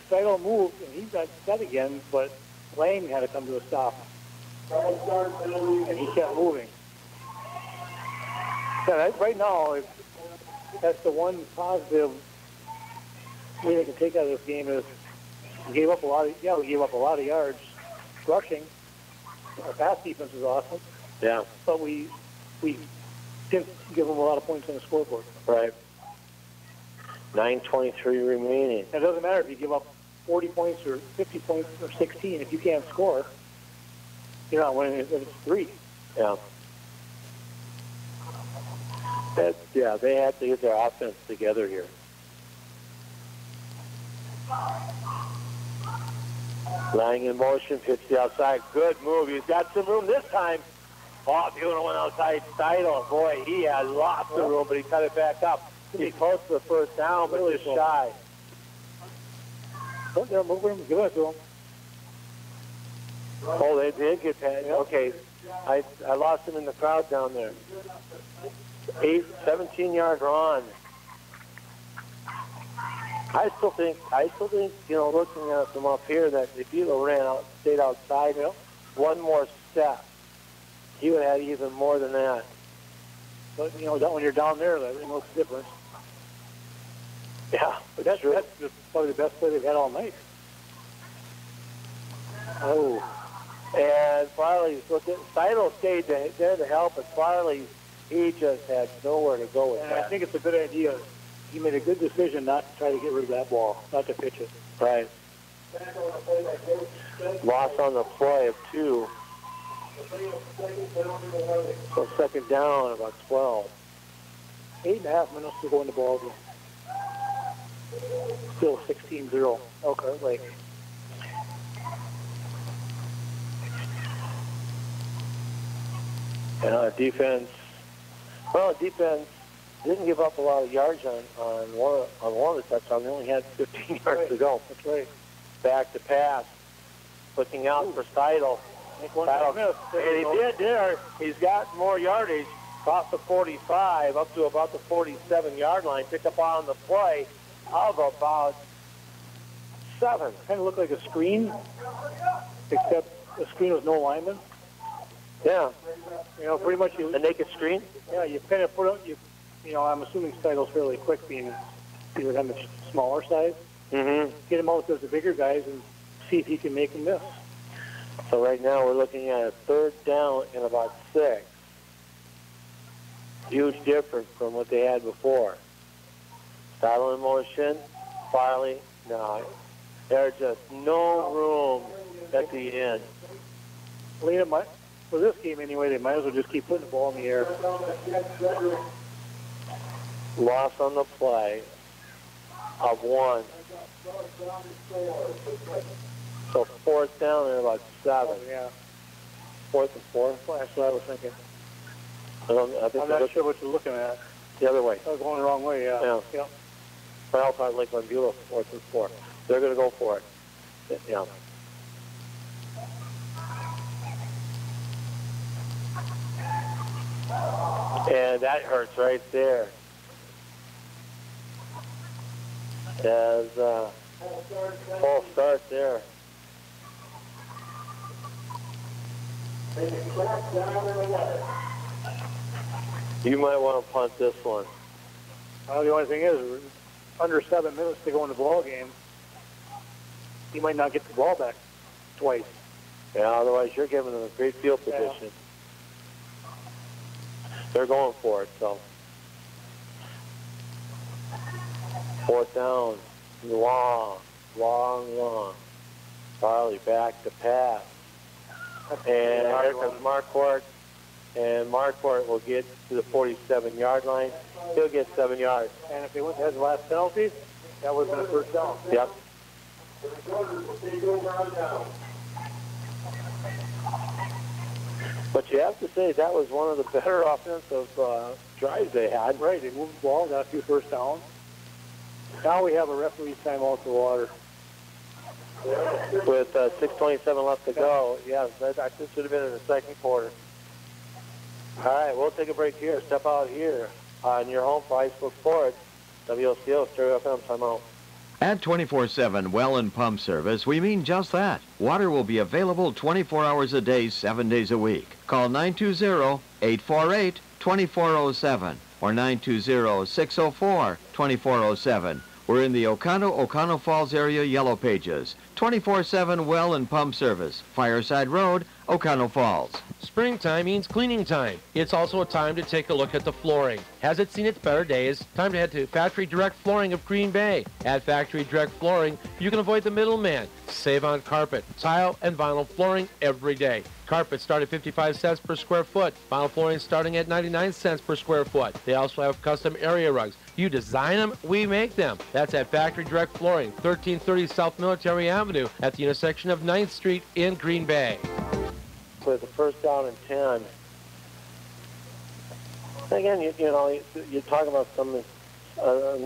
Seidel moved, and he got set again, but Lang had to come to a stop. And he kept moving. Yeah, right now, that's the one positive way they can take out of this game is we gave up a lot of yards rushing. Our pass defense is awesome. Yeah. But we didn't give them a lot of points on the scoreboard. Right. 9:23 remaining. It doesn't matter if you give up 40 points or 50 points or 16. If you can't score, you're not winning if it's 3. Yeah. They have to get their offense together here. Lying in motion, pitch the outside. Good move. He's got some room this time. Oh, beautiful one outside Seidel. Boy, he has lots of room, but he cut it back up. He's close to the first down, but just shy. Don't they're moving. Give it to him. Oh, they did get that. Okay. I lost him in the crowd down there. 17-yard run. I still think, looking at from up here, that if he stayed outside, one more step, he would have had even more than that. But when you're down there, that makes a difference. Yeah, but that's probably the best play they've had all night. Oh, and Farley's looking. Seidel stayed there to help, but Farley's He just had nowhere to go with And that. I think it's a good idea. He made a good decision not to try to get rid of that ball, not to pitch it. Right. Loss on the play of 2. So second down, about 12. 8.5 minutes to go in the ball game. Still 16-0. Okay, Lake. And defense didn't give up a lot of yards on one of the touchdowns. They only had 15 yards to go. That's right. Back to pass. Looking out for Steidel. And he did there. He's got more yardage. Across the 45 up to about the 47-yard line. Pick up on the play of about 7. Kind of looked like a screen, except the screen with no lineman. Yeah. You know, pretty much a naked screen? Yeah, you kind of put up, I'm assuming Steidel's fairly quick, being he was on the smaller side. Mm-hmm. Get him out with the bigger guys and see if he can make them miss. So right now we're looking at a third down and about 6. Huge difference from what they had before. Steidel in motion. Farley, no. There's just no room at the end. Lena, for this game anyway, they might as well just keep putting the ball in the air. Loss on the play of 1. So fourth down and about 7. Yeah. 4th and 4. That's what I was thinking. I think I'm not sure what you're looking at. The other way. I was going the wrong way, yeah. Yeah. Alpine Lakeland Beulah, 4th and 4. They're going to go for it. Yeah. And that hurts right there. As false start there. You might want to punt this one. Well, the only thing is, under 7 minutes to go in the ball game, you might not get the ball back twice. Yeah, otherwise you're giving them a great field position. Yeah. They're going for it, so. 4th down, long. Farley back to pass. And here comes Marquardt. And Marquardt will get to the 47-yard line. He'll get 7 yards. And if they went ahead the last penalty, that would have been a first down. Yep. But you have to say that was one of the better offensive drives they had. Right, they moved the ball, got a few first downs. Now we have a referee's timeout to water. With 6:27 left to go. Yeah, that should have been in the second quarter. All right, we'll take a break here. Step out here on your home for high school sports. WOCO, Stereo FM, timeout. At 24/7 Well and Pump Service, we mean just that. Water will be available 24 hours a day, 7 days a week. Call 920-848-2407 or 920-604-2407. We're in the Oconto Falls area Yellow Pages. 24/7 Well and Pump Service, Fireside Road, Oconto Falls. Springtime means cleaning time. It's also a time to take a look at the flooring. Has it seen its better days? Time to head to Factory Direct Flooring of Green Bay. At Factory Direct Flooring, you can avoid the middleman. Save on carpet, tile, and vinyl flooring every day. Carpet start at 55 cents per square foot. Vinyl flooring starting at 99 cents per square foot. They also have custom area rugs. You design them, we make them. That's at Factory Direct Flooring, 1330 South Military Avenue at the intersection of 9th Street in Green Bay. With the first down and 10. Again, you're talking about some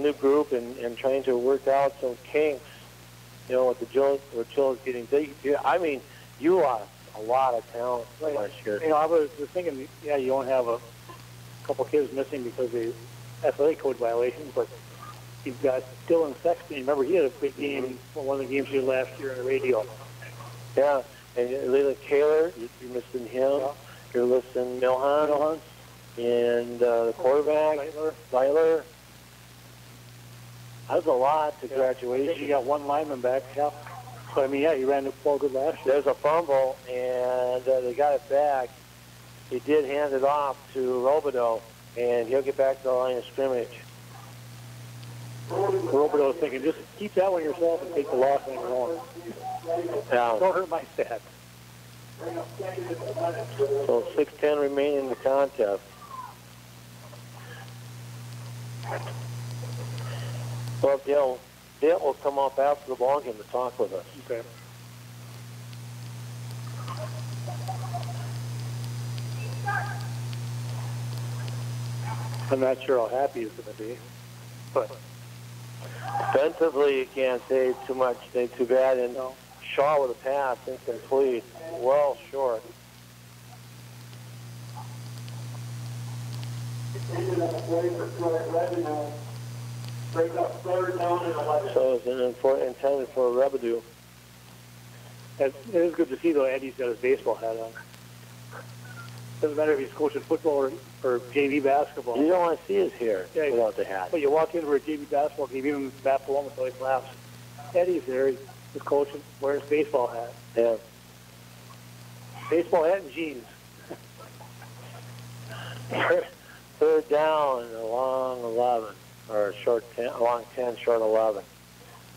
new group and trying to work out some kinks, with the Joe's getting big. I mean, you lost a lot of talent last year. I was thinking, you won't have a couple kids missing because of athletic code violations, but you've got Dylan Sexton. Remember, he had a big game, one of the games he did last year on the radio. Yeah. And Leland Kaler, you're missing him. Yeah. You're missing Milhan. And the quarterback, Weiler. That's a lot to graduation. You got one lineman back, yeah. So, he ran the ball good last year. There's a fumble, and they got it back. he did hand it off to Robideau, and he'll get back to the line of scrimmage. Robideau's thinking, just keep that one yourself and take the loss on your own. Yeah. Don't hurt my stats. So 6:10 remaining in the contest. Well, Dale will come up after the ball game to talk with us. Okay. I'm not sure how happy he's going to be, but defensively, you can't say too much, say too bad. And Shaw with a pass, incomplete, well short. So it's intended for Rebidu. It is good to see, though, Eddie's got his baseball hat on. Doesn't matter if he's coaching football or JV basketball. You don't want to see his hair without the hat. But you walk in for a JV basketball game, even bat below him until he laughs. Eddie's there, he's coaching, wearing his baseball hat. Yeah. Baseball hat and jeans. Third down, a long 11, or a short 10, a long 10, short 11.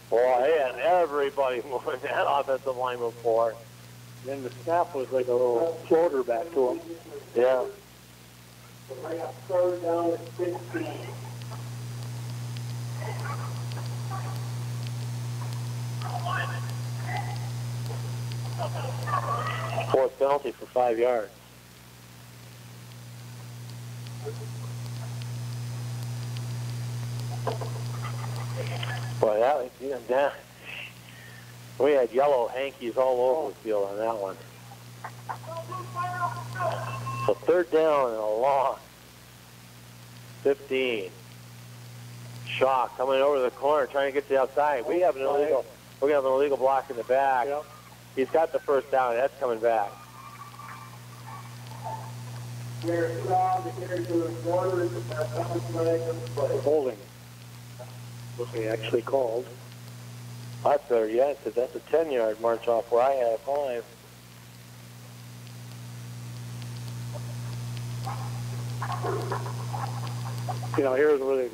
Boy, he had everybody moving that offensive line before. Then the snap was like a little floater back to him. Yeah. Third down at 16. Fourth penalty for 5 yards. Boy, that we had yellow hankies all over the field on that one. So third down and a long 15. Shaw coming over the corner, trying to get to the outside. We have an illegal. We're gonna have an illegal block in the back. Yep. He's got the first down. That's coming back. Holding. Was he actually called? That's better yet, because that's a 10-yard march off where I had 5. You know, here's where they,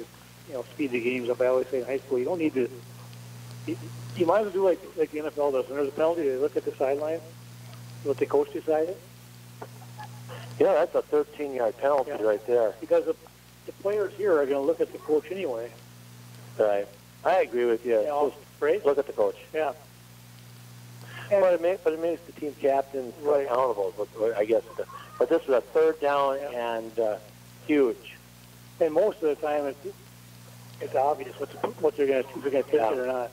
speed the games up. I always say in high school, you don't need to. You might as well do like the NFL does. When there's a penalty, they look at the sideline, let the coach decide it. Yeah, that's a 13-yard penalty right there. Because the players here are going to look at the coach anyway. Right. I agree with you. Look at the coach. Yeah. But it makes the team captains accountable, I guess. But this was a third down and huge. And most of the time, it's obvious what they're going to do. If they're going to pitch it or not.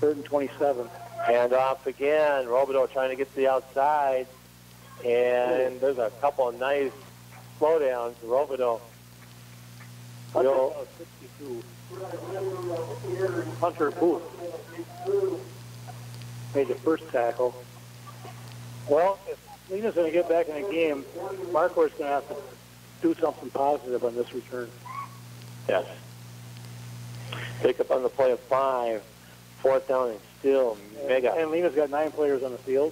3rd and 27. Hand off again. Robideau trying to get to the outside. And there's a couple of nice slowdowns. Robideau. 62. Hunter Booth made the first tackle. Well, if Lena's going to get back in the game, Marco's going to have to do something positive on this return. Yes. Pick up on the play of 5. 4th down and still mega. And Lena's got 9 players on the field.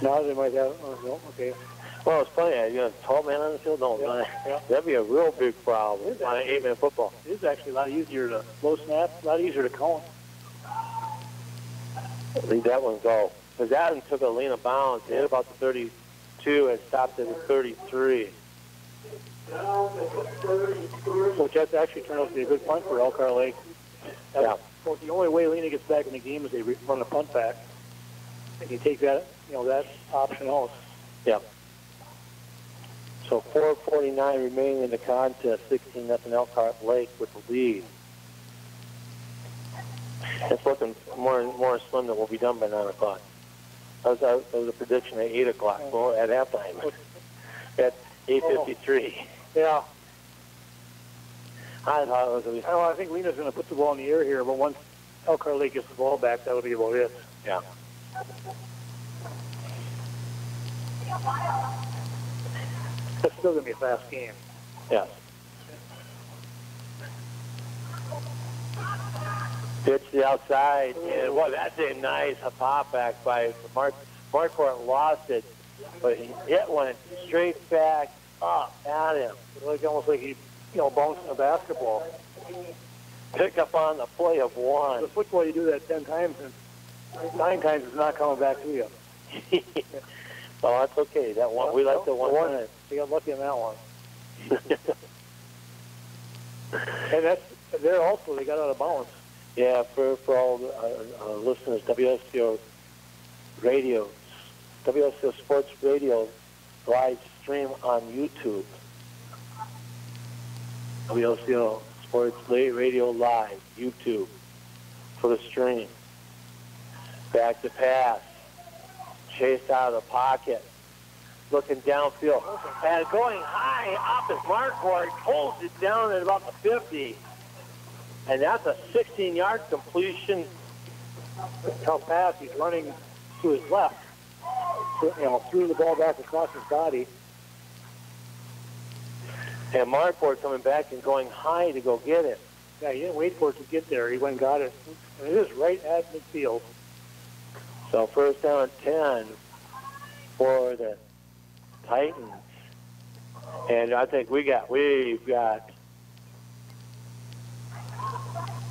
Now they might have, no, okay. Well, it's funny. You got a tall man on the field? No, that'd be a real big problem on an 8-minute football. It is actually a lot easier to low snap, a lot easier to count. Leave that one go. Because that one took a Lena bounce. It hit about the 32 and stopped at the 33. Which that's actually turned out to be a good punt for Elkhart Lake. Well, the only way Lena gets back in the game is they run the punt back. And you take that, that option out. Yeah. So 4:49 remaining in the contest, 16-0 Elkhart Lake with the lead. It's looking more slim than will be done by 9 o'clock. That was a prediction at 8 o'clock, well, at halftime. At 8:53. Yeah. I thought it was I think Lena's going to put the ball in the air here, but once Elkhart Lake gets the ball back, that'll be about it. Yeah. It's still going to be a fast game. Yes. Pitch to the outside, and that's a nice pop back by Marquardt lost it, but it went straight back up at him. Like almost like he, bouncing a basketball. Pick up on the play of one. The football, you do that 10 times, and 9 times it's not coming back to you. Well, that's okay. That one, we like the one time. You got lucky on that one. And they're also, they got out of bounds. Yeah, for all the listeners, WSCO Radio, WSCO Sports Radio live stream on YouTube. WSCO Sports Radio Live, YouTube, for the stream. Back to pass. Chased out of the pocket. Looking downfield. And going high up as Marquardt pulls it down at about the 50. And that's a 16-yard completion. Tough pass. He's running to his left. Threw the ball back across his body. And Marquardt coming back and going high to go get it. Yeah, he didn't wait for it to get there. He went and got it. And it is right at midfield. So first down 10 for the Titans. And I think we've got, I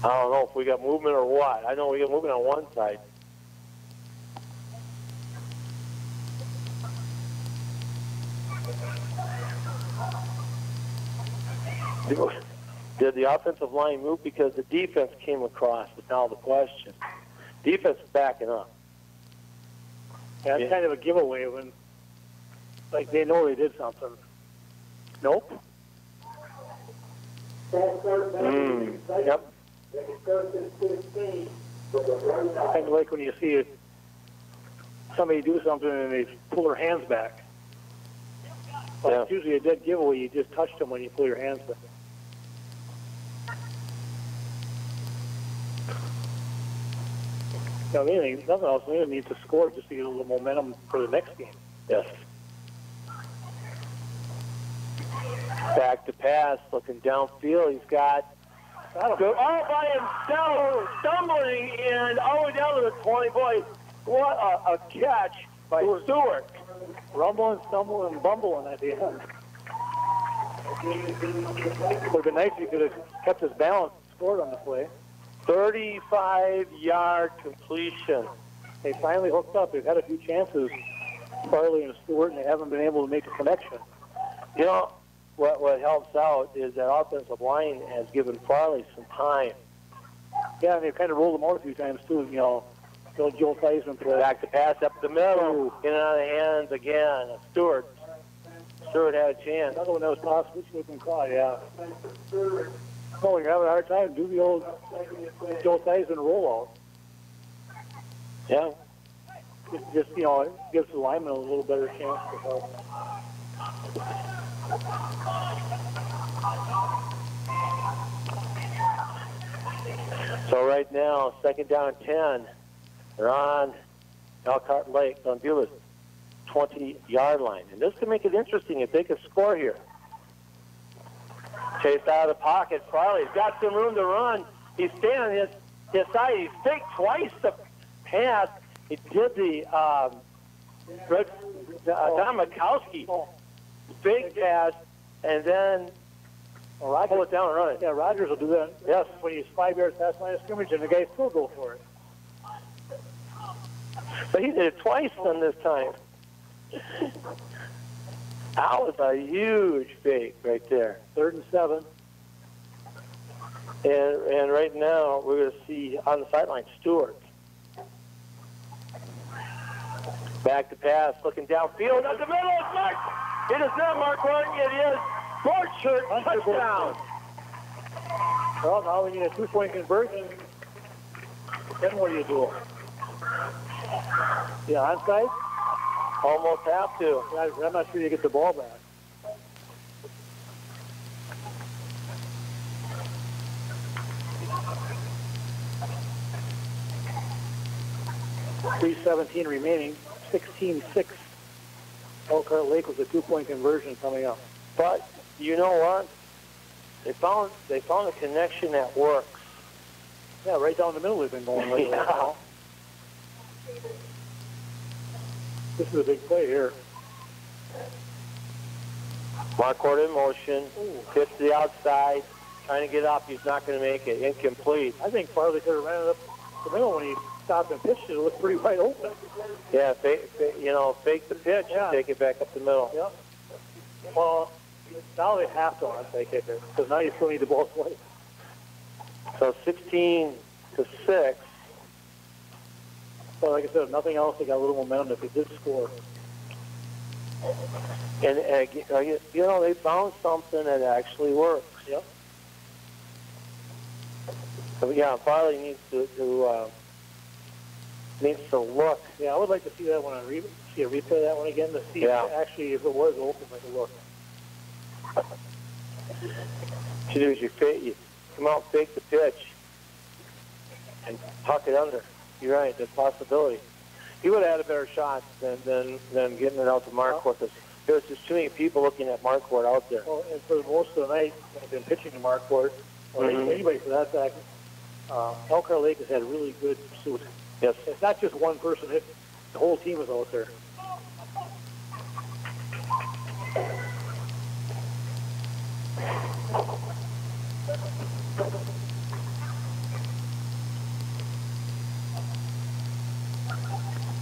don't know if we got movement or what. I know we got movement on one side. Did the offensive line move because the defense came across? Is now the question. Defense is backing up. Yeah, that's kind of a giveaway when, they know they did something. Nope. Yep. Kind of like when you see somebody do something and they pull their hands back. Well, it's usually a dead giveaway. You just touch them when you pull your hands back. Nothing else. They need to score just to get a little momentum for the next game. Yes. Back to pass, looking downfield. He's got all by himself, stumbling and all the way down to the 20. Boy, what a catch by Stewart. Rumbling, stumbling, and bumbling at the end. Would have been nice if he could have kept his balance and scored on the play. 35-yard completion. They finally hooked up. They've had a few chances, Farley and Stewart, and they haven't been able to make a connection. What helps out is that offensive line has given Farley some time. Yeah, and they've kind of rolled him out a few times, too. Joe Theismann play. Back to pass up the middle. In and out of the hands again. Stewart had a chance. Another one that was possible. Which been caught, yeah. Oh, you're having a hard time. Do the old Joe Theismann rollout. Yeah. Just it gives the lineman a little better chance to help. So right now, second down 10. They're on Elkhart Lake on Beulah's 20-yard line. And this could make it interesting if they could score here. Chased out of the pocket. Farley's got some room to run. He's standing on his side. He's faked twice the pass. He did the Don Mikowski fake pass and then pull it down and run it. Yeah, Rogers will do that. Yes. When he's 5 yards past line of scrimmage and the guys still go for it. But he did it twice on this time. That was a huge fake right there. 3rd and 7. And right now, we're going to see on the sideline, Stewart. Back to pass, looking downfield. At the middle, it's marked. It is not Marquardt. It is Borchert. Touchdown. Well, now we need a 2-point conversion. Then what do you do? Yeah, onside? Almost have to. I'm not sure you get the ball back. .317 remaining, 16-6. Elkhart Lake with a 2-point conversion coming up. But you know what? They found a connection that works. Yeah, right down the middle they've been going lately. Yeah. This is a big play here. Marquardt in motion. Pitch to the outside. Trying to get up. He's not going to make it. Incomplete. I think Farley could have ran it up the middle when he stopped and pitched it. It looked pretty wide open. Yeah, fake the pitch and take it back up the middle. Yep. Well, now they have to onside kick it because now you still need the ball twice. So 16-6. Well, like I said, if nothing else, they got a little momentum if they did score. And they found something that actually works. Yep. So, yeah, Farley needs to look. Yeah, I would like to see that one see a replay of that one again to see if it was open like it looked. What you do is you come out, fake the pitch, and tuck it under. You're right. There's a possibility. He would have had a better shot than getting it out to Marquardt. There was just too many people looking at Marquardt out there. Well, and for most of the night, I've been pitching to Marquardt, or anybody for that fact. Elkhart Lake has had really good pursuit. Yes. It's not just one person. The whole team is out there.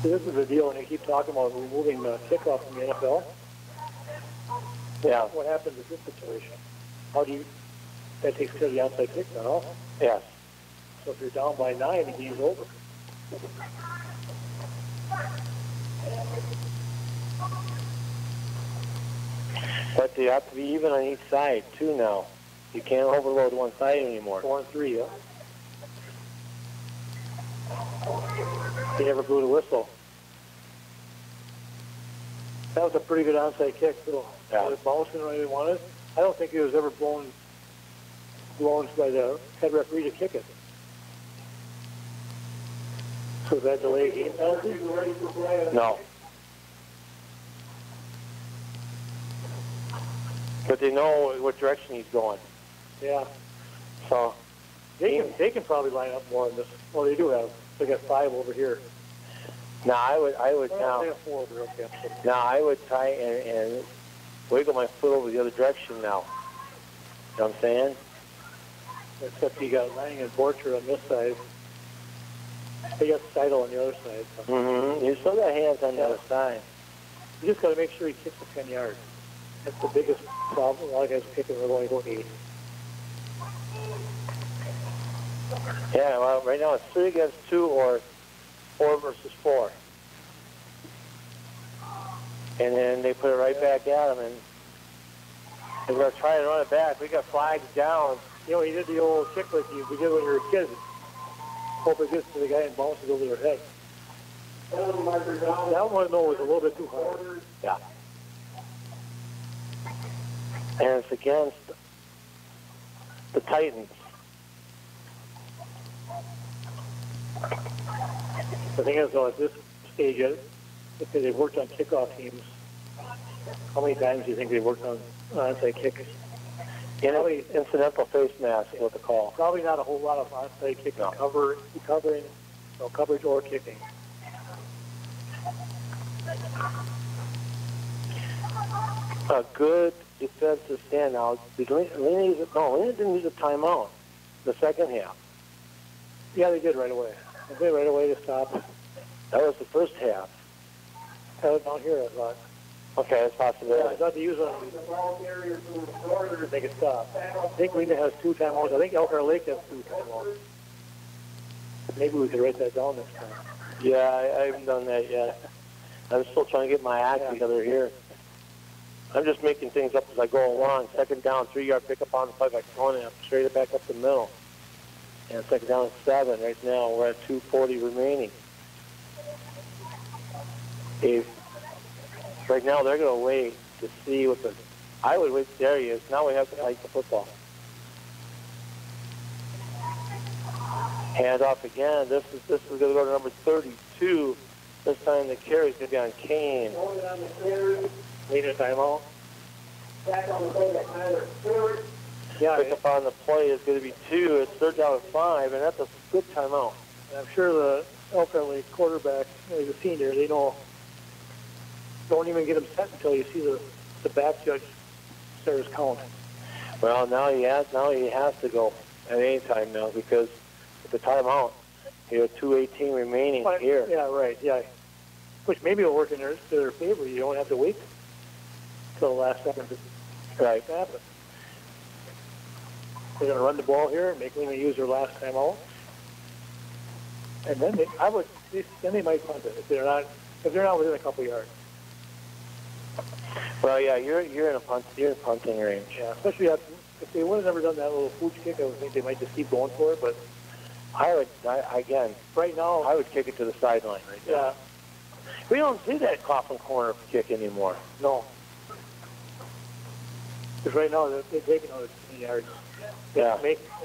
See, this is the deal when you keep talking about removing the kickoff from the NFL. Yeah. What happens in this situation? That takes care of the onside kick now? Yes. So if you're down by 9, the game's over. But they have to be even on each side, too, now. You can't overload one side anymore. 4-3, yeah. They never blew the whistle. That was a pretty good onside kick, too. Yeah. It was bouncing the way they wanted. I don't think it was ever blown by the head referee to kick it. So is that delay game penalty? No. But they know what direction he's going. Yeah. So they can probably line up more in this. Well, they do have. They got 5 over here. Now I would now. They have 4 over here. Okay. Now I would try and wiggle my foot over the other direction now. You know what I'm saying? Except you got Lang and Borcher on this side. They got Seidel on the other side. So. You still got hands on the other side. You just got to make sure he kicks the 10 yards. That's the biggest problem. A lot of guys kicking, they're only going 8. Yeah, well, right now it's 3 against 2 or 4 versus 4. And then they put it right back at him, and they're going to try to run it back. We got flags down. You know, he did the old kick like we did when you were a kid. Hope it gets to the guy and bounces over their head. That one, though, was a little bit too hard. Yeah. And it's against the Titans. The thing is, though, at this stage, if they've worked on kickoff teams, how many times do you think they've worked on onside kicks? Incidental face mask is what they call. Probably not a whole lot of onside kicking, covering, no coverage or kicking. A good defensive stand. Now, Lena didn't use a timeout the second half. Yeah, they did right away. They did right away to stop. That was the first half. That was down here, I thought. Okay, that's possible. Yeah, I thought they used they could stop. I think Lena has 2 timeouts. I think Elkhart Lake has 2 timeouts. Maybe we could write that down next time. Yeah, I haven't done that yet. I'm still trying to get my act together here. I'm just making things up as I go along. Second down, 3-yard pickup on the 5-yard corner, straight it back up the middle. And second down at 7. Right now, we're at 2:40 remaining. Right now, they're going to wait to see what the... I would wait. There he is. Now we have to hike the football. Hand off again. This is going to go to number 32. This time the carry is going to be on Kane. Need a timeout. Yeah, pick up on the play is going to be 2. It's 3rd down and 5, and that's a good timeout. I'm sure the Elkhart Lake quarterback, he's a senior, they know don't even get him set until you see the back judge start his count. Well, now he has to go at any time now because with the timeout, you have 2:18 remaining here. Yeah, right. Yeah, which maybe will work to their favor. You don't have to wait till the last second to happen. They're going to run the ball here and make Lena use their last timeout, and then they might punt it if they're not within a couple yards. Well, yeah, you're in a punting range. Yeah, especially if they would have never done that little pooch kick, I would think they might just keep going for it. But right now, I would kick it to the sideline right now. Yeah, we don't see that coffin corner kick anymore. No, because right now they're taking another 20 yards.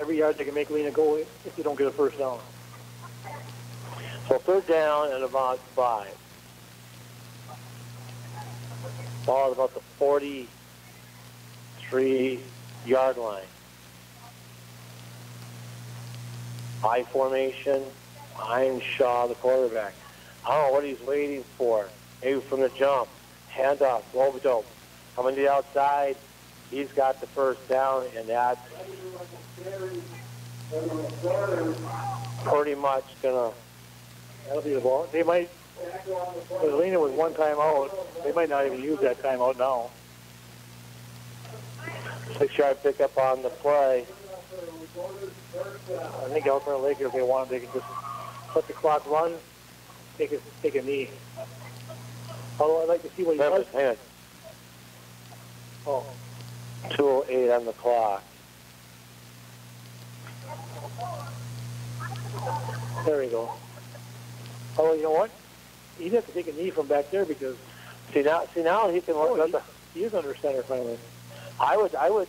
Every yard they can make Lena go if you don't get a first down. So third down at about 5. Ball at about the 43-yard line. I formation. Shaw, the quarterback. I don't know what he's waiting for. Maybe from the jump. Hand off. Robidoux. Coming to the outside. He's got the first down, and that's pretty much going to... That'll be the ball. They might... Lena with one timeout, they might not even use that timeout now. 6-yard pickup on the play. I think Alcorn Lakers, if they want, they can just let the clock run, take a knee. Although I'd like to see what he does. Hang on. Oh. 2:08 on the clock. There we go. Oh, you know what? He'd have to take a knee from back there because see now he can look up. He is under center finally. I would.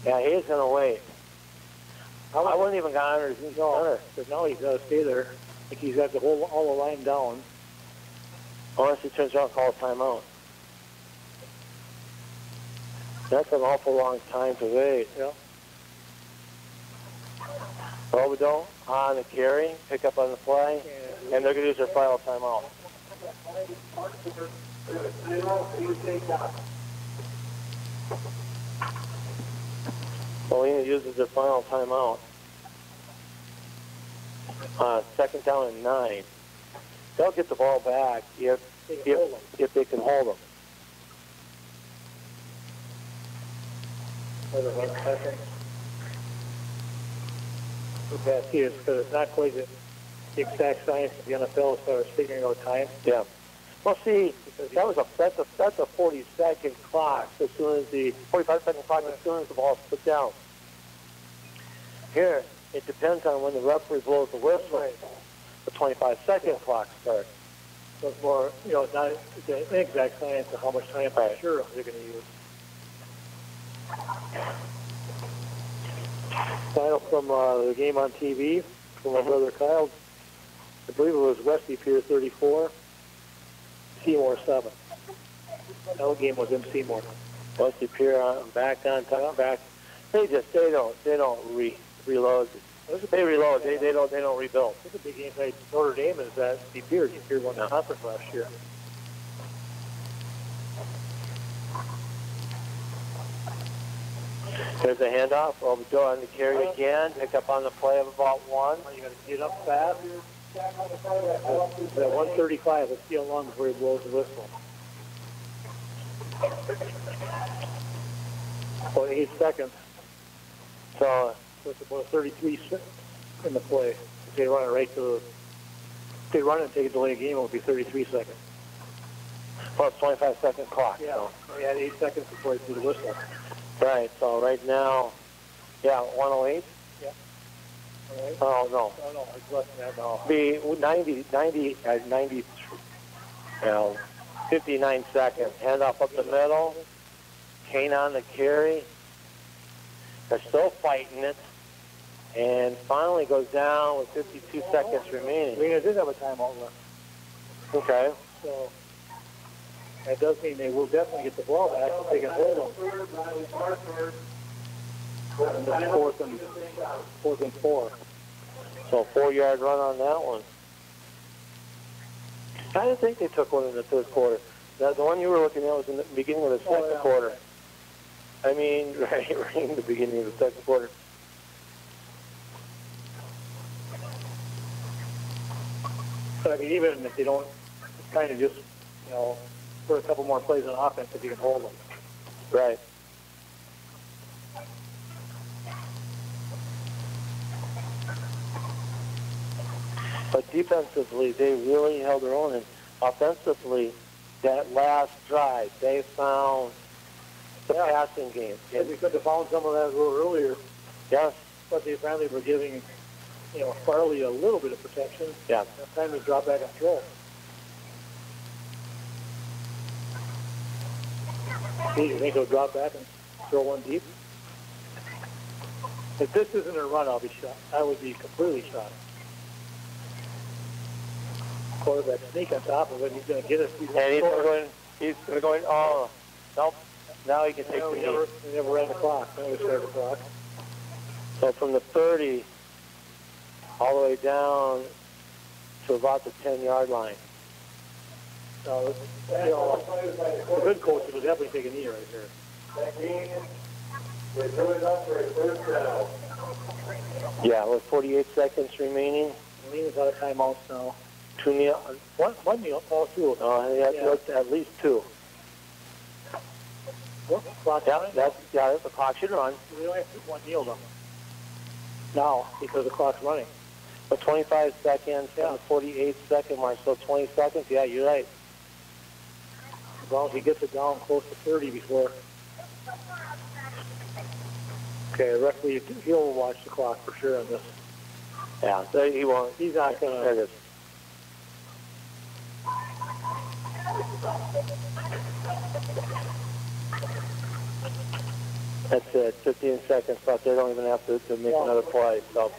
Yeah, he is going to wait. I wouldn't even got under his center. But now he's got to stay there. I think he's got to hold all the line down. Unless he turns around and calls timeout. That's an awful long time to wait. Yeah. Robidoux on the carry, pick up on the play, and they're going to use their final timeout. Molina uses their final timeout. Second down and 9. They'll get the ball back if they can hold them. Because it's not quite the exact science of the NFL as far as figuring out time. Yeah. Well, see, that's a 40-second clock as soon as the 45-second clock as soon as the ball's put down. Here, it depends on when the referee blows the whistle. Right. The 25-second clock starts. So it's more, it's not the exact science of how much time I'm sure they're going to use. Final from the game on TV from my brother Kyle. I believe it was Westy Pier 34, Seymour 7. That game was in Seymour. Westy Pier back on top, back. They don't reload. They reload. They don't rebuild. It's a big game by Notre Dame. Is that Steve Pier? Steve Pier won the conference last year. There's a handoff. Robidoux on the carry again. Pick up on the play of about 1. You got to get up fast. At 1:35, let's see how long before he blows the whistle. 8 seconds. So it's about 33 in the play. If they run it right to if they run it and take a delay game, it will be 33 seconds. Well, it's 25-second clock. Yeah, so we had 8 seconds before he blew the whistle. Right, so right now, 108? Yeah. Right. Oh, no. No, it's less than that now. Be 59 seconds. Handoff up the middle. Kane on the carry. They're still fighting it. And finally goes down with 52 seconds remaining. Lena did have a timeout left. Okay. So that does mean they will definitely get the ball back if they can hold them. And it's fourth and 4. So 4-yard run on that one. I didn't think they took one in the third quarter. The one you were looking at was in the beginning of the second quarter. I mean, right in the beginning of the second quarter. But I mean, even if they don't, kind of just, put a couple more plays on offense if you can hold them. Right. But defensively, they really held their own, and offensively, that last drive, they found the passing game. And we could have found some of that a little earlier. Yes. But they finally were giving, Farley a little bit of protection. Yeah. Time to drop back and throw. Do you think he'll drop back and throw one deep? If this isn't a run, I'll be shocked. I would be completely shocked. Quarterback sneak on top of it. He's going to get us. He's going to go in. Oh, nope. Now he can take the lead. We never ran the clock. Now we start the clock. So from the 30 all the way down to about the 10-yard line. So, a good coach would definitely take a knee right there. Yeah, with 48 seconds remaining. Lena's out of timeouts now. One kneel. Oh, two. At least two. Clock the clock should run. We only have one kneel though. Now, because the clock's running. But 25 seconds and the 48-second mark, so 20 seconds. Yeah, you're right. As long as he gets it down close to 30 before. Okay, the referee, he'll watch the clock for sure on this. Yeah, he won't. He's not going to. There it is. That's it. 15 seconds left. They don't even have to make another play. So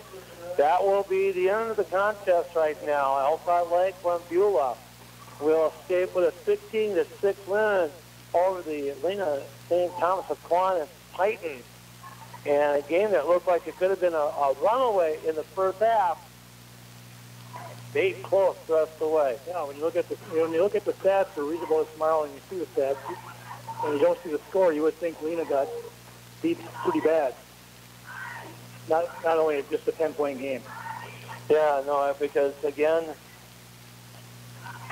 that will be the end of the contest right now. Alpine Lake from Beulah will escape with a 16-6 win over the Lena St. Thomas Aquinas Titans. And a game that looked like it could have been a runaway in the first half. They close the rest of the way. Yeah, when you look at the stats for Reasonable Smile and you see the stats, and you don't see the score, you would think Lena got beat pretty bad. Not only just a 10-point game. Yeah, no, because again,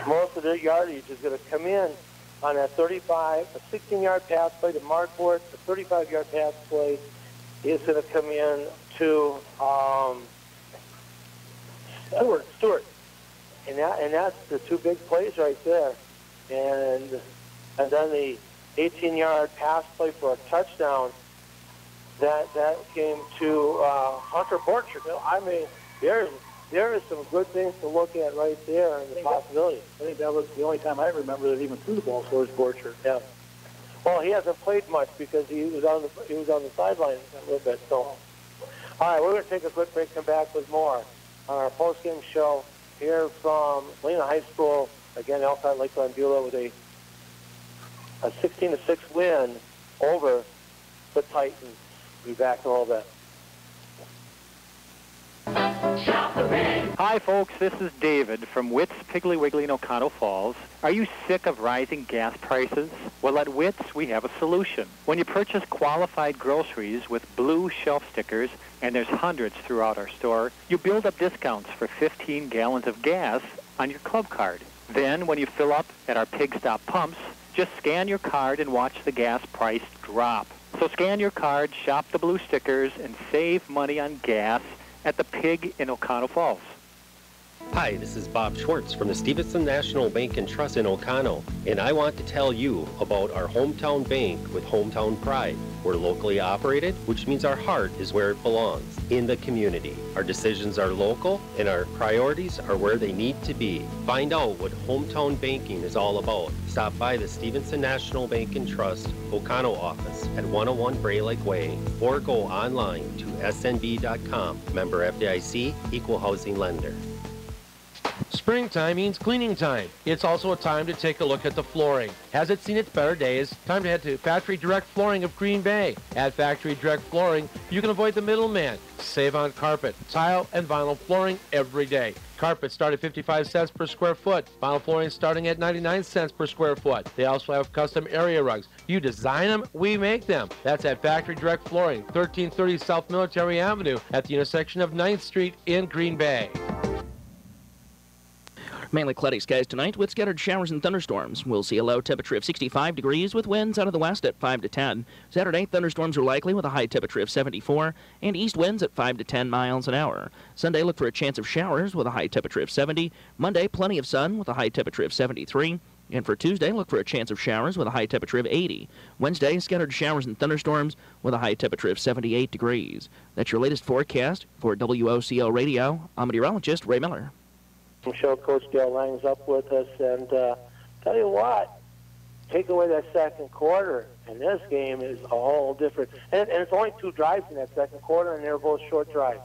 most of their yardage is going to come in on that 35, a 16-yard pass play to Markwart, a 35-yard pass play is going to come in to Stewart. And that's the two big plays right there. And then the 18-yard pass play for a touchdown, that came to Hunter Borchert. I mean, there is some good things to look at right there and the possibilities. I think that was the only time I remember that even threw the ball towards Borchert. Yeah. Well, he hasn't played much because he was on the sideline a little bit. So, all right, we're going to take a quick break. Come back with more on our post-game show here from Lena High School. Again, Alpine Lake Glen Beulah with a 16-6 win over the Titans. We'll be back in a little bit. Hi, folks. This is David from Witt's Piggly Wiggly in Oconto Falls. Are you sick of rising gas prices? Well, at Witt's, we have a solution. When you purchase qualified groceries with blue shelf stickers, and there's hundreds throughout our store, you build up discounts for 15 gallons of gas on your club card. Then, when you fill up at our Pig Stop pumps, just scan your card and watch the gas price drop. So scan your card, shop the blue stickers, and save money on gas at the Pig in Oconto Falls. Hi, this is Bob Schwartz from the Stevenson National Bank and Trust in Oconto, and I want to tell you about our hometown bank with hometown pride. We're locally operated, which means our heart is where it belongs, in the community. Our decisions are local, and our priorities are where they need to be. Find out what hometown banking is all about. Stop by the Stevenson National Bank and Trust Oconto office at 101 Bray Lake Way, or go online to snb.com. Member FDIC, Equal Housing Lender. Springtime means cleaning time. It's also a time to take a look at the flooring. Has it seen its better days? Time to head to Factory Direct Flooring of Green Bay. At Factory Direct Flooring, you can avoid the middleman. Save on carpet, tile, and vinyl flooring every day. Carpet start at 55 cents per square foot. Vinyl flooring starting at 99 cents per square foot. They also have custom area rugs. You design them, we make them. That's at Factory Direct Flooring, 1330 South Military Avenue at the intersection of 9th Street in Green Bay. Mainly cloudy skies tonight with scattered showers and thunderstorms. We'll see a low temperature of 65 degrees with winds out of the west at 5 to 10. Saturday, thunderstorms are likely with a high temperature of 74 and east winds at 5 to 10 miles an hour. Sunday, look for a chance of showers with a high temperature of 70. Monday, plenty of sun with a high temperature of 73. And for Tuesday, look for a chance of showers with a high temperature of 80. Wednesday, scattered showers and thunderstorms with a high temperature of 78 degrees. That's your latest forecast. For WOCO Radio, I'm meteorologist Ray Miller. Show Coach Dale Lang's up with us, and tell you what, take away that second quarter, and this game is a whole different. And it's only 2 drives in that second quarter, and they're both short drives.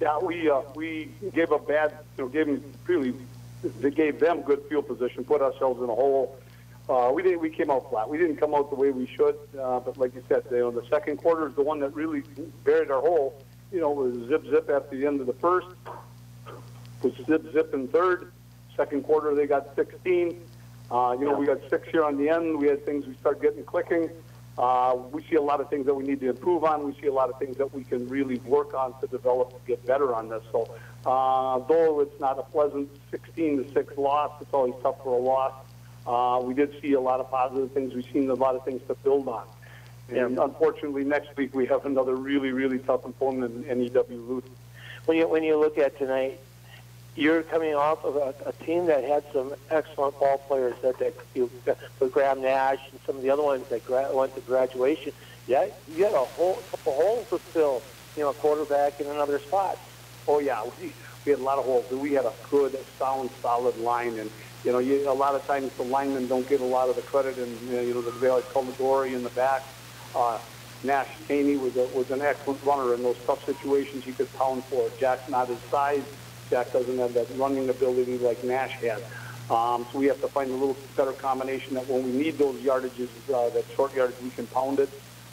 Yeah, we gave a bad, gave them good field position, put ourselves in a hole. We came out flat. We didn't come out the way we should, but like you said, the second quarter is the one that really buried our hole. It was zip at the end of the first. Was zip in third. Second quarter, they got 16. We got 6 here on the end. We had things we start getting clicking. We see a lot of things that we need to improve on. We see a lot of things that we can really work on to develop and get better on this. So, though it's not a pleasant 16-6 loss, it's always tough for a loss. We did see a lot of positive things. We've seen a lot of things to build on. And unfortunately, next week we have another really, really tough opponent in NEW Luth. When you look at tonight, you're coming off of a team that had some excellent ball players with Graham Nash and some of the other ones that went to graduation. Yeah, you had a couple holes to fill, a quarterback in another spot. Oh, yeah, we had a lot of holes. We had a good, sound, solid line. And, a lot of times the linemen don't get a lot of the credit. And, the guy like Commodore in the back, Nash Taney was an excellent runner in those tough situations. He could pound for it. Jack's not his size. Jack doesn't have that running ability like Nash had. So we have to find a little better combination that when we need those yardages, that short yardage, we can pound it.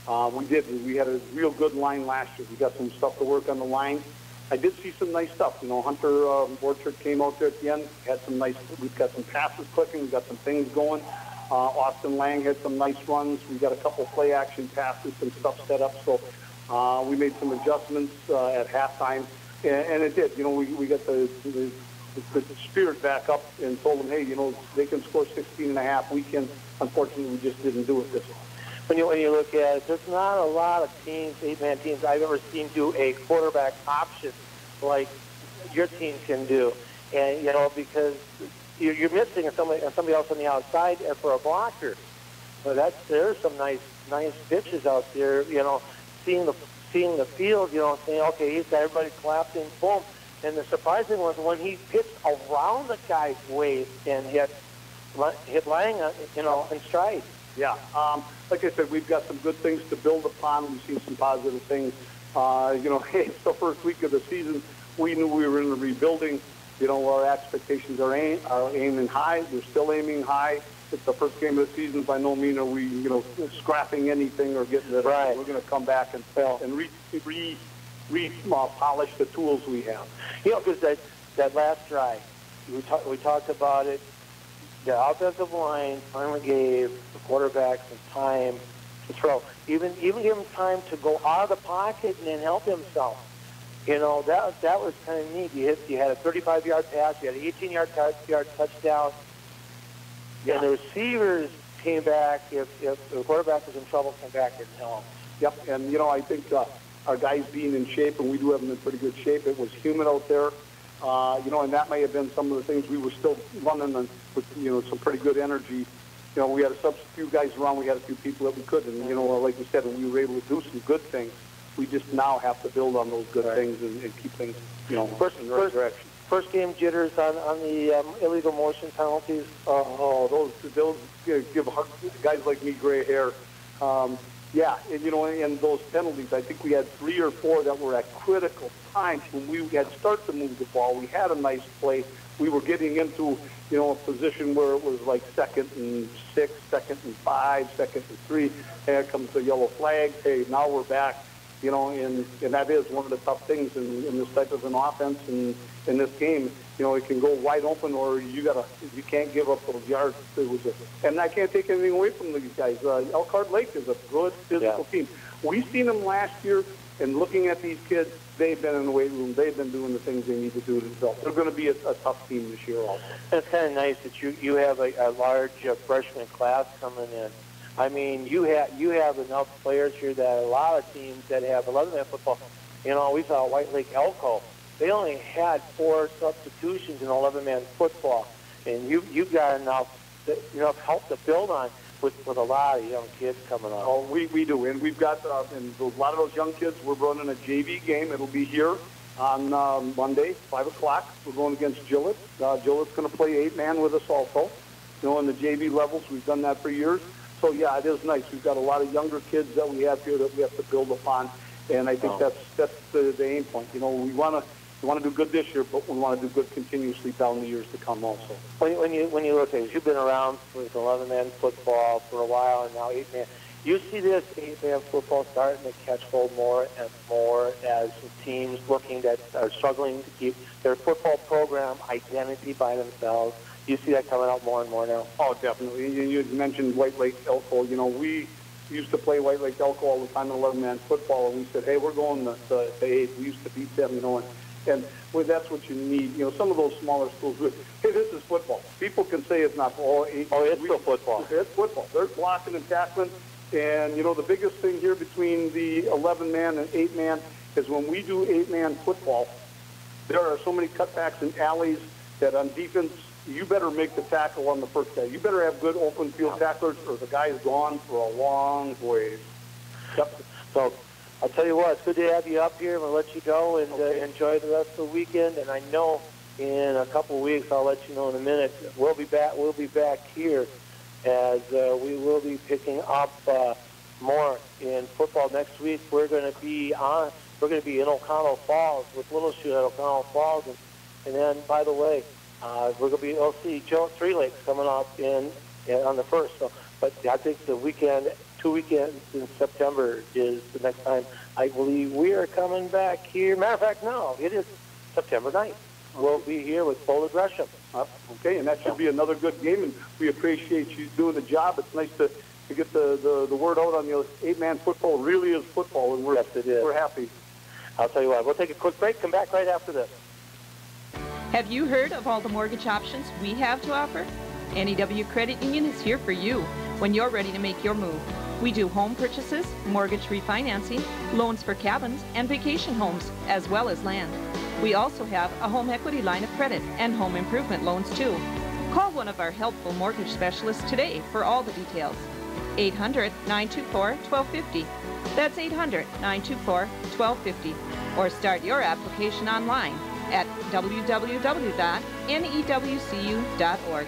We did. We had a real good line last year. We got some stuff to work on the line. I did see some nice stuff. Hunter Orchard came out there at the end. We've got some passes clicking. We've got some things going. Austin Lang had some nice runs. We got a couple play action passes, some stuff set up. So we made some adjustments at halftime. And it did. We got the spirit back up and told them, hey, they can score 16.5. We can. Unfortunately, we just didn't do it this way. When you look at it, there's not a lot of teams, 8-man teams, I've ever seen do a quarterback option like your team can do. And, because you're missing somebody else on the outside for a blocker. But there's some nice pitches out there, seeing the field, saying, okay, he's got everybody clapped in, boom. And the surprising was when he pitched around the guy's waist and hit Lang, in stride. Yeah. Like I said, we've got some good things to build upon. We've seen some positive things. It's the first week of the season. We knew we were in the rebuilding. Our expectations are aiming high. We're still aiming high. It's the first game of the season. By no means are we, scrapping anything or getting it right. We're going to come back and polish the tools we have. Because that last drive, we talked about it. The offensive line finally gave the quarterback some time to throw. Even give him time to go out of the pocket and then help himself. That was kind of neat. You had a 35-yard pass. You had an 18-yard touchdown. Yeah. And the receivers came back. If the quarterback was in trouble, came back and helped. Yep. And, I think our guys being in shape, and we do have them in pretty good shape. It was humid out there. And that may have been some of the things we were still running with, some pretty good energy. We had a few guys around. We had a few people that we could. And, like we said, we were able to do some good things. We just now have to build on those good things and keep things, in the right direction. First game jitters on the illegal motion penalties. Those give guys like me gray hair. Yeah, and and those penalties, I think we had 3 or 4 that were at critical times when we had started to move the ball. We had a nice play. We were getting into, a position where it was like 2nd and 6, 2nd and 5, 2nd and 3. Here comes the yellow flag. Hey, now we're back. And that is one of the tough things in this type of an offense and in this game. It can go wide open, or you can't give up those yards. And I can't take anything away from these guys. Elkhart Lake is a good physical team. We've seen them last year, and looking at these kids, they've been in the weight room. They've been doing the things they need to do themselves. They're going to be a tough team this year also. It's kind of nice that you have a large freshman class coming in. I mean, you have enough players here that a lot of teams that have 11-man football. We saw White Lake Elko. They only had 4 substitutions in 11-man football, and you've got enough help to build on with a lot of young kids coming up. Oh, we do, and we've got and a lot of those young kids. We're running a JV game. It'll be here on Monday, 5 o'clock. We're going against Gillett. Gillett's going to play 8-man with us also. In the JV levels, we've done that for years. So, yeah, it is nice. We've got a lot of younger kids that we have here that we have to build upon, and I think that's the aim point. We want to do good this year, but we want to do good continuously down the years to come also. When you look at it, you've been around with 11-man football for a while, and now 8-man. You see this 8-man football starting to catch hold more and more as teams looking that are struggling to keep their football program identity by themselves. You see that coming out more and more now? Oh, definitely. You mentioned White Lake Elko. We used to play White Lake Elko all the time in 11-man football, and we said, hey, we're going to 8. We used to beat them, and that's what you need. Some of those smaller schools, hey, this is football. People can say it's not. It's still football. It's football. They're blocking and tackling, and, the biggest thing here between the 11-man and 8-man is when we do 8-man football, there are so many cutbacks and alleys that on defense, you better make the tackle on the first guy. You better have good open field tacklers, or the guy is gone for a long ways. Yep. So I'll tell you what, it's good to have you up here. I'm going to let you go and enjoy the rest of the weekend. And I know in a couple of weeks, I'll let you know in a minute, we'll be back here as we will be picking up more in football next week. We're going to be in O'Connell Falls with Little Shoe at O'Connell Falls. And then, by the way, we're going to see Three Lakes coming up on the 1st. So, but I think the 2 weekends in September is the next time I believe we are coming back here. Matter of fact, no, it is September 9th. We'll be here with Boulder Gresham. Okay, and that should be another good game, and we appreciate you doing the job. It's nice to get the word out on 8-man football. It really is football, and we're happy. I'll tell you what, we'll take a quick break, come back right after this. Have you heard of all the mortgage options we have to offer? NEW Credit Union is here for you when you're ready to make your move. We do home purchases, mortgage refinancing, loans for cabins and vacation homes, as well as land. We also have a home equity line of credit and home improvement loans too. Call one of our helpful mortgage specialists today for all the details. 800-924-1250. That's 800-924-1250. Or start your application online at www.newcu.org.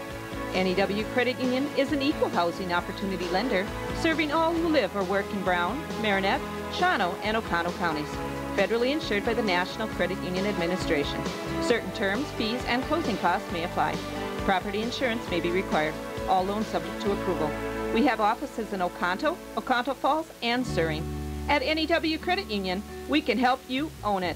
NEW Credit Union is an equal housing opportunity lender serving all who live or work in Brown, Marinette, Shawano, and O'Connell counties. Federally insured by the National Credit Union Administration. Certain terms, fees, and closing costs may apply. Property insurance may be required. All loans subject to approval. We have offices in Oconto, Oconto Falls, and Suring. At NEW Credit Union, we can help you own it.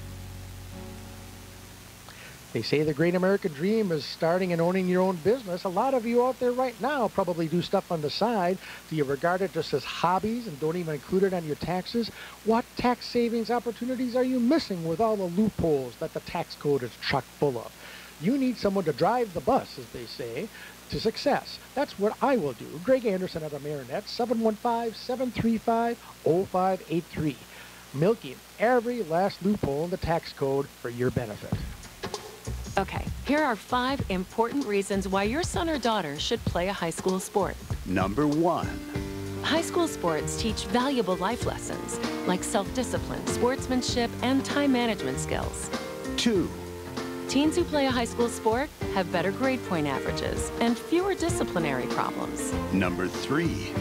They say the great American dream is starting and owning your own business. A lot of you out there right now probably do stuff on the side. Do you regard it just as hobbies and don't even include it on your taxes? What tax savings opportunities are you missing with all the loopholes that the tax code is chock full of? You need someone to drive the bus, as they say, to success. That's what I will do. Greg Anderson at the Marinette, 715-735-0583. Milking every last loophole in the tax code for your benefit. Okay, here are 5 important reasons why your son or daughter should play a high school sport. Number 1. High school sports teach valuable life lessons like self-discipline, sportsmanship, and time management skills. 2. Teens who play a high school sport have better grade point averages and fewer disciplinary problems. Number 3.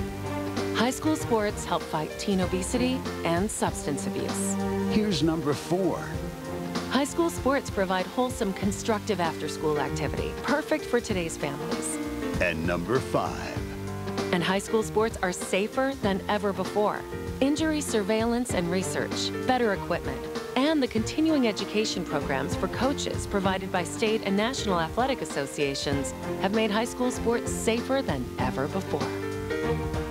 High school sports help fight teen obesity and substance abuse. Here's number 4. High school sports provide wholesome, constructive after-school activity, perfect for today's families. And number 5. And high school sports are safer than ever before. Injury surveillance and research, better equipment, and the continuing education programs for coaches provided by state and national athletic associations have made high school sports safer than ever before.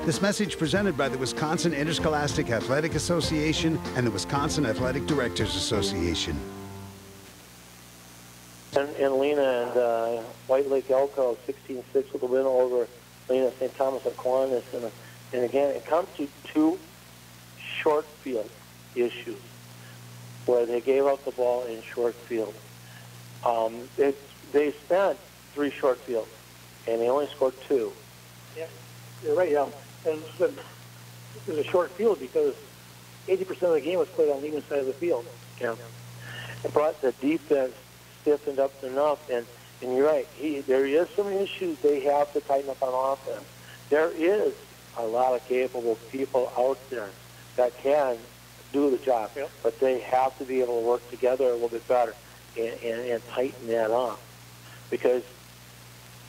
This message presented by the Wisconsin Interscholastic Athletic Association and the Wisconsin Athletic Directors Association. And Lena and White Lake Elko, 16-6 with a win over Lena St. Thomas Aquinas. And again, it comes to 2 short field issues where they gave up the ball in short field. They spent 3 short fields, and they only scored 2. Yeah, you're right, yeah. And it was a short field because 80% of the game was played on the even side of the field. Yeah. But the defense stiffened up enough, and you're right, there is some issues they have to tighten up on offense. There is a lot of capable people out there that can do the job, but they have to be able to work together a little bit better and tighten that up. Because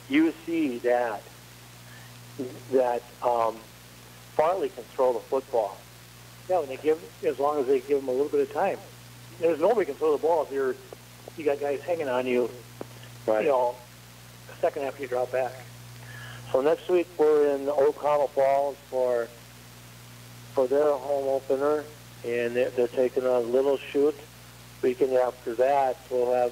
you see that Farley can throw the football. Yeah, when as long as they give them a little bit of time. There's nobody can throw the ball if you got guys hanging on you, right. A second after you drop back. So next week we're in O'Connell Falls for their home opener, and they're taking on Little Chute. Weekend after that we'll have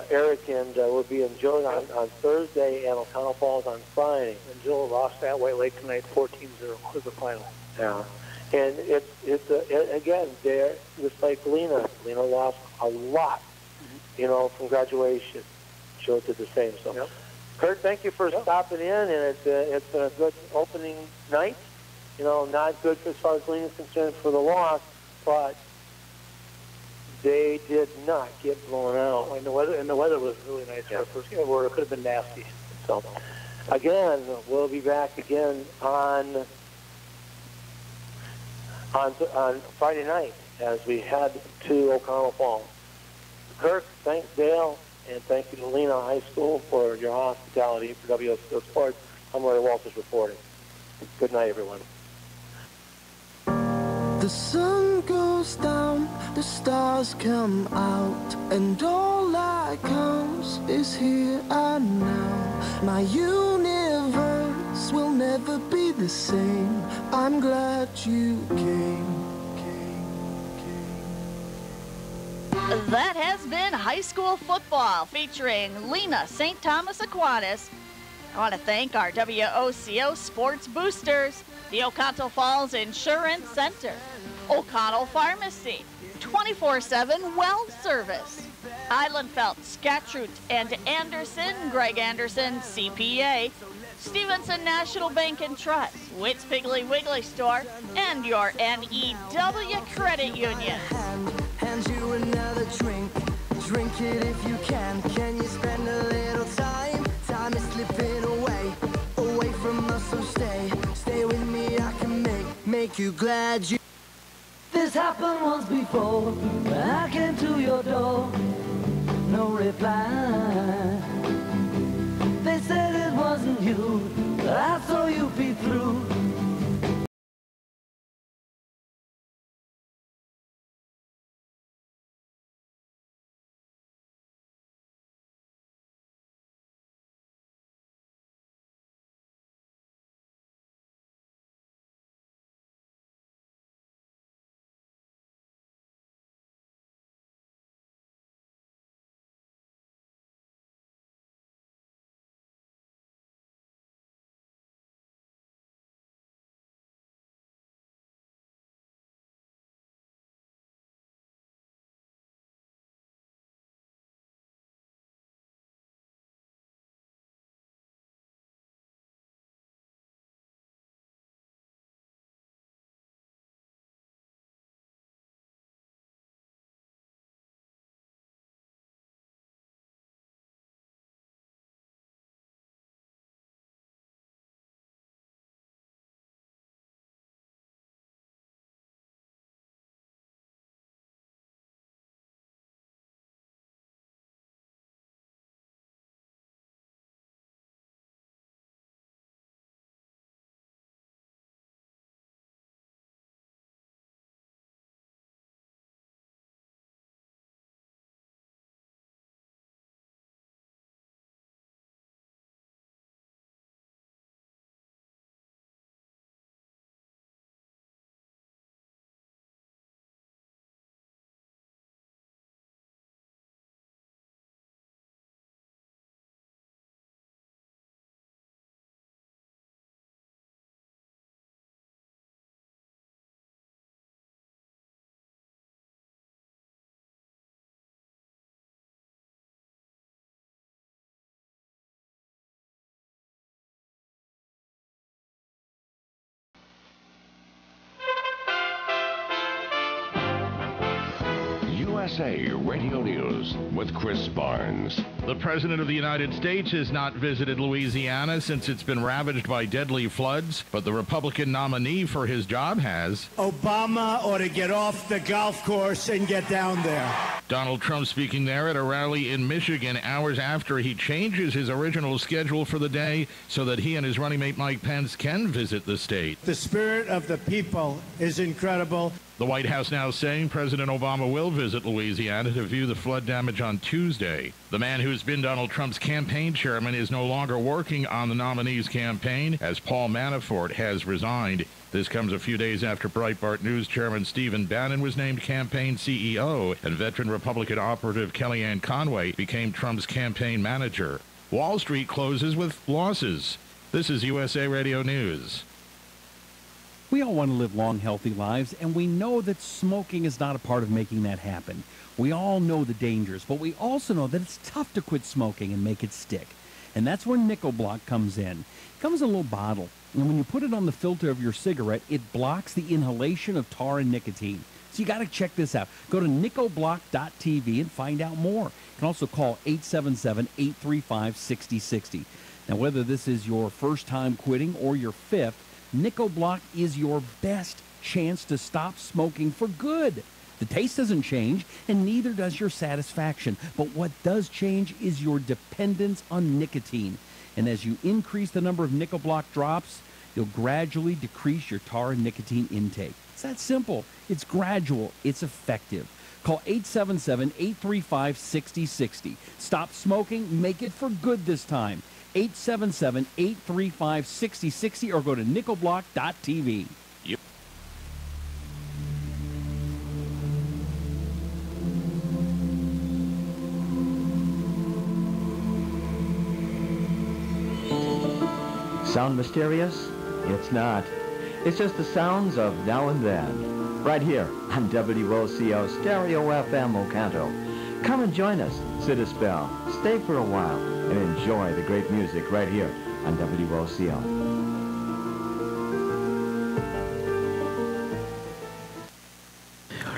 Eric and we'll be in Joe on Thursday and O'Connell Falls on Friday. And Joe lost at White Lake tonight, 14-0 was the final. Yeah. And it's again, they're just like Lena. Lena lost a lot, from graduation. Joe did the same. So, Kurt, thank you for stopping in, and it's been a good opening night. Not good as far as Lena's concerned for the loss, but they did not get blown out. And the weather was really nice for the first game, where it could have been nasty. So, again, we'll be back again on Friday night as we head to O'Connell Falls. Kirk, thanks Dale, and thank you to Lena High School for your hospitality for WOCO Sports. I'm Larry Walters reporting. Good night, everyone. The sun goes down, the stars come out, and all that counts is here and now. My universe will never be the same. I'm glad you came. That has been high school football featuring Lena St. Thomas Aquinas. I want to thank our WOCO sports boosters, the O'Connell Falls Insurance Center, O'Connell Pharmacy, 24/7 well service, Eilenfeld, Scatchroot and Anderson, Greg Anderson, CPA, Stevenson National Bank and Trust, Witt's Piggly Wiggly Store, and your NEW Credit Union. Hand you another drink, drink it if you can. Can you spend a little time? Time is slipping away from us, so stay with me. I can make you glad you. This happened once before, when I came to your door, no reply. They said it wasn't you, but I saw you peep through. USA Radio News with Chris Barnes. The President of the United States has not visited Louisiana since it's been ravaged by deadly floods, but the Republican nominee for his job has. Obama ought to get off the golf course and get down there. Donald Trump speaking there at a rally in Michigan hours after he changes his original schedule for the day so that he and his running mate Mike Pence can visit the state. The spirit of the people is incredible. The White House now saying President Obama will visit Louisiana to view the flood damage on Tuesday. The man who's been Donald Trump's campaign chairman is no longer working on the nominee's campaign, as Paul Manafort has resigned. This comes a few days after Breitbart News chairman Stephen Bannon was named campaign CEO, and veteran Republican operative Kellyanne Conway became Trump's campaign manager. Wall Street closes with losses. This is USA Radio News. We all want to live long, healthy lives, and we know that smoking is not a part of making that happen. We all know the dangers, but we also know that it's tough to quit smoking and make it stick. And that's where Nickel Block comes in. It comes in a little bottle, and when you put it on the filter of your cigarette, it blocks the inhalation of tar and nicotine. So you got to check this out. Go to nickelblock.tv and find out more. You can also call 877-835-6060. Now, whether this is your first time quitting or your fifth, Nickel Block is your best chance to stop smoking for good. The taste doesn't change, and neither does your satisfaction. But what does change is your dependence on nicotine. And as you increase the number of Nickel Block drops, you'll gradually decrease your tar and nicotine intake. It's that simple. It's gradual. It's effective. Call 877-835-6060. Stop smoking. Make it for good this time. 877-835-6060 or go to nickelblock.tv. Yep. Sound mysterious? It's not. It's just the sounds of now and then. Right here on WOCO Stereo FM Ocanto. Come and join us. Sit a spell. Stay for a while and enjoy the great music right here on WOCO.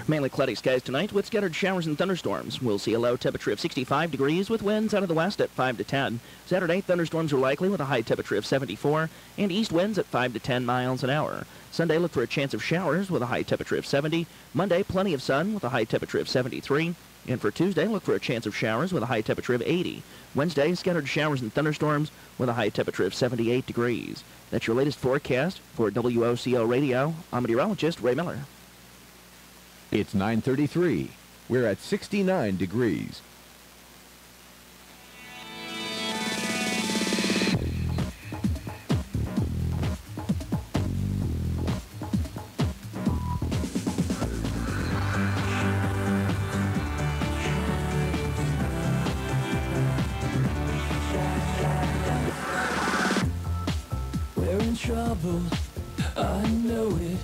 Mainly cloudy skies tonight with scattered showers and thunderstorms. We'll see a low temperature of 65 degrees with winds out of the west at 5 to 10. Saturday, thunderstorms are likely with a high temperature of 74 and east winds at 5 to 10 miles an hour. Sunday, look for a chance of showers with a high temperature of 70. Monday, plenty of sun with a high temperature of 73. And for Tuesday, look for a chance of showers with a high temperature of 80. Wednesday, scattered showers and thunderstorms with a high temperature of 78 degrees. That's your latest forecast for WOCO Radio. I'm meteorologist Ray Miller. It's 9:33. We're at 69 degrees. We're in trouble, I know it.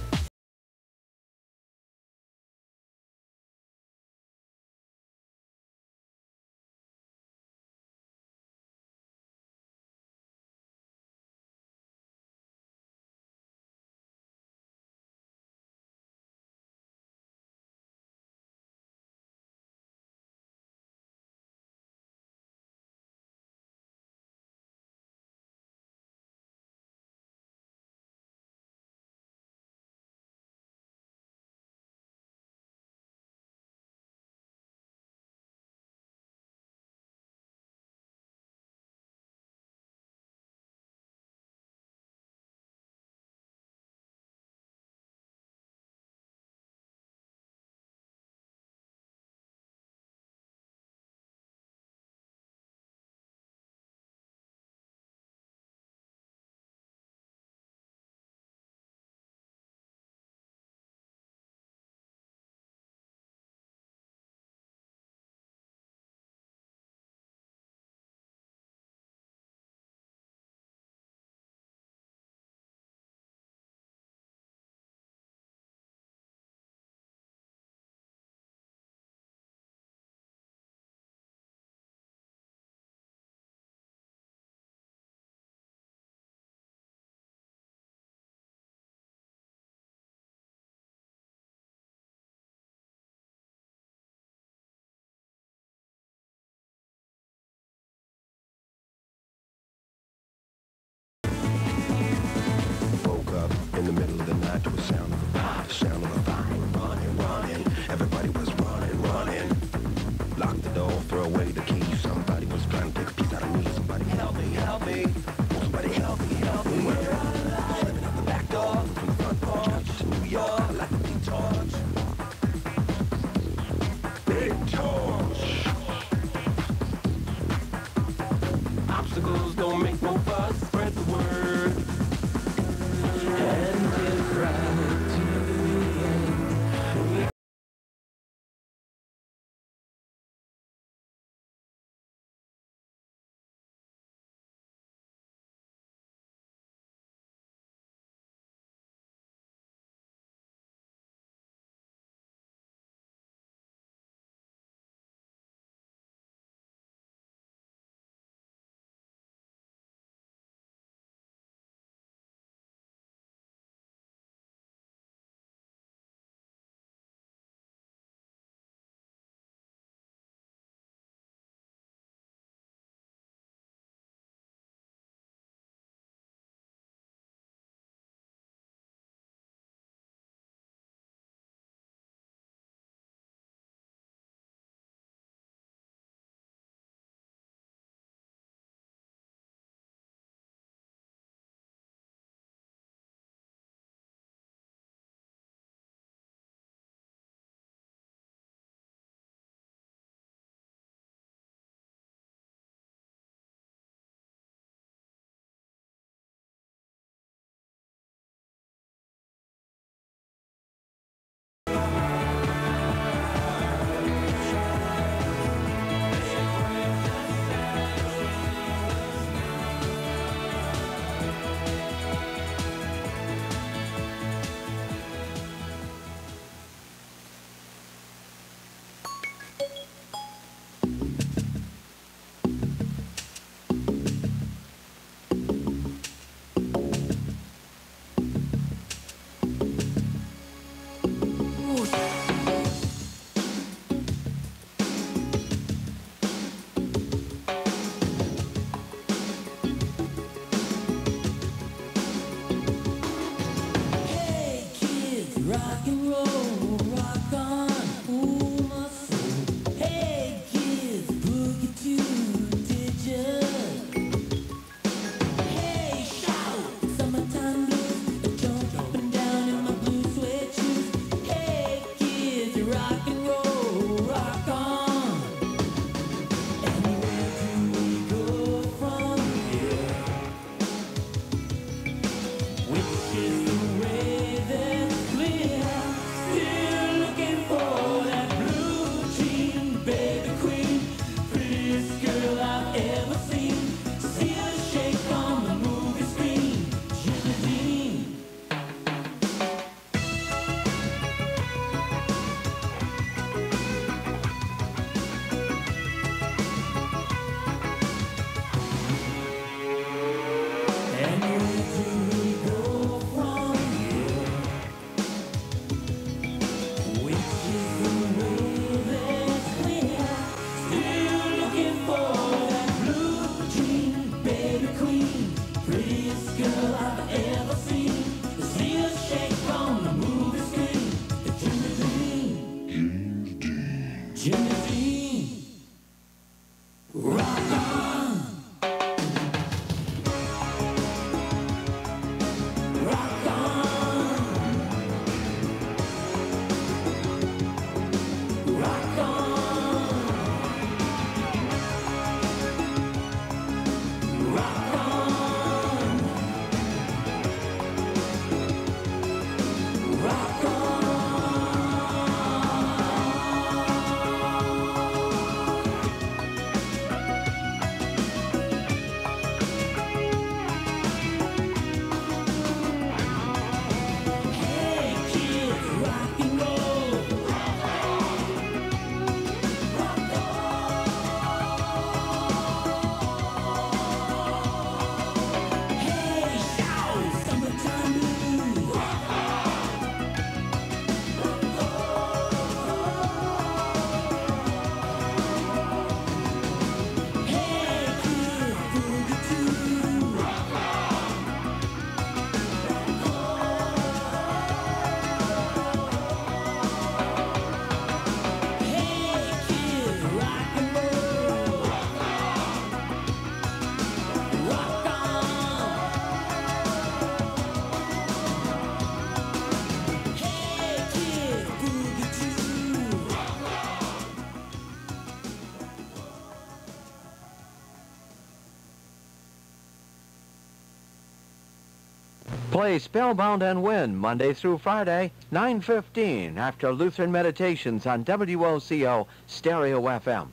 Play Spellbound and Win Monday through Friday, 9:15 after Lutheran Meditations on WOCO Stereo FM.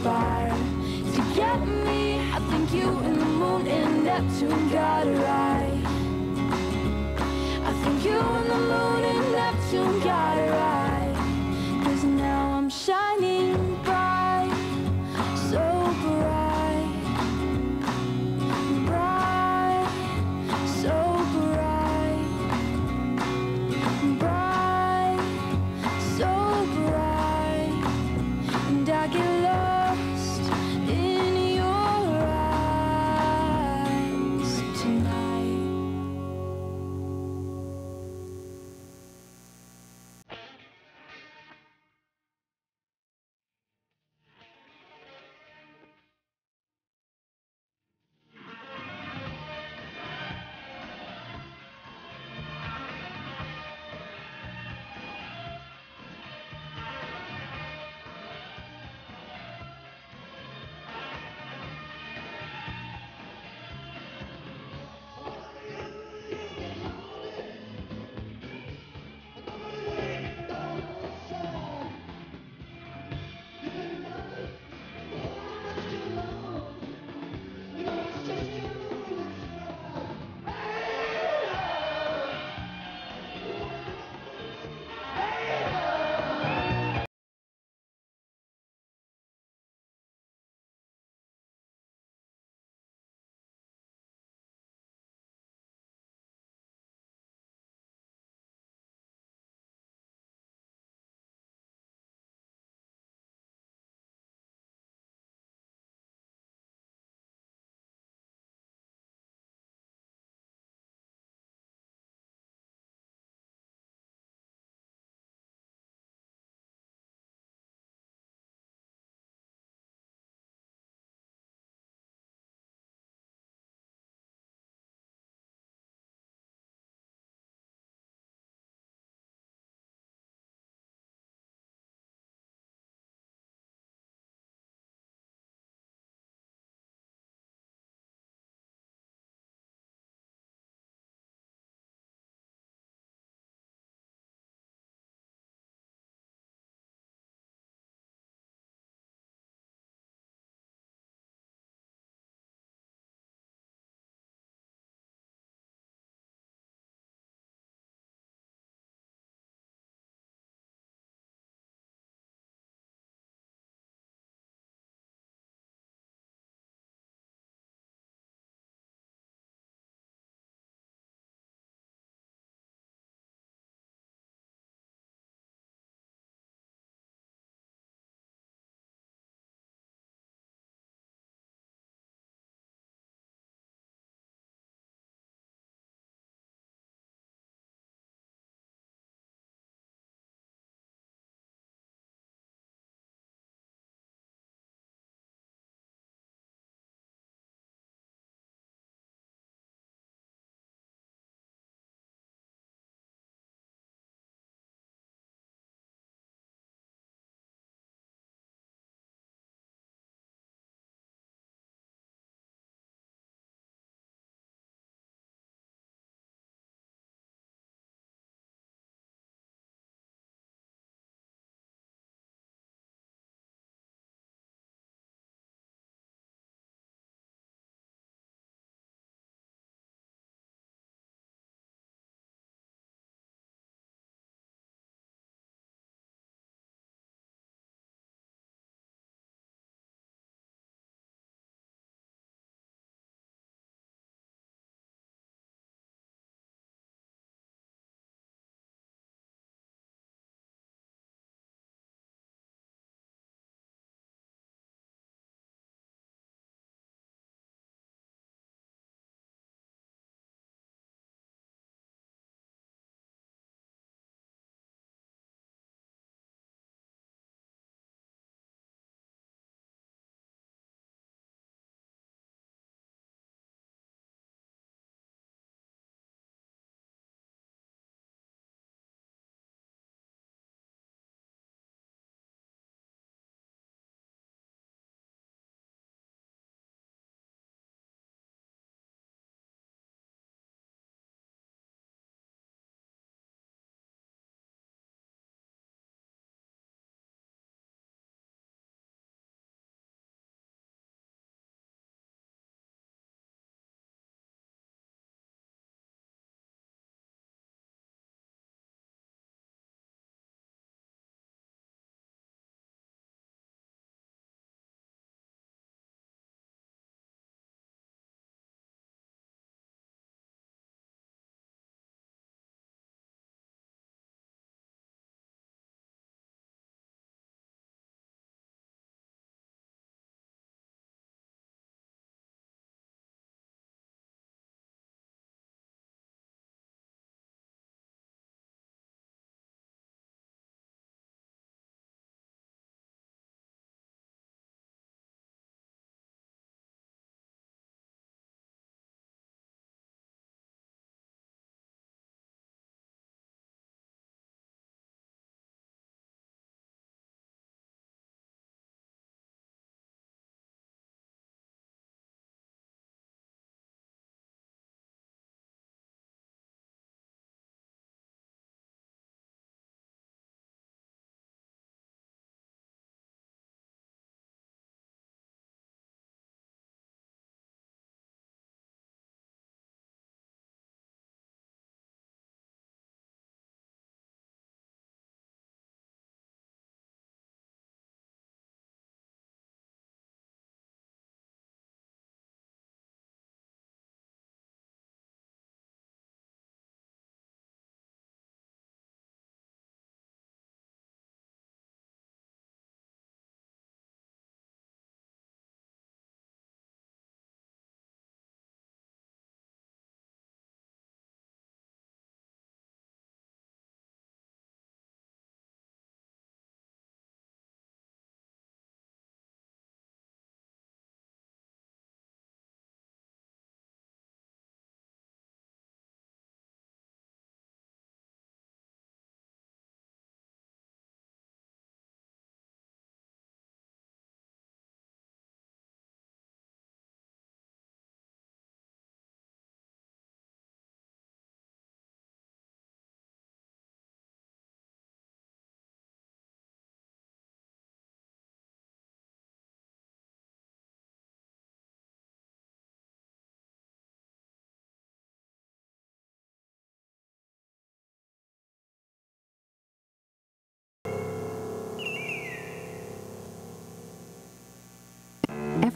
To get me, I think you and the moon and Neptune got it right. I think you and the moon and Neptune got it right. 'Cause now I'm shining bright, so bright, bright, so bright, bright, so bright, and I get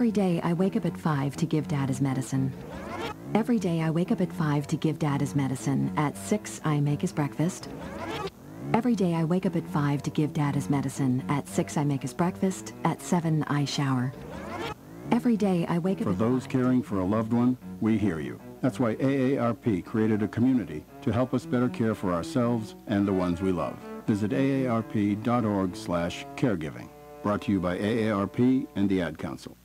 Every day I wake up at 5 to give Dad his medicine. Every day I wake up at 5 to give Dad his medicine. At 6 I make his breakfast. Every day I wake up at 5 to give Dad his medicine. At 6 I make his breakfast. At 7 I shower. Every day I wake up For those caring for a loved one, we hear you. That's why AARP created a community to help us better care for ourselves and the ones we love. Visit aarp.org/caregiving. Brought to you by AARP and the Ad Council.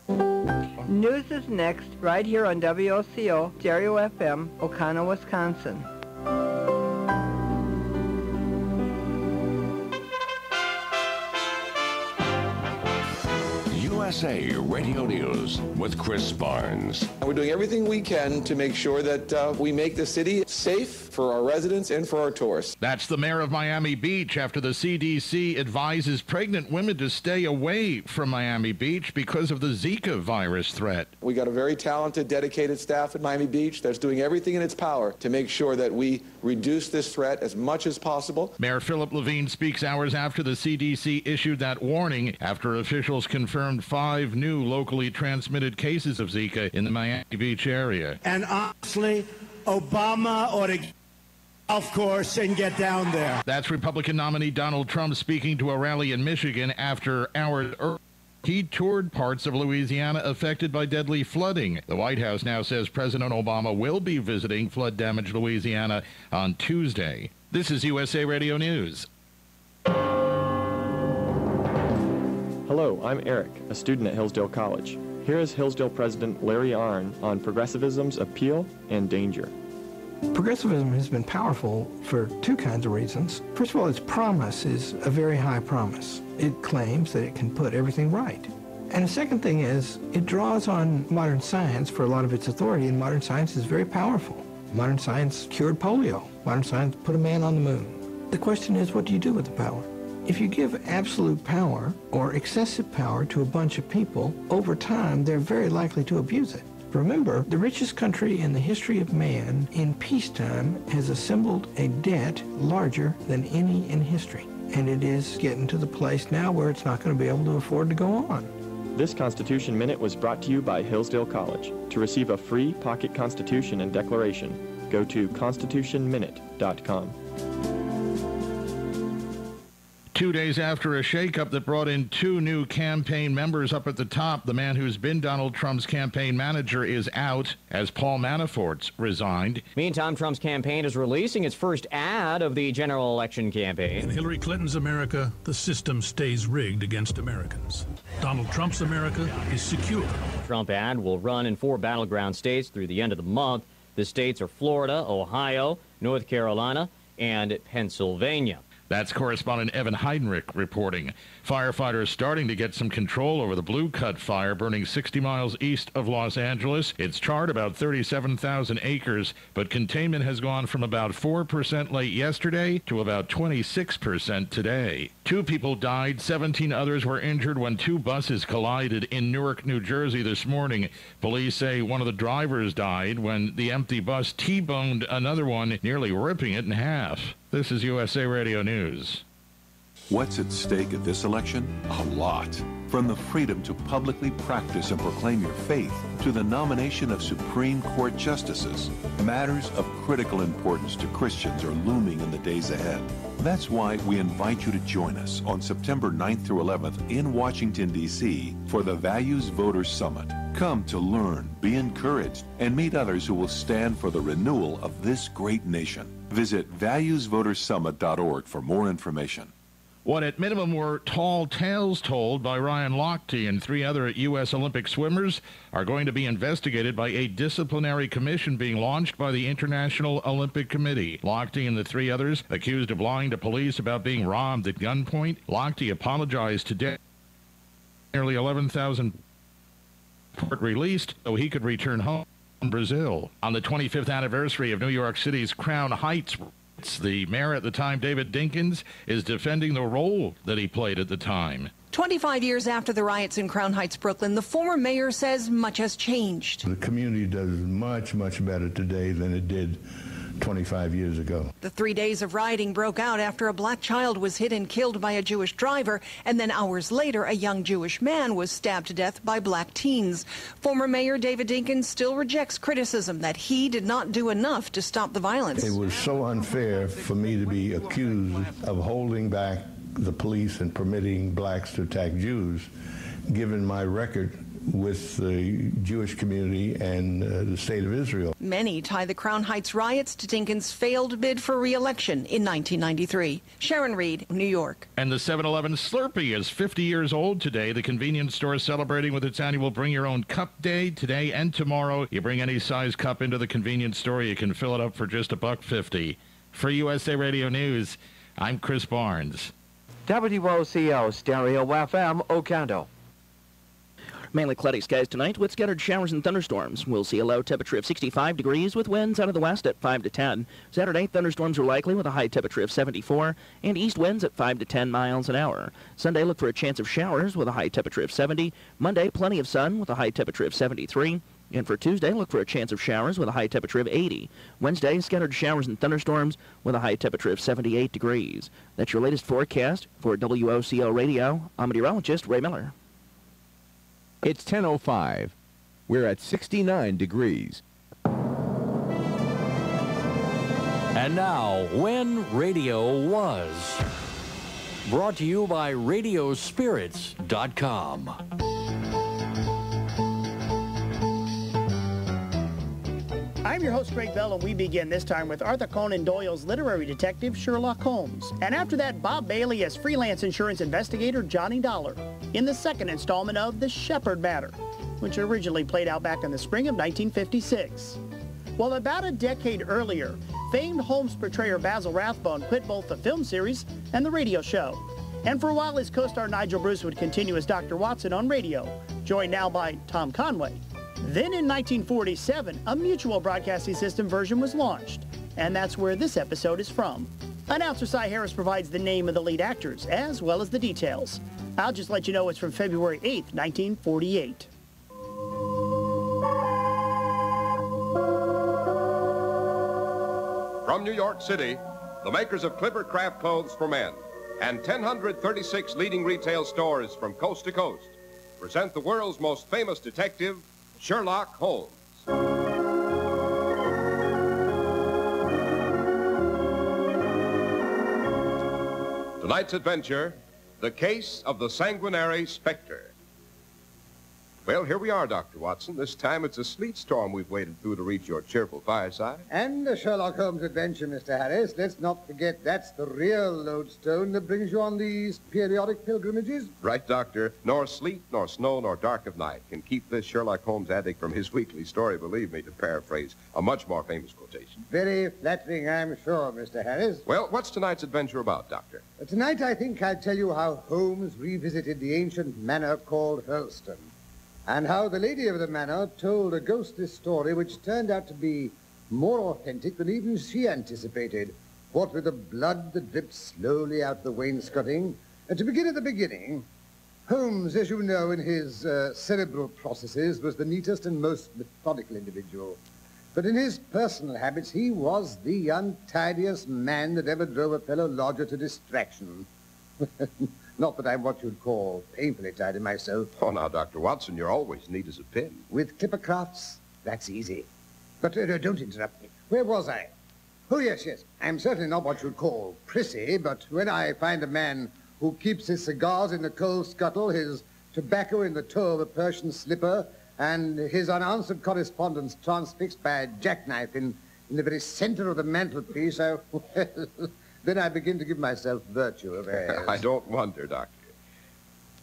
News is next, right here on WOCO, Stereo FM, Oconto, Wisconsin. USA Radio News with Chris Barnes. We're doing everything we can to make sure that we make the city safe for our residents and for our tourists. That's the mayor of Miami Beach after the CDC advises pregnant women to stay away from Miami Beach because of the Zika virus threat. We got a very talented, dedicated staff at Miami Beach that's doing everything in its power to make sure that we reduce this threat as much as possible. Mayor Philip Levine speaks hours after the CDC issued that warning after officials confirmed 5 new locally transmitted cases of Zika in the Miami Beach area. And honestly, Obama ought to golf course and get down there. That's Republican nominee Donald Trump speaking to a rally in Michigan after hours earlier. He toured parts of Louisiana affected by deadly flooding. The White House now says President Obama will be visiting flood-damaged Louisiana on Tuesday. This is USA Radio News. Hello, I'm Eric, a student at Hillsdale College. Here is Hillsdale President Larry Arnn on progressivism's appeal and danger. Progressivism has been powerful for 2 kinds of reasons. First of all, its promise is a very high promise. It claims that it can put everything right. And the second thing is, it draws on modern science for a lot of its authority, and modern science is very powerful. Modern science cured polio. Modern science put a man on the moon. The question is, what do you do with the power? If you give absolute power or excessive power to a bunch of people, over time, they're very likely to abuse it. Remember, the richest country in the history of man in peacetime has assembled a debt larger than any in history. And it is getting to the place now where it's not going to be able to afford to go on. This Constitution Minute was brought to you by Hillsdale College. To receive a free pocket Constitution and Declaration, go to constitutionminute.com. 2 days after a shakeup that brought in 2 new campaign members up at the top, the man who's been Donald Trump's campaign manager is out as Paul Manafort's resigned. Meantime, Trump's campaign is releasing its first ad of the general election campaign. In Hillary Clinton's America, the system stays rigged against Americans. Donald Trump's America is secure. The Trump ad will run in 4 battleground states through the end of the month. The states are Florida, Ohio, North Carolina, and Pennsylvania. That's correspondent Evan Heidenreich reporting. Firefighters starting to get some control over the Blue Cut fire burning 60 miles east of Los Angeles. It's charred about 37,000 acres, but containment has gone from about 4% late yesterday to about 26% today. 2 people died, 17 others were injured when 2 buses collided in Newark, New Jersey this morning. Police say one of the drivers died when the empty bus T-boned another one, nearly ripping it in half. This is USA Radio News. What's at stake at this election? A lot. From the freedom to publicly practice and proclaim your faith to the nomination of Supreme Court justices, matters of critical importance to Christians are looming in the days ahead. That's why we invite you to join us on September 9th through 11th in Washington, D.C. for the Values Voters Summit. Come to learn, be encouraged, and meet others who will stand for the renewal of this great nation. Visit valuesvotersummit.org for more information. What at minimum were tall tales told by Ryan Lochte and 3 other U.S. Olympic swimmers are going to be investigated by a disciplinary commission being launched by the International Olympic Committee. Lochte and the 3 others accused of lying to police about being robbed at gunpoint. Lochte apologized today. Nearly 11,000 released so he could return home from Brazil. On the 25th anniversary of New York City's Crown Heights, the mayor at the time, David Dinkins, is defending the role that he played at the time. 25 years after the riots in Crown Heights, Brooklyn, the former mayor says much has changed. The community does much, much better today than it did 25 years ago. The 3 days of rioting broke out after a black child was hit and killed by a Jewish driver, and then hours later, a young Jewish man was stabbed to death by black teens. Former Mayor David Dinkins still rejects criticism that he did not do enough to stop the violence. It was so unfair for me to be accused of holding back the police and permitting blacks to attack Jews, given my record with the Jewish community and the state of Israel. Many tie the Crown Heights riots to Dinkins' failed bid for re-election in 1993. Sharon Reed, New York. And the 7-Eleven Slurpee is 50 years old today. The convenience store is celebrating with its annual Bring Your Own Cup Day today and tomorrow. You bring any size cup into the convenience store, you can fill it up for just $1.50. For USA Radio News, I'm Chris Barnes. WOCO Stereo FM, Oconto. Mainly cloudy skies tonight with scattered showers and thunderstorms. We'll see a low temperature of 65 degrees with winds out of the west at 5 to 10. Saturday, thunderstorms are likely with a high temperature of 74 and east winds at 5 to 10 miles an hour. Sunday, look for a chance of showers with a high temperature of 70. Monday, plenty of sun with a high temperature of 73. And for Tuesday, look for a chance of showers with a high temperature of 80. Wednesday, scattered showers and thunderstorms with a high temperature of 78 degrees. That's your latest forecast. For WOCO Radio, I'm meteorologist Ray Miller. It's 10:05. We're at 69 degrees. And now, When Radio Was. Brought to you by Radiospirits.com. I'm your host, Greg Bell, and we begin this time with Arthur Conan Doyle's literary detective, Sherlock Holmes. And after that, Bob Bailey as freelance insurance investigator, Johnny Dollar, in the second installment of The Shepherd Matter, which originally played out back in the spring of 1956. Well, about a decade earlier, famed Holmes portrayer Basil Rathbone quit both the film series and the radio show. And for a while, his co-star Nigel Bruce would continue as Dr. Watson on radio, joined now by Tom Conway. Then in 1947, a mutual broadcasting system version was launched, and that's where this episode is from. Announcer Cy Harris provides the name of the lead actors, as well as the details. I'll just let you know it's from February 8th, 1948. From New York City, the makers of Clipper Craft Clothes for Men and 1,036 leading retail stores from coast to coast present the world's most famous detective, Sherlock Holmes. Tonight's adventure, the case of the sanguinary Spectre. Well, here we are, Dr. Watson. This time it's a sleet storm we've waded through to reach your cheerful fireside. And the Sherlock Holmes adventure, Mr. Harris. Let's not forget that's the real lodestone that brings you on these periodic pilgrimages. Right, Doctor. Nor sleet, nor snow, nor dark of night can keep this Sherlock Holmes addict from his weekly story, believe me, to paraphrase a much more famous quotation. Very flattering, I'm sure, Mr. Harris. Well, what's tonight's adventure about, Doctor? Tonight, I think I'll tell you how Holmes revisited the ancient manor called Hurlstone, and how the lady of the manor told a ghostly story which turned out to be more authentic than even she anticipated, what with the blood that dripped slowly out the wainscoting. And to begin at the beginning, Holmes, as you know, in his cerebral processes, was the neatest and most methodical individual. But in his personal habits, he was the untidiest man that ever drove a fellow lodger to distraction. Not that I'm what you'd call painfully tidy myself. Oh, now, Dr. Watson, you're always neat as a pin. With clipper crafts, that's easy. But don't interrupt me. Where was I? Oh, yes. I'm certainly not what you'd call prissy, but when I find a man who keeps his cigars in the coal scuttle, his tobacco in the toe of a Persian slipper, and his unanswered correspondence transfixed by a jackknife in the very center of the mantelpiece, then I begin to give myself virtue of airs. I don't wonder, Doctor.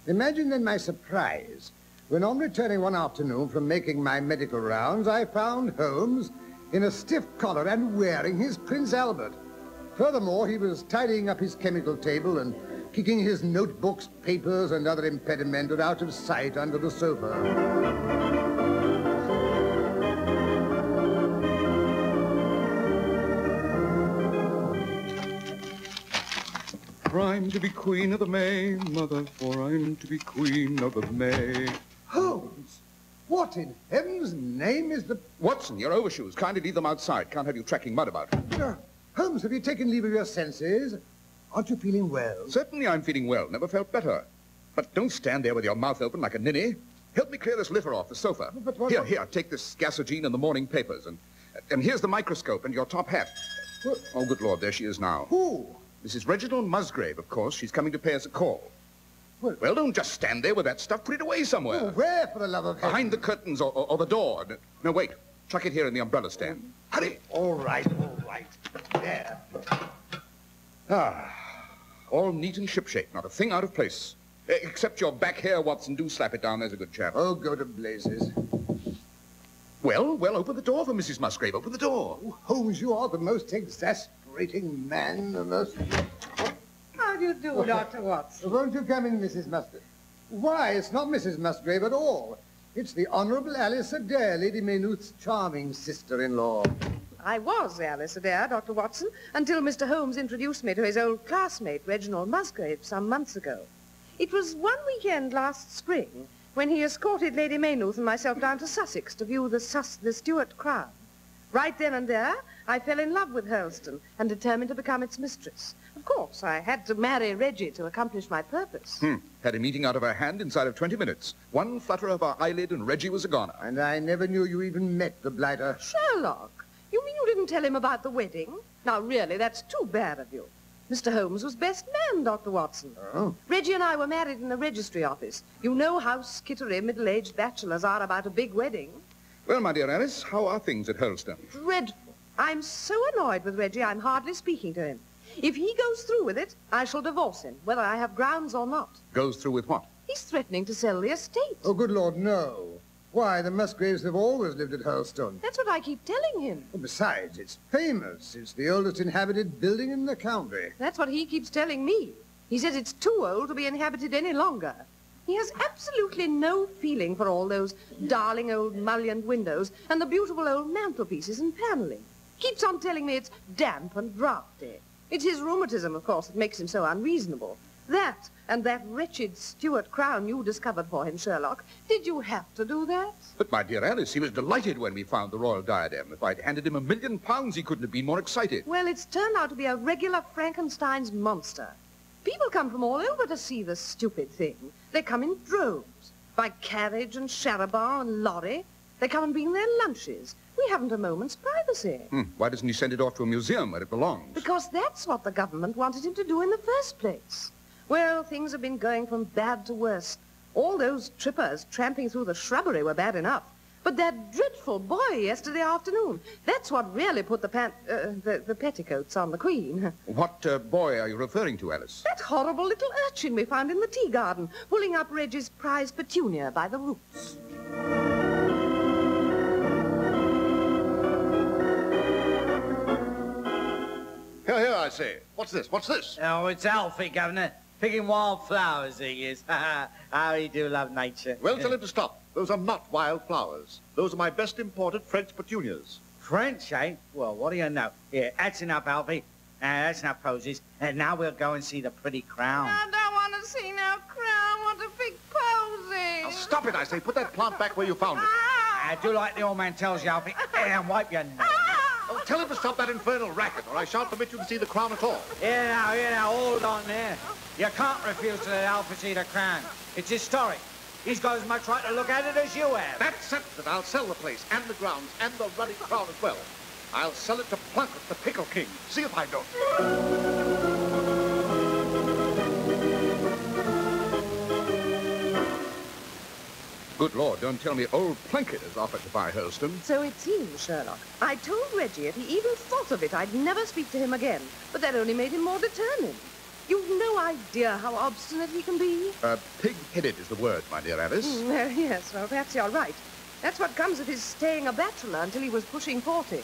Imagine then my surprise when, on returning one afternoon from making my medical rounds, I found Holmes in a stiff collar and wearing his Prince Albert. Furthermore, he was tidying up his chemical table and kicking his notebooks, papers, and other impedimenta out of sight under the sofa. For I'm to be queen of the May, mother, for I'm to be queen of the May. Holmes! What in heaven's name is the... Watson, your overshoes. Kindly leave them outside. Can't have you tracking mud about. Holmes, have you taken leave of your senses? Aren't you feeling well? Certainly I'm feeling well. Never felt better. But don't stand there with your mouth open like a ninny. Help me clear this litter off the sofa. But what... Here, take this gasogene and the morning papers. And here's the microscope and your top hat. Oh, good Lord, there she is now. Who? Mrs. Reginald Musgrave, of course. She's coming to pay us a call. Well, don't just stand there with that stuff. Put it away somewhere. Oh, where, for the love of heaven? Behind the curtains or the door. No, wait. Chuck it here in the umbrella stand. Hurry. All right. There. All neat and shipshape. Not a thing out of place. Except your back hair, Watson. Do slap it down. There's a good chap. Oh, go to blazes. Well, open the door for Mrs. Musgrave. Open the door. Oh, Holmes, you are the most exasperating man, the most... How do you do, Dr. Watson? Won't you come in, Mrs. Musgrave? Why, it's not Mrs. Musgrave at all. It's the Honourable Alice Adair, Lady Maynooth's charming sister-in-law. I was Alice Adair, Dr. Watson, until Mr. Holmes introduced me to his old classmate, Reginald Musgrave, some months ago. It was one weekend last spring when he escorted Lady Maynooth and myself down to Sussex to view the Stuart crown. Right then and there, I fell in love with Hurlstone and determined to become its mistress. Of course, I had to marry Reggie to accomplish my purpose. Had him eating out of her hand inside of 20 minutes. One flutter of her eyelid and Reggie was a goner. And I never knew you even met the blighter. Sherlock, you mean you didn't tell him about the wedding? Now, really, that's too bad of you. Mr. Holmes was best man, Dr. Watson. Oh? Reggie and I were married in the registry office. You know how skittery middle-aged bachelors are about a big wedding. Well, my dear Alice, how are things at Hurlstone? Dreadful. I'm so annoyed with Reggie, I'm hardly speaking to him. If he goes through with it, I shall divorce him, whether I have grounds or not. Goes through with what? He's threatening to sell the estate. Oh, good Lord, no. Why, the Musgraves have always lived at Hurlstone. That's what I keep telling him. Well, besides, it's famous. It's the oldest inhabited building in the county. That's what he keeps telling me. He says it's too old to be inhabited any longer. He has absolutely no feeling for all those darling old mullioned windows and the beautiful old mantelpieces and paneling. Keeps on telling me it's damp and draughty. It's his rheumatism, of course, that makes him so unreasonable. That and that wretched Stuart crown you discovered for him, Sherlock. Did you have to do that? But, my dear Alice, he was delighted when we found the royal diadem. If I'd handed him £1 million, he couldn't have been more excited. Well, it's turned out to be a regular Frankenstein's monster. People come from all over to see this stupid thing. They come in droves, by carriage and charabanc and lorry. They come and bring their lunches. We haven't a moment's privacy. Why doesn't he send it off to a museum where it belongs? Because that's what the government wanted him to do in the first place. Well, things have been going from bad to worse. All those trippers tramping through the shrubbery were bad enough. But that dreadful boy yesterday afternoon, that's what really put the petticoats on the Queen. What boy are you referring to, Alice? That horrible little urchin we found in the tea garden, pulling up Reggie's prize petunia by the roots. Here, I say. What's this? Oh, it's Alfie, Governor. Picking wildflowers, he is. How he do love nature. Well, tell him to stop. Those are not wild flowers. Those are my best imported French petunias. French, eh? Well, what do you know? Here, that's enough, Alfie. That's enough poses. And now we'll go and see the pretty crown. I don't want to see no crown. I want a big posy. Now, stop it, I say. Put that plant back where you found it. Do like the old man tells you, Alfie. And wipe your nose. Oh, tell him to stop that infernal racket, or I shan't permit you to see the crown at all. Here now, hold on there. You can't refuse to let Alfie see the crown. It's historic. He's got as much right to look at it as you have. That settles it. I'll sell the place, and the grounds, and the ruddy crown as well. I'll sell it to Plunkett, the Pickle King. See if I don't. Good Lord, don't tell me old Plunkett has offered to buy Hurlstone. So it seems, Sherlock. I told Reggie if he even thought of it, I'd never speak to him again. But that only made him more determined. You've no idea how obstinate he can be. Pig-headed is the word, my dear Alice. Yes, well, perhaps you're right. That's what comes of his staying a bachelor until he was pushing 40.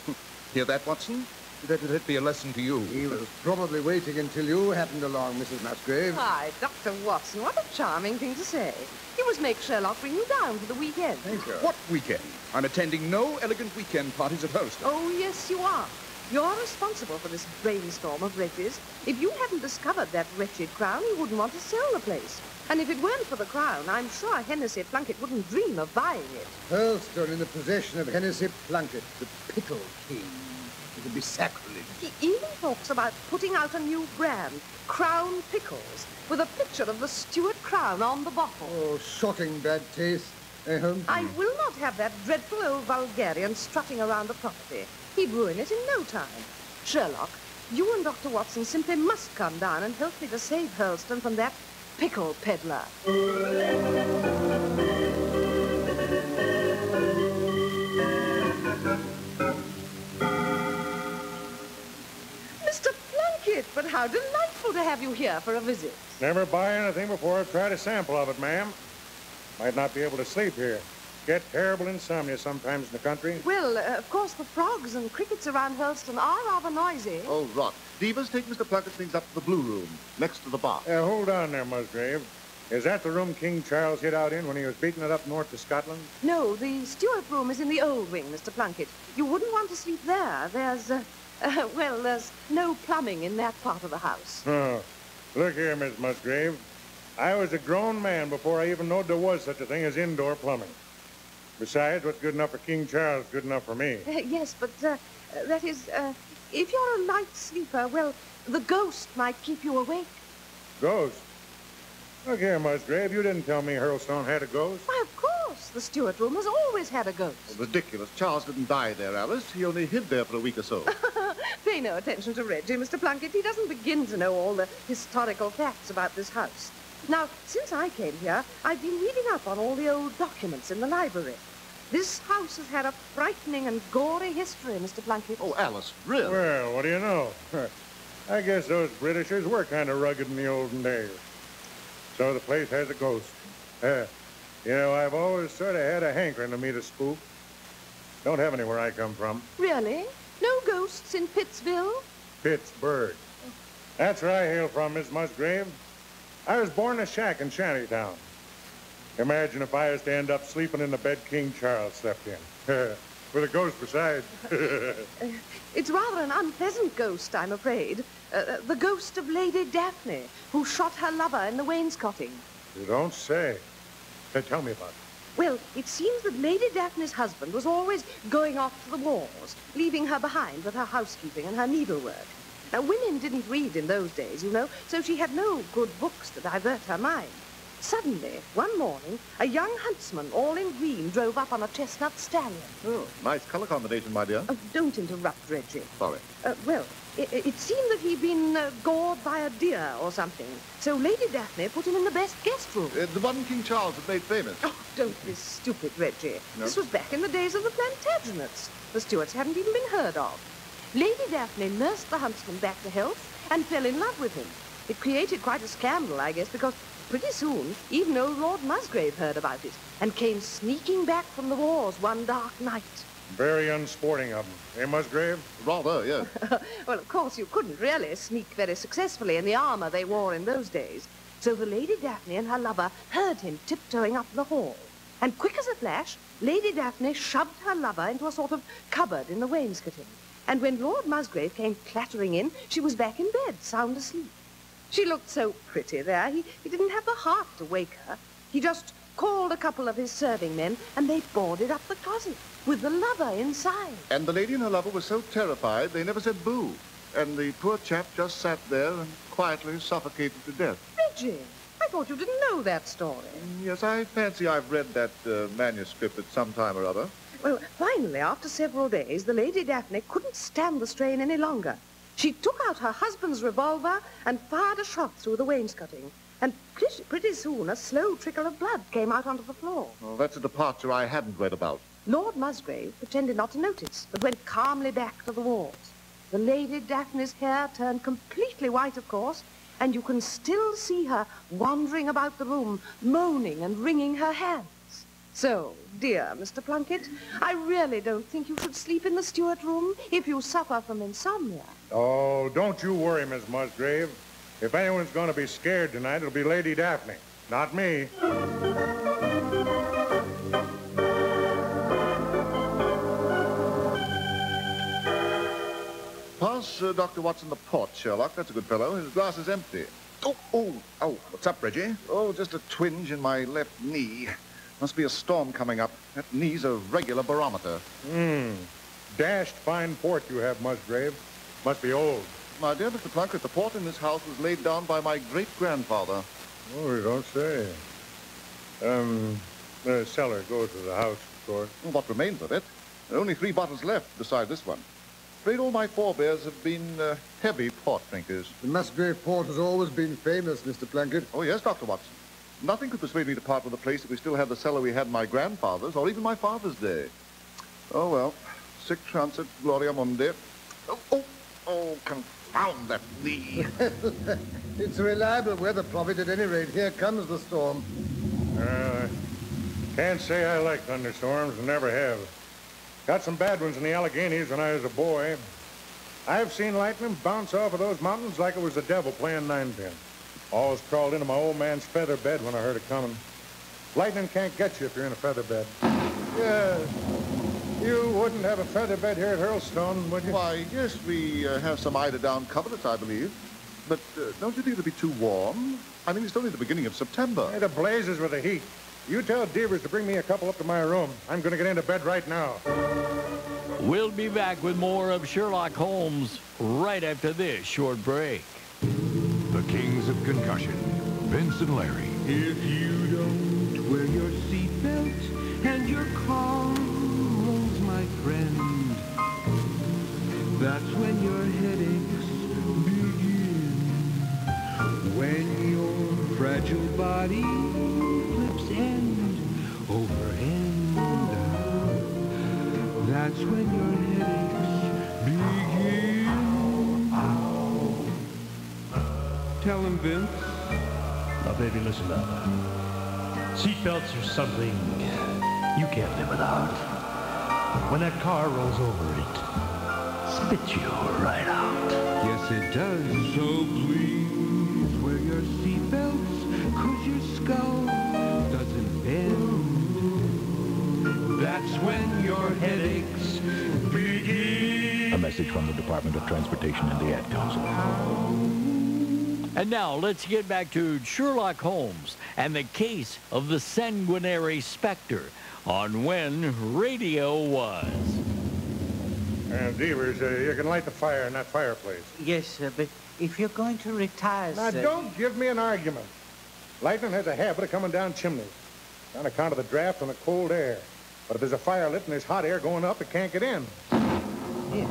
Hear that, Watson? Let be a lesson to you. He was probably waiting until you happened along, Mrs. Musgrave. Why, Dr. Watson, what a charming thing to say. You must make Sherlock bring you down for the weekend. Thank you. What weekend? I'm attending no elegant weekend parties at Hurlstone. Oh, yes, you are. You're responsible for this brainstorm of Reggie's. If you hadn't discovered that wretched crown, he wouldn't want to sell the place. And if it weren't for the crown, I'm sure Hennessy Plunkett wouldn't dream of buying it. Hurlstone in the possession of Hennessy Plunkett, the Pickle King. It would be sacrilege. He even talks about putting out a new brand, Crown Pickles, with a picture of the Stuart crown on the bottle. Oh, shocking bad taste. I will not have that dreadful old vulgarian strutting around the property. He'd ruin it in no time. Sherlock, you and Dr. Watson simply must come down and help me to save Hurlstone from that pickle peddler. Mr. Plunkett, but how delightful to have you here for a visit. Never buy anything before I've tried a sample of it, ma'am. Might not be able to sleep here. Get terrible insomnia sometimes in the country. Well, of course, the frogs and crickets around Hurlston are rather noisy. Oh, rot. Divas, take Mr. Plunkett things up to the blue room, next to the bar. Hold on there, Musgrave. Is that the room King Charles hid out in when he was beating it up north to Scotland? No, the steward room is in the old wing, Mr. Plunkett. You wouldn't want to sleep there. There's, well, there's no plumbing in that part of the house. Oh, look here, Miss Musgrave. I was a grown man before I even knowed there was such a thing as indoor plumbing. Besides, what's good enough for King Charles is good enough for me. Yes, but that is, if you're a light sleeper, well, the ghost might keep you awake. Ghost? Look here, Musgrave, you didn't tell me Hurlstone had a ghost. Why, of course. The steward room has always had a ghost. Ridiculous. Charles didn't die there, Alice. He only hid there for a week or so. Pay no attention to Reggie, Mr. Plunkett. He doesn't begin to know all the historical facts about this house. Now, since I came here, I've been reading up on all the old documents in the library. This house has had a frightening and gory history, Mr. Plunkett. Oh, Alice, really? Well, what do you know? I guess those Britishers were kind of rugged in the olden days. So the place has a ghost. You know, I've always sort of had a hankering to meet a spook. Don't have any where I come from. Really? No ghosts in Pittsville? Pittsburgh. That's where I hail from, Miss Musgrave. I was born in a shack in Shantytown. Imagine if I was to end up sleeping in the bed King Charles slept in. With a ghost besides. It's rather an unpleasant ghost, I'm afraid. The ghost of Lady Daphne, who shot her lover in the wainscoting. You don't say. Tell me about it. Well, it seems that Lady Daphne's husband was always going off to the wars, leaving her behind with her housekeeping and her needlework. Now, women didn't read in those days, you know, so she had no good books to divert her mind. Suddenly, one morning, a young huntsman, all in green, drove up on a chestnut stallion. Oh, nice color combination, my dear. Oh, don't interrupt, Reggie. Sorry. Well, it seemed that he'd been gored by a deer or something. So Lady Daphne put him in the best guest room. The one King Charles had made famous. Oh, don't be stupid, Reggie. No. This was back in the days of the Plantagenets. The Stuarts hadn't even been heard of. Lady Daphne nursed the huntsman back to health and fell in love with him. It created quite a scandal, I guess, because pretty soon even old Lord Musgrave heard about it and came sneaking back from the wars one dark night. Very unsporting of them. Eh, Musgrave? Rather, yes. Well, of course, you couldn't really sneak very successfully in the armor they wore in those days. So the Lady Daphne and her lover heard him tiptoeing up the hall. And quick as a flash, Lady Daphne shoved her lover into a sort of cupboard in the wainscoting. And when Lord Musgrave came clattering in, she was back in bed, sound asleep. She looked so pretty there, he didn't have the heart to wake her. He just called a couple of his serving men, and they boarded up the closet with the lover inside. And the lady and her lover were so terrified they never said boo. And the poor chap just sat there and quietly suffocated to death. Reggie, I thought you didn't know that story. Yes, I fancy I've read that manuscript at some time or other. Well, finally, after several days, the Lady Daphne couldn't stand the strain any longer. She took out her husband's revolver and fired a shot through the wainscoting. And pretty soon, a slow trickle of blood came out onto the floor. Well, that's a departure I hadn't read about. Lord Musgrave pretended not to notice, but went calmly back to the walls. The Lady Daphne's hair turned completely white, of course, and you can still see her wandering about the room, moaning and wringing her hands. So, dear Mr. Plunkett, I really don't think you should sleep in the steward room if you suffer from insomnia. Oh, don't you worry, Miss Musgrave. If anyone's going to be scared tonight, it'll be Lady Daphne, not me. Pass Dr. Watson the port, Sherlock. That's a good fellow. His glass is empty. Oh, what's up, Reggie? Oh, just a twinge in my left knee. Must be a storm coming up. That knee's a regular barometer. Dashed fine port you have, Musgrave. Must be old. My dear Mr. Plunkett, the port in this house was laid down by my great-grandfather. Oh, you don't say. The cellar goes to the house, of course. What remains of it? There are only 3 bottles left beside this one. afraid all my forebears have been heavy port drinkers. The Musgrave port has always been famous, Mr. Plunkett. Oh, yes, Dr. Watson. Nothing could persuade me to part with a place that we still have the cellar we had in my grandfather's or even my father's day. Oh, well. Sic transit gloria mundi. Oh, confound that knee. It's a reliable weather prophet at any rate. Here comes the storm. Can't say I like thunderstorms, and never have. Got some bad ones in the Alleghenies when I was a boy. I've seen lightning bounce off of those mountains like it was the devil playing ninepin. Always crawled into my old man's feather bed when I heard it coming. Lightning can't get you if you're in a feather bed. Yes. You wouldn't have a feather bed here at Hurlstone, would you? Why, yes, we have some eider-down coverlets, I believe. But don't you think it'll be too warm? I mean, it's only the beginning of September. It blazes with the heat. You tell Devers to bring me a couple up to my room. I'm going to get into bed right now. We'll be back with more of Sherlock Holmes right after this short break. The Kings of Concussion, Vince and Larry. If you don't wear your seatbelt and your car rolls, my friend, that's when your headaches begin. When your fragile body flips end over end, that's when your headaches begin. Tell him, Vince. Now, baby, listen up. Seatbelts are something you can't live without. When that car rolls over, it spits you right out. Yes, it does. So please wear your seatbelts, 'cause your skull doesn't bend. That's when your headaches begin. A message from the Department of Transportation and the Ad Council. And now let's get back to Sherlock Holmes and the case of the sanguinary specter on When Radio Was. Devers, you can light the fire in that fireplace. Yes, sir, but if you're going to retire, Now, sir... don't give me an argument. Lightning has a habit of coming down chimneys on account of the draft and the cold air. But if there's a fire lit and there's hot air going up, it can't get in. Here.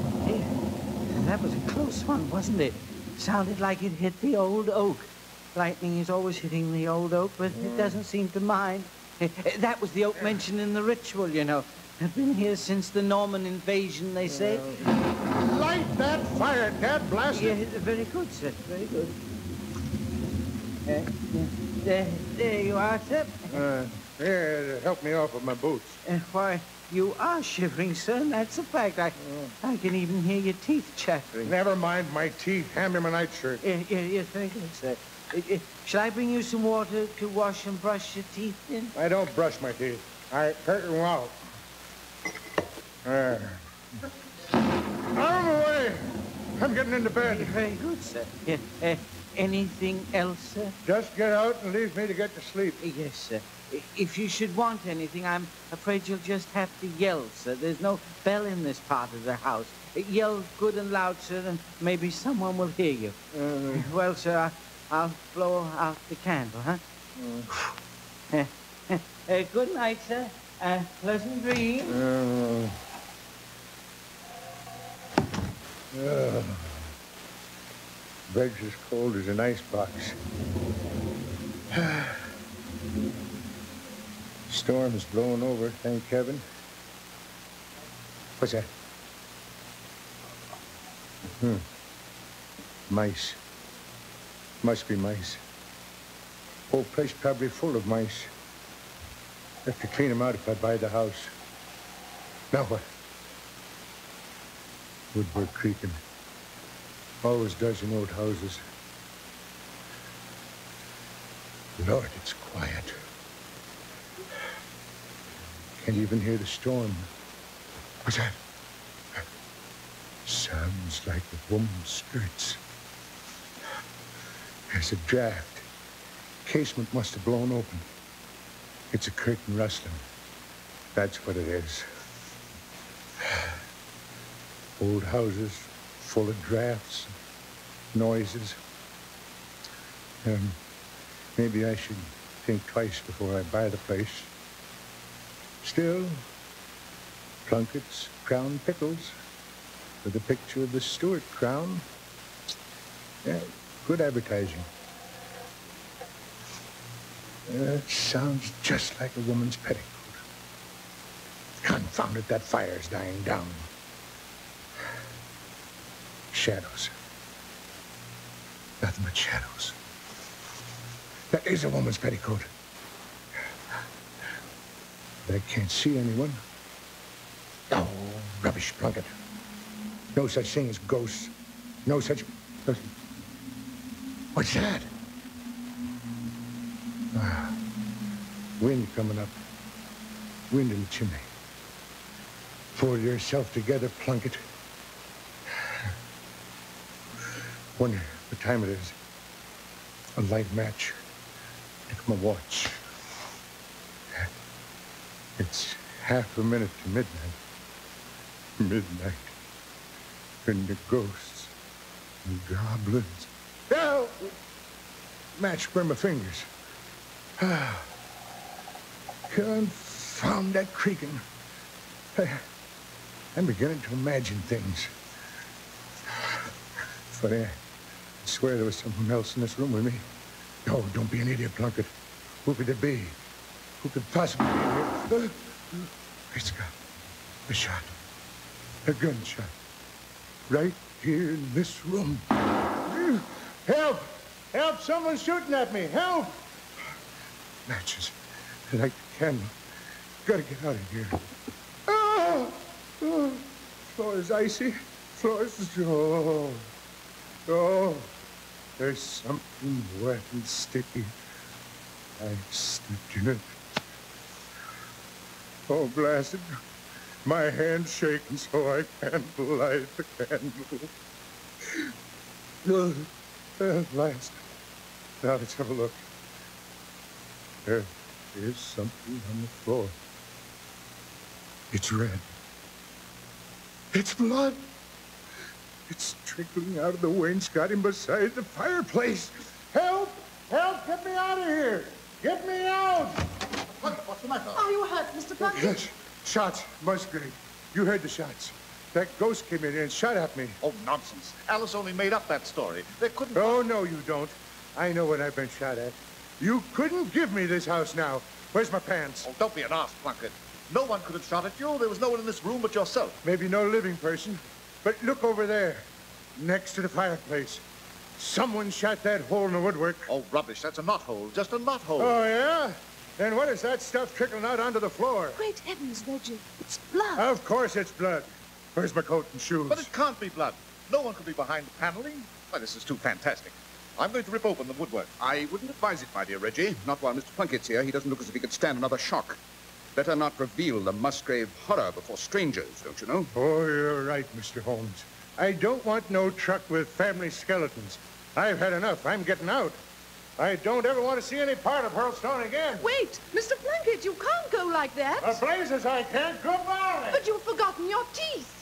That was a close one, wasn't it? Sounded like it hit the old oak. Lightning is always hitting the old oak, but it doesn't seem to mind. That was the oak mentioned in the ritual, you know. I've been here since the Norman invasion, they say. Light that fire, Dad, blast it. Yeah, very good, sir, very good. There you are, sir. Here, help me off with my boots. Why, you are shivering, sir, and that's a fact. I can even hear your teeth chattering. Never mind my teeth. Hand me my nightshirt. Yes, very good, sir. Shall I bring you some water to wash and brush your teeth in? I don't brush my teeth. I curtain them out. Out of the way. I'm getting into bed. Very good, sir. Anything else, sir? Just get out and leave me to get to sleep. Yes, sir. If you should want anything, I'm afraid you'll just have to yell, sir. There's no bell in this part of the house. Yell good and loud, sir, and maybe someone will hear you. Well, sir, I'll blow out the candle, huh? Good night, sir. Pleasant dreams. Bed's as cold as an icebox. Storm's blowing over, thank heaven. What's that? Mice. Must be mice. Whole place probably full of mice. Have to clean them out if I buy the house. Now what? Woodwork creaking. Always does in old houses. Lord, it's quiet. Can't even hear the storm. What's that? Sounds like a woman's skirts. There's a draft. Casement must have blown open. It's a curtain rustling. That's what it is. Old houses full of drafts, noises. Maybe I should think twice before I buy the place. Still, Plunkett's Crown Pickles. with a picture of the Stuart crown. Yeah, good advertising. It sounds just like a woman's petticoat. Confound it, that fire's dying down. Shadows. Nothing but shadows. That is a woman's petticoat. But I can't see anyone. Oh, rubbish, Plunkett. No such thing as ghosts. No such... What's that? Wind coming up. Wind in the chimney. Pull yourself together, Plunkett. Wonder what time it is. A light match. Look at my watch. It's half a minute to midnight. Midnight. And the ghosts and goblins. No! Match burn my fingers. Confound that creaking. I'm beginning to imagine things. Funny, I swear there was someone else in this room with me. No, don't be an idiot, Plunkett. Who could it be? Who could possibly be here? It's got a shot. A gunshot. Right here in this room. Help! Help! Someone's shooting at me! Help! Matches. Light the candle. Gotta get out of here. Oh! Oh! Floor is icy. Floor is... Oh! Oh! There's something wet and sticky. I stepped in it. Oh, blasted. My hand's shaking so I can't light the candle. At last. Now let's have a look. There is something on the floor. It's red. It's blood. It's trickling out of the wainscoting beside the fireplace. Help! Help! Get me out of here! Get me out! What's the matter? Are you hurt, Mr. Plunkett? Yes. Shots. Musgrave. You heard the shots. That ghost came in here and shot at me. Oh, nonsense. Alice only made up that story. They couldn't... Oh, no, you don't. I know what I've been shot at. You couldn't give me this house now. Where's my pants? Oh, don't be an arse, Plunkett. No one could have shot at you. There was no one in this room but yourself. Maybe no living person. But look over there, next to the fireplace. Someone shot that hole in the woodwork. Oh, rubbish. That's a knothole. Just a knothole. Oh, yeah? Then what is that stuff trickling out onto the floor? Great heavens, Reggie. It's blood. Of course it's blood. Where's my coat and shoes? But it can't be blood. No one could be behind the paneling. Why, this is too fantastic. I'm going to rip open the woodwork. I wouldn't advise it, my dear Reggie. Not while Mr. Plunkett's here. He doesn't look as if he could stand another shock. Better not reveal the Musgrave horror before strangers, don't you know? Oh, you're right, Mr. Holmes. I don't want no truck with family skeletons. I've had enough. I'm getting out. I don't ever want to see any part of Hurlstone again. Wait, Mr. Plunkett, you can't go like that. The blazes, I can't. Goodbye. But you've forgotten your teeth.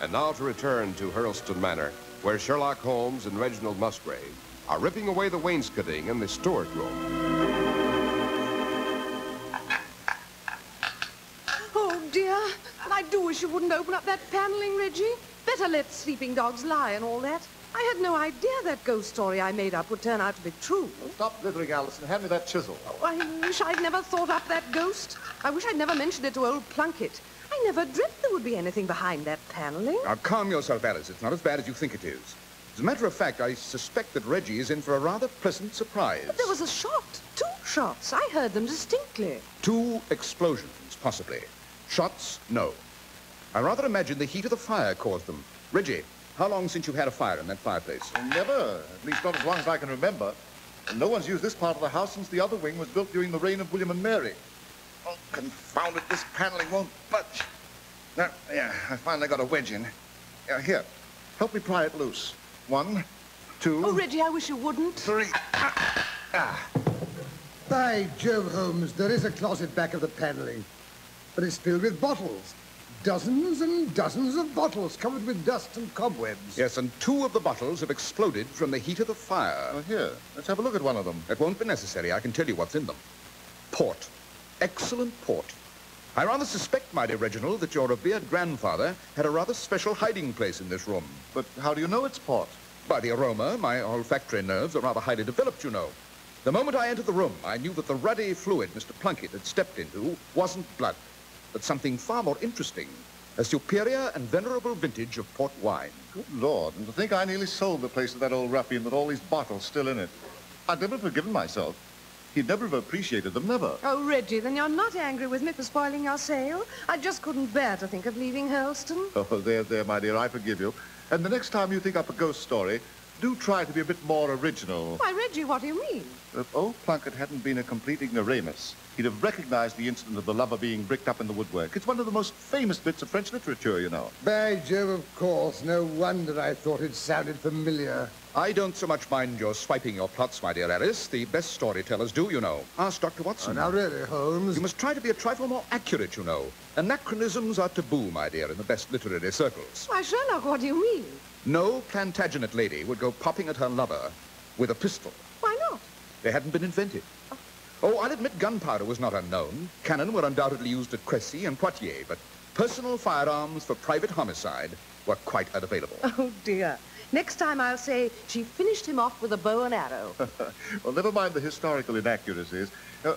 And now to return to Hurlstone Manor, where Sherlock Holmes and Reginald Musgrave are ripping away the wainscoting in the Stuart room. Oh, dear. I do wish you wouldn't open up that paneling, Reggie. Better let sleeping dogs lie and all that. I had no idea that ghost story I made up would turn out to be true. Stop blithering, Alice, and hand me that chisel. Oh, I wish I'd never thought up that ghost. I wish I'd never mentioned it to old Plunkett. I never dreamt there would be anything behind that paneling. Now, calm yourself, Alice. It's not as bad as you think it is. As a matter of fact, I suspect that Reggie is in for a rather pleasant surprise. But there was a shot. 2 shots. I heard them distinctly. 2 explosions, possibly. Shots, no. I rather imagine the heat of the fire caused them. Reggie, how long since you've had a fire in that fireplace? Never. At least not as long as I can remember. And no one's used this part of the house since the other wing was built during the reign of William and Mary. Oh, confound it, this paneling won't budge. Now, yeah, I finally got a wedge in. Here, help me pry it loose. 1, 2... Oh, Reggie, I wish you wouldn't. 3... By Jove, Holmes, there is a closet back of the paneling. But it's filled with bottles. dozens and dozens of bottles covered with dust and cobwebs. Yes, and 2 of the bottles have exploded from the heat of the fire. Oh, here, let's have a look at one of them. It won't be necessary. I can tell you what's in them. Port. Excellent port. I rather suspect, my dear Reginald, that your revered grandfather had a rather special hiding place in this room. But how do you know it's port? By the aroma. My olfactory nerves are rather highly developed, you know. The moment I entered the room, I knew that the ruddy fluid Mr. Plunkett had stepped into wasn't blood, but something far more interesting, a superior and venerable vintage of port wine. Good Lord, and to think I nearly sold the place to that old ruffian with all these bottles still in it. I'd never forgiven myself. He'd never have appreciated them, never. Oh, Reggie, then you're not angry with me for spoiling your sale? I just couldn't bear to think of leaving Hurlston. Oh, there, my dear, I forgive you. And the next time you think up a ghost story, do try to be a bit more original. Why, Reggie, what do you mean? If old Plunkett hadn't been a complete ignoramus, he'd have recognized the incident of the lover being bricked up in the woodwork. It's one of the most famous bits of French literature, you know. By Jove, of course. No wonder I thought it sounded familiar. I don't so much mind your swiping your plots, my dear Alice. The best storytellers do, you know. Ask Dr. Watson. Oh, now really, Holmes. You must try to be a trifle more accurate, you know. Anachronisms are taboo, my dear, in the best literary circles. Why, Sherlock, what do you mean? No Plantagenet lady would go popping at her lover with a pistol. Why not? They hadn't been invented. Oh, I'll admit gunpowder was not unknown. Cannon were undoubtedly used at Crécy and Poitiers, but personal firearms for private homicide were quite unavailable. Oh, dear. Next time I'll say she finished him off with a bow and arrow. Well, never mind the historical inaccuracies.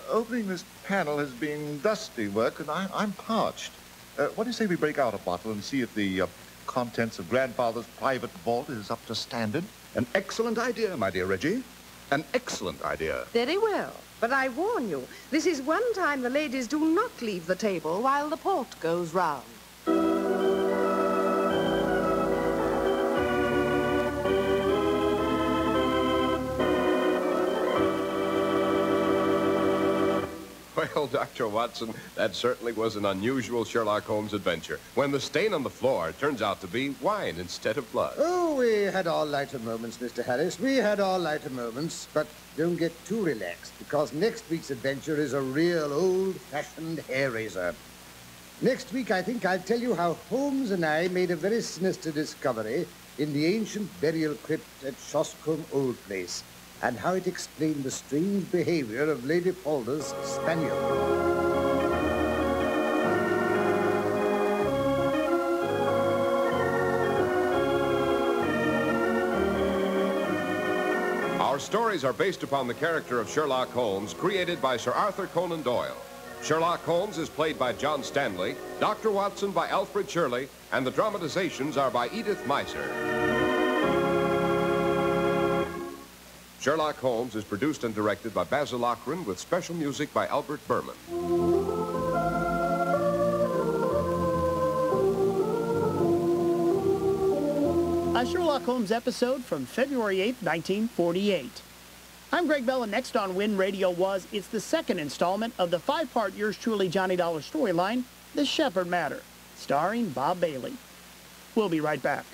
Opening this panel has been dusty work, and I'm parched. What do you say we break out a bottle and see if the contents of Grandfather's private vault is up to standard? An excellent idea, my dear Reggie. An excellent idea. Very well. But I warn you, this is one time the ladies do not leave the table while the port goes round. Well, Dr. Watson, that certainly was an unusual Sherlock Holmes adventure, when the stain on the floor turns out to be wine instead of blood. Oh, we had our lighter moments, Mr. Harris. We had our lighter moments, but don't get too relaxed, because next week's adventure is a real old-fashioned hair-raiser. Next week, I think I'll tell you how Holmes and I made a very sinister discovery in the ancient burial crypt at Shoscombe Old Place, and how it explained the strange behavior of Lady Polder's spaniel. Our stories are based upon the character of Sherlock Holmes, created by Sir Arthur Conan Doyle. Sherlock Holmes is played by John Stanley, Dr. Watson by Alfred Shirley, and the dramatizations are by Edith Meiser. Sherlock Holmes is produced and directed by Basil Lochran with special music by Albert Berman. A Sherlock Holmes episode from February 8, 1948. I'm Greg Bell, and next on Win Radio was, it's the second installment of the 5-part Yours Truly Johnny Dollar storyline, The Shepherd Matter, starring Bob Bailey. We'll be right back.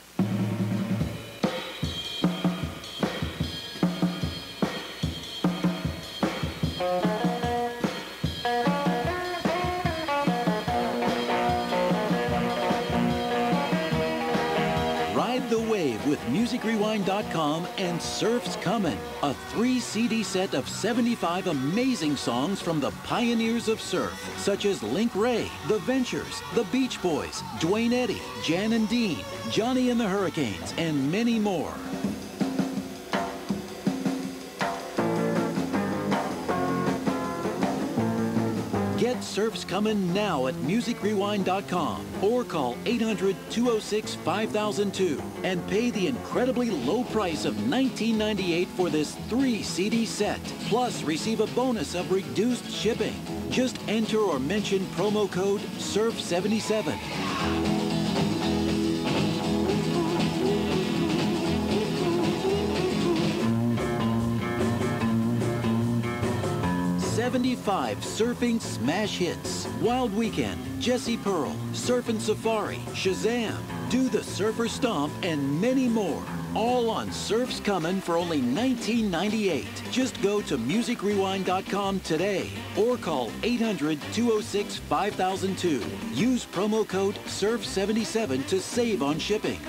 With MusicRewind.com and Surf's Comin', a 3-CD set of 75 amazing songs from the pioneers of surf, such as Link Ray, The Ventures, The Beach Boys, Dwayne Eddy, Jan and Dean, Johnny and the Hurricanes, and many more. Get Surf's Comin' now at MusicRewind.com or call 800-206-5002 and pay the incredibly low price of $19.98 for this 3-CD set. Plus, receive a bonus of reduced shipping. Just enter or mention promo code SURF77. '75 surfing smash hits. Wild Weekend, Jesse Pearl, Surfin' Safari, Shazam, Do the Surfer Stomp, and many more. all on Surf's Comin' for only $19.98. Just go to musicrewind.com today or call 800-206-5002. Use promo code SURF77 to save on shipping.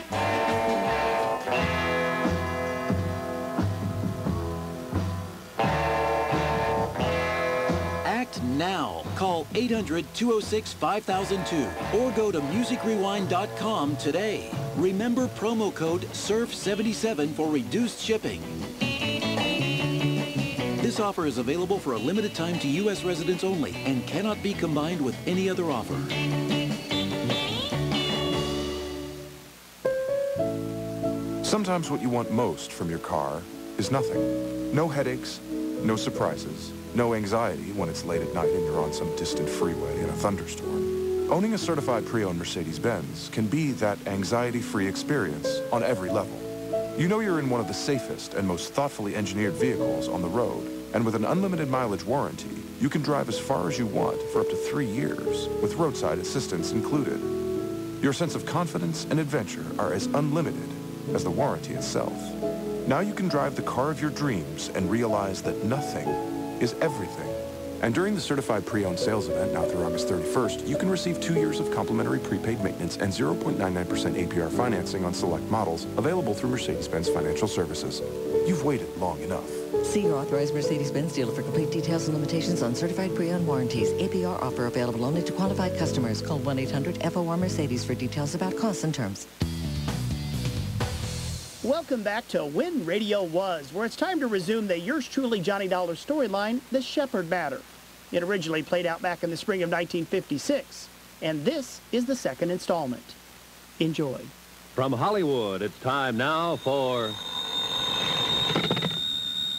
Act now. Call 800-206-5002 or go to musicrewind.com today. Remember promo code SURF77 for reduced shipping. This offer is available for a limited time to U.S. residents only and cannot be combined with any other offer. Sometimes what you want most from your car is nothing. No headaches, no surprises, no anxiety when it's late at night and you're on some distant freeway in a thunderstorm. Owning a certified pre-owned Mercedes-Benz can be that anxiety-free experience on every level. You know you're in one of the safest and most thoughtfully engineered vehicles on the road, and with an unlimited mileage warranty, you can drive as far as you want for up to 3 years, with roadside assistance included. Your sense of confidence and adventure are as unlimited as the warranty itself. Now you can drive the car of your dreams and realize that nothing is everything. And during the certified pre-owned sales event, now through August 31st, you can receive 2 years of complimentary prepaid maintenance and 0.99% APR financing on select models available through Mercedes-Benz Financial Services. You've waited long enough. See your authorized Mercedes-Benz dealer for complete details and limitations on certified pre-owned warranties. APR offer available only to qualified customers. Call 1-800-FOR-Mercedes for details about costs and terms. Welcome back to When Radio Was, where it's time to resume the Yours Truly Johnny Dollar storyline, The Shepherd Matter. It originally played out back in the spring of 1956, and this is the second installment. Enjoy. From Hollywood, it's time now for...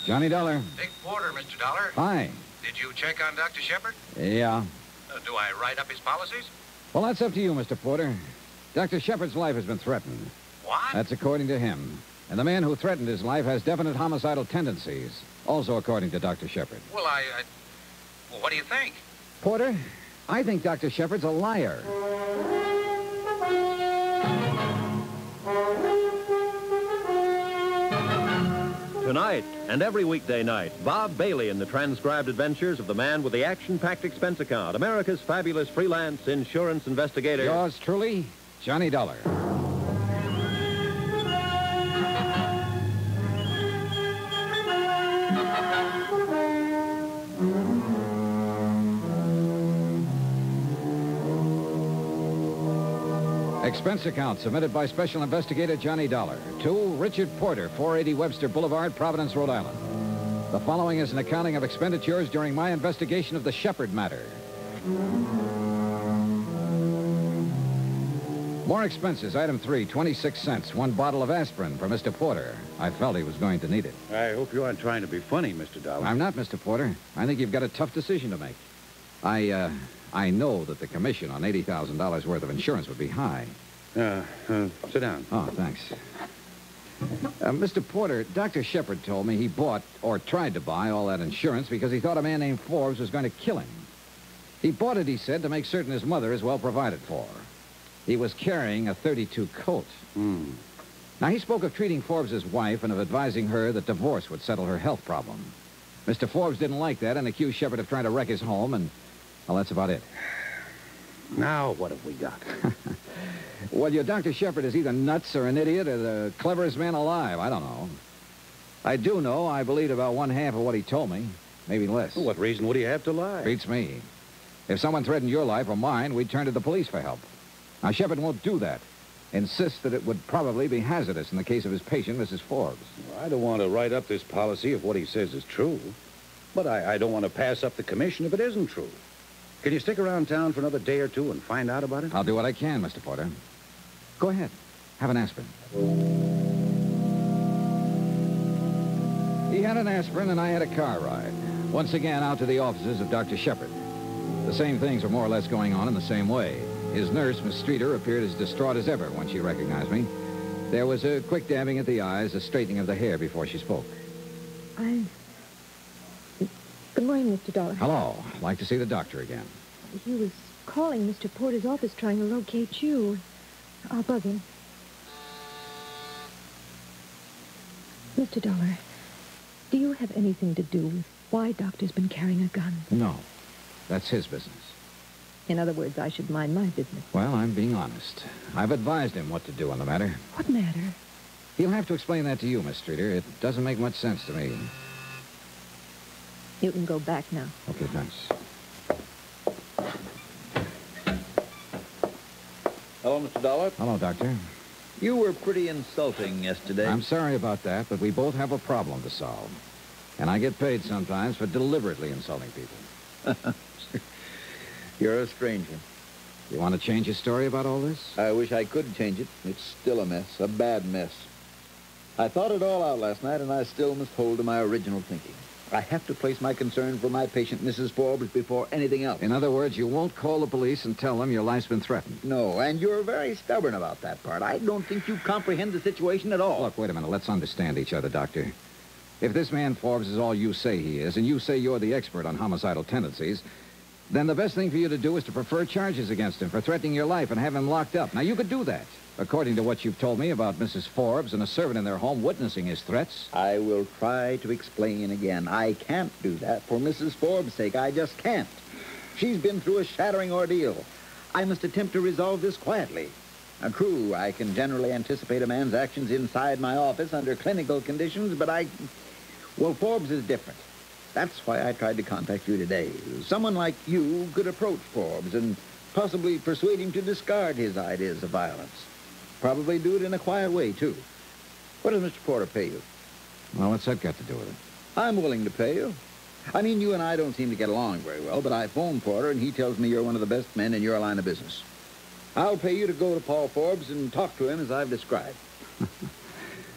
Johnny Dollar. Dick Porter, Mr. Dollar. Hi. Did you check on Dr. Shepard? Yeah. Do I write up his policies? Well, that's up to you, Mr. Porter. Dr. Shepard's life has been threatened. What? That's according to him. And the man who threatened his life has definite homicidal tendencies, also according to Dr. Shepard. Well, well, what do you think? Porter, I think Dr. Shepard's a liar. Tonight and every weekday night, Bob Bailey in the transcribed adventures of the man with the action-packed expense account, America's fabulous freelance insurance investigator. Yours truly, Johnny Dollar. Expense account submitted by Special Investigator Johnny Dollar to Richard Porter, 480 Webster Boulevard, Providence, Rhode Island. The following is an accounting of expenditures during my investigation of the Shepard matter. More expenses. Item 3, 26 cents. 1 bottle of aspirin for Mr. Porter. I felt he was going to need it. I hope you aren't trying to be funny, Mr. Dollar. I'm not, Mr. Porter. I think you've got a tough decision to make. I know that the commission on $80,000 worth of insurance would be high. Sit down. Oh, thanks. Mr. Porter, Dr. Shepard told me he bought, or tried to buy, all that insurance because he thought a man named Forbes was going to kill him. He bought it, he said, to make certain his mother is well provided for. He was carrying a .32 Colt. Now, he spoke of treating Forbes' wife and of advising her that divorce would settle her health problem. Mr. Forbes didn't like that and accused Shepard of trying to wreck his home, and, well, that's about it. Now, what have we got? Well, your Dr. Shepard is either nuts or an idiot or the cleverest man alive. I don't know. I do know I believed about 1/2 of what he told me, maybe less. Well, what reason would he have to lie? Beats me. If someone threatened your life or mine, we'd turn to the police for help. Now, Shepard won't do that. Insists that it would probably be hazardous in the case of his patient, Mrs. Forbes. Well, I don't want to write up this policy if what he says is true. But I don't want to pass up the commission if it isn't true. Can you stick around town for another day or two and find out about it? I'll do what I can, Mr. Porter. Go ahead. Have an aspirin. He had an aspirin and I had a car ride. Once again, out to the offices of Dr. Shepard. The same things were more or less going on in the same way. His nurse, Miss Streeter, appeared as distraught as ever when she recognized me. There was a quick dabbing at the eyes, a straightening of the hair before she spoke. Good morning, Mr. Dollar. Hello. I'd like to see the doctor again. He was calling Mr. Porter's office trying to locate you. I'll bug him. Mr. Dollar, do you have anything to do with why Doctor's been carrying a gun? No. That's his business. In other words, I should mind my business. Well, I'm being honest. I've advised him what to do on the matter. What matter? He'll have to explain that to you, Miss Streeter. It doesn't make much sense to me. You can go back now. Okay, thanks. Hello, Mr. Dollar. Hello, Doctor. You were pretty insulting yesterday. I'm sorry about that, but we both have a problem to solve. And I get paid sometimes for deliberately insulting people. You're a stranger. You want to change your story about all this? I wish I could change it. It's still a mess, a bad mess. I thought it all out last night, and I still must hold to my original thinking. I have to place my concern for my patient, Mrs. Forbes, before anything else. In other words, you won't call the police and tell them your life's been threatened. No, and you're very stubborn about that part. I don't think you comprehend the situation at all. Look, wait a minute. Let's understand each other, Doctor. If this man Forbes is all you say he is, and you say you're the expert on homicidal tendencies, then the best thing for you to do is to prefer charges against him for threatening your life and have him locked up. Now, you could do that, according to what you've told me about Mrs. Forbes and a servant in their home witnessing his threats. I will try to explain again. I can't do that for Mrs. Forbes' sake. I just can't. She's been through a shattering ordeal. I must attempt to resolve this quietly. Now, true, I can generally anticipate a man's actions inside my office under clinical conditions, but well, Forbes is different. That's why I tried to contact you today. Someone like you could approach Forbes and possibly persuade him to discard his ideas of violence. Probably do it in a quiet way, too. What does Mr. Porter pay you? Well, what's that got to do with it? I'm willing to pay you. I mean, you and I don't seem to get along very well, but I phoned Porter, and he tells me you're one of the best men in your line of business. I'll pay you to go to Paul Forbes and talk to him as I've described.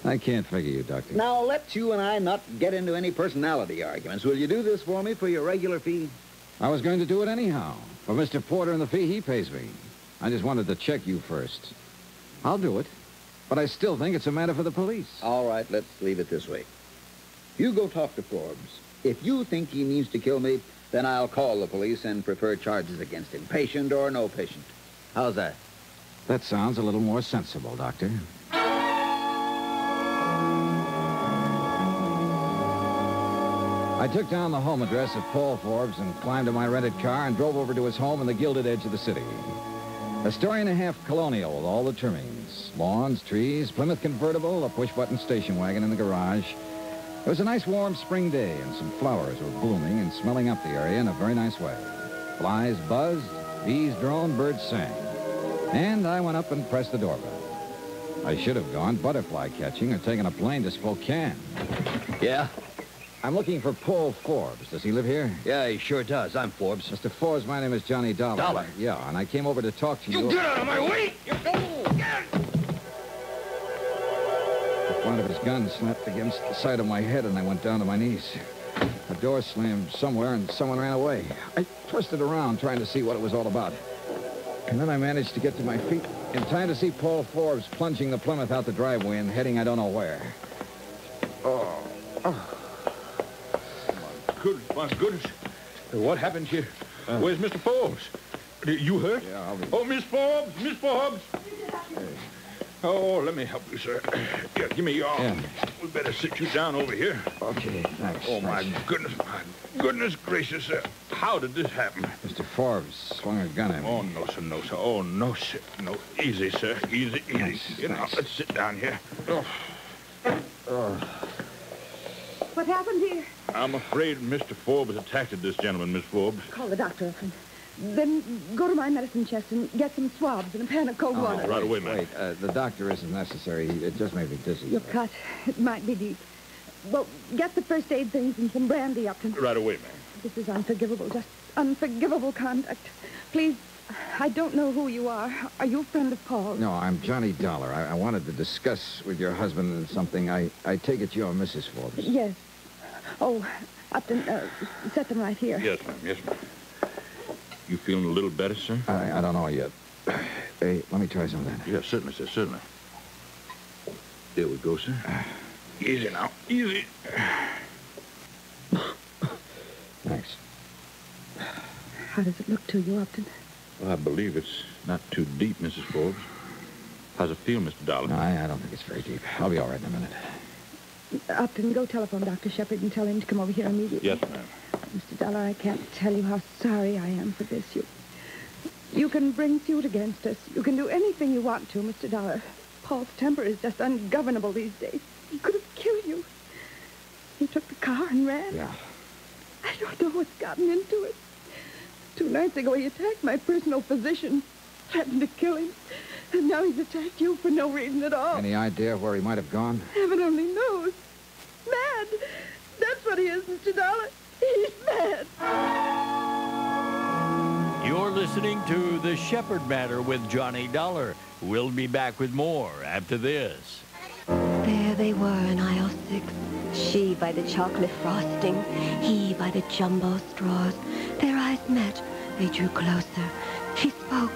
I can't figure you, Doctor. Now, let's you and I not get into any personality arguments. Will you do this for me for your regular fee? I was going to do it anyhow, for Mr. Porter and the fee he pays me. I just wanted to check you first. I'll do it, but I still think it's a matter for the police. All right, let's leave it this way. You go talk to Forbes. If you think he means to kill me, then I'll call the police and prefer charges against him, patient or no patient. How's that? That sounds a little more sensible, Doctor. I took down the home address of Paul Forbes and climbed in my rented car and drove over to his home in the gilded edge of the city. A story-and-a-half colonial with all the trimmings. Lawns, trees, Plymouth convertible, a push-button station wagon in the garage. It was a nice warm spring day, and some flowers were blooming and smelling up the area in a very nice way. Flies buzzed, bees droned, birds sang. And I went up and pressed the doorbell. I should have gone butterfly catching or taken a plane to Spokane. Yeah? I'm looking for Paul Forbes. Does he live here? Yeah, he sure does. I'm Forbes. Mr. Forbes, my name is Johnny Dollar. Dollar? Yeah, and I came over to talk to you. You get out of my way! You go! Get! The front of his gun slapped against the side of my head, and I went down to my knees. A door slammed somewhere, and someone ran away. I twisted around, trying to see what it was all about. And then I managed to get to my feet in time to see Paul Forbes plunging the Plymouth out the driveway and heading I don't know where. Oh. My goodness. What happened here? Where's Mr. Forbes? You hurt? Yeah, I'll be... Oh, Miss Forbes! Miss Forbes! Oh, let me help you, sir. Yeah, give me your arm. Yeah. We better sit you down over here. Okay, thanks. Oh, my goodness gracious, sir. How did this happen? Mr. Forbes swung a gun at me. Oh, no, sir, no, sir. Oh, no, sir. No, easy, sir. Easy. Thanks, You know, thanks. let's sit down here. What happened here? I'm afraid Mr. Forbes attacked this gentleman, Miss Forbes. Call the doctor up and then go to my medicine chest and get some swabs and a pan of cold water. Right away, ma'am. Wait, the doctor isn't necessary. It just made me dizzy. You're cut. It might be deep. Well, get the first aid things and some brandy, Upton. Right away, ma'am. This is unforgivable, just unforgivable conduct. Please, I don't know who you are. Are you a friend of Paul's? No, I'm Johnny Dollar. I wanted to discuss with your husband something. I take it you're Mrs. Forbes. Yes. Oh, Upton, set them right here. Yes, ma'am. Yes, ma'am. You feeling a little better, sir? I don't know yet. Hey, let me try some of that. Yes, certainly, sir, certainly. There we go, sir. Easy now. Easy. Thanks. How does it look to you, Upton? Well, I believe it's not too deep, Mrs. Forbes. How's it feel, Mr. Dollar? No, I don't think it's very deep. I'll be all right in a minute. Upton, go telephone Dr. Shepard and tell him to come over here immediately. Yes, ma'am. Mr. Dollar, I can't tell you how sorry I am for this. You can bring suit against us. You can do anything you want to, Mr. Dollar. Paul's temper is just ungovernable these days. He could have killed you. He took the car and ran. Yeah. I don't know what's gotten into it. 2 nights ago, he attacked my personal physician, threatened to kill him, and now he's attacked you for no reason at all. Any idea where he might have gone? Heaven only knows. Mad. That's what he is, Mr. Dollar. He's mad. You're listening to The Shepherd Matter with Johnny Dollar. We'll be back with more after this. There they were in aisle 6. She by the chocolate frosting, he by the jumbo straws. Their eyes met. They drew closer. She spoke.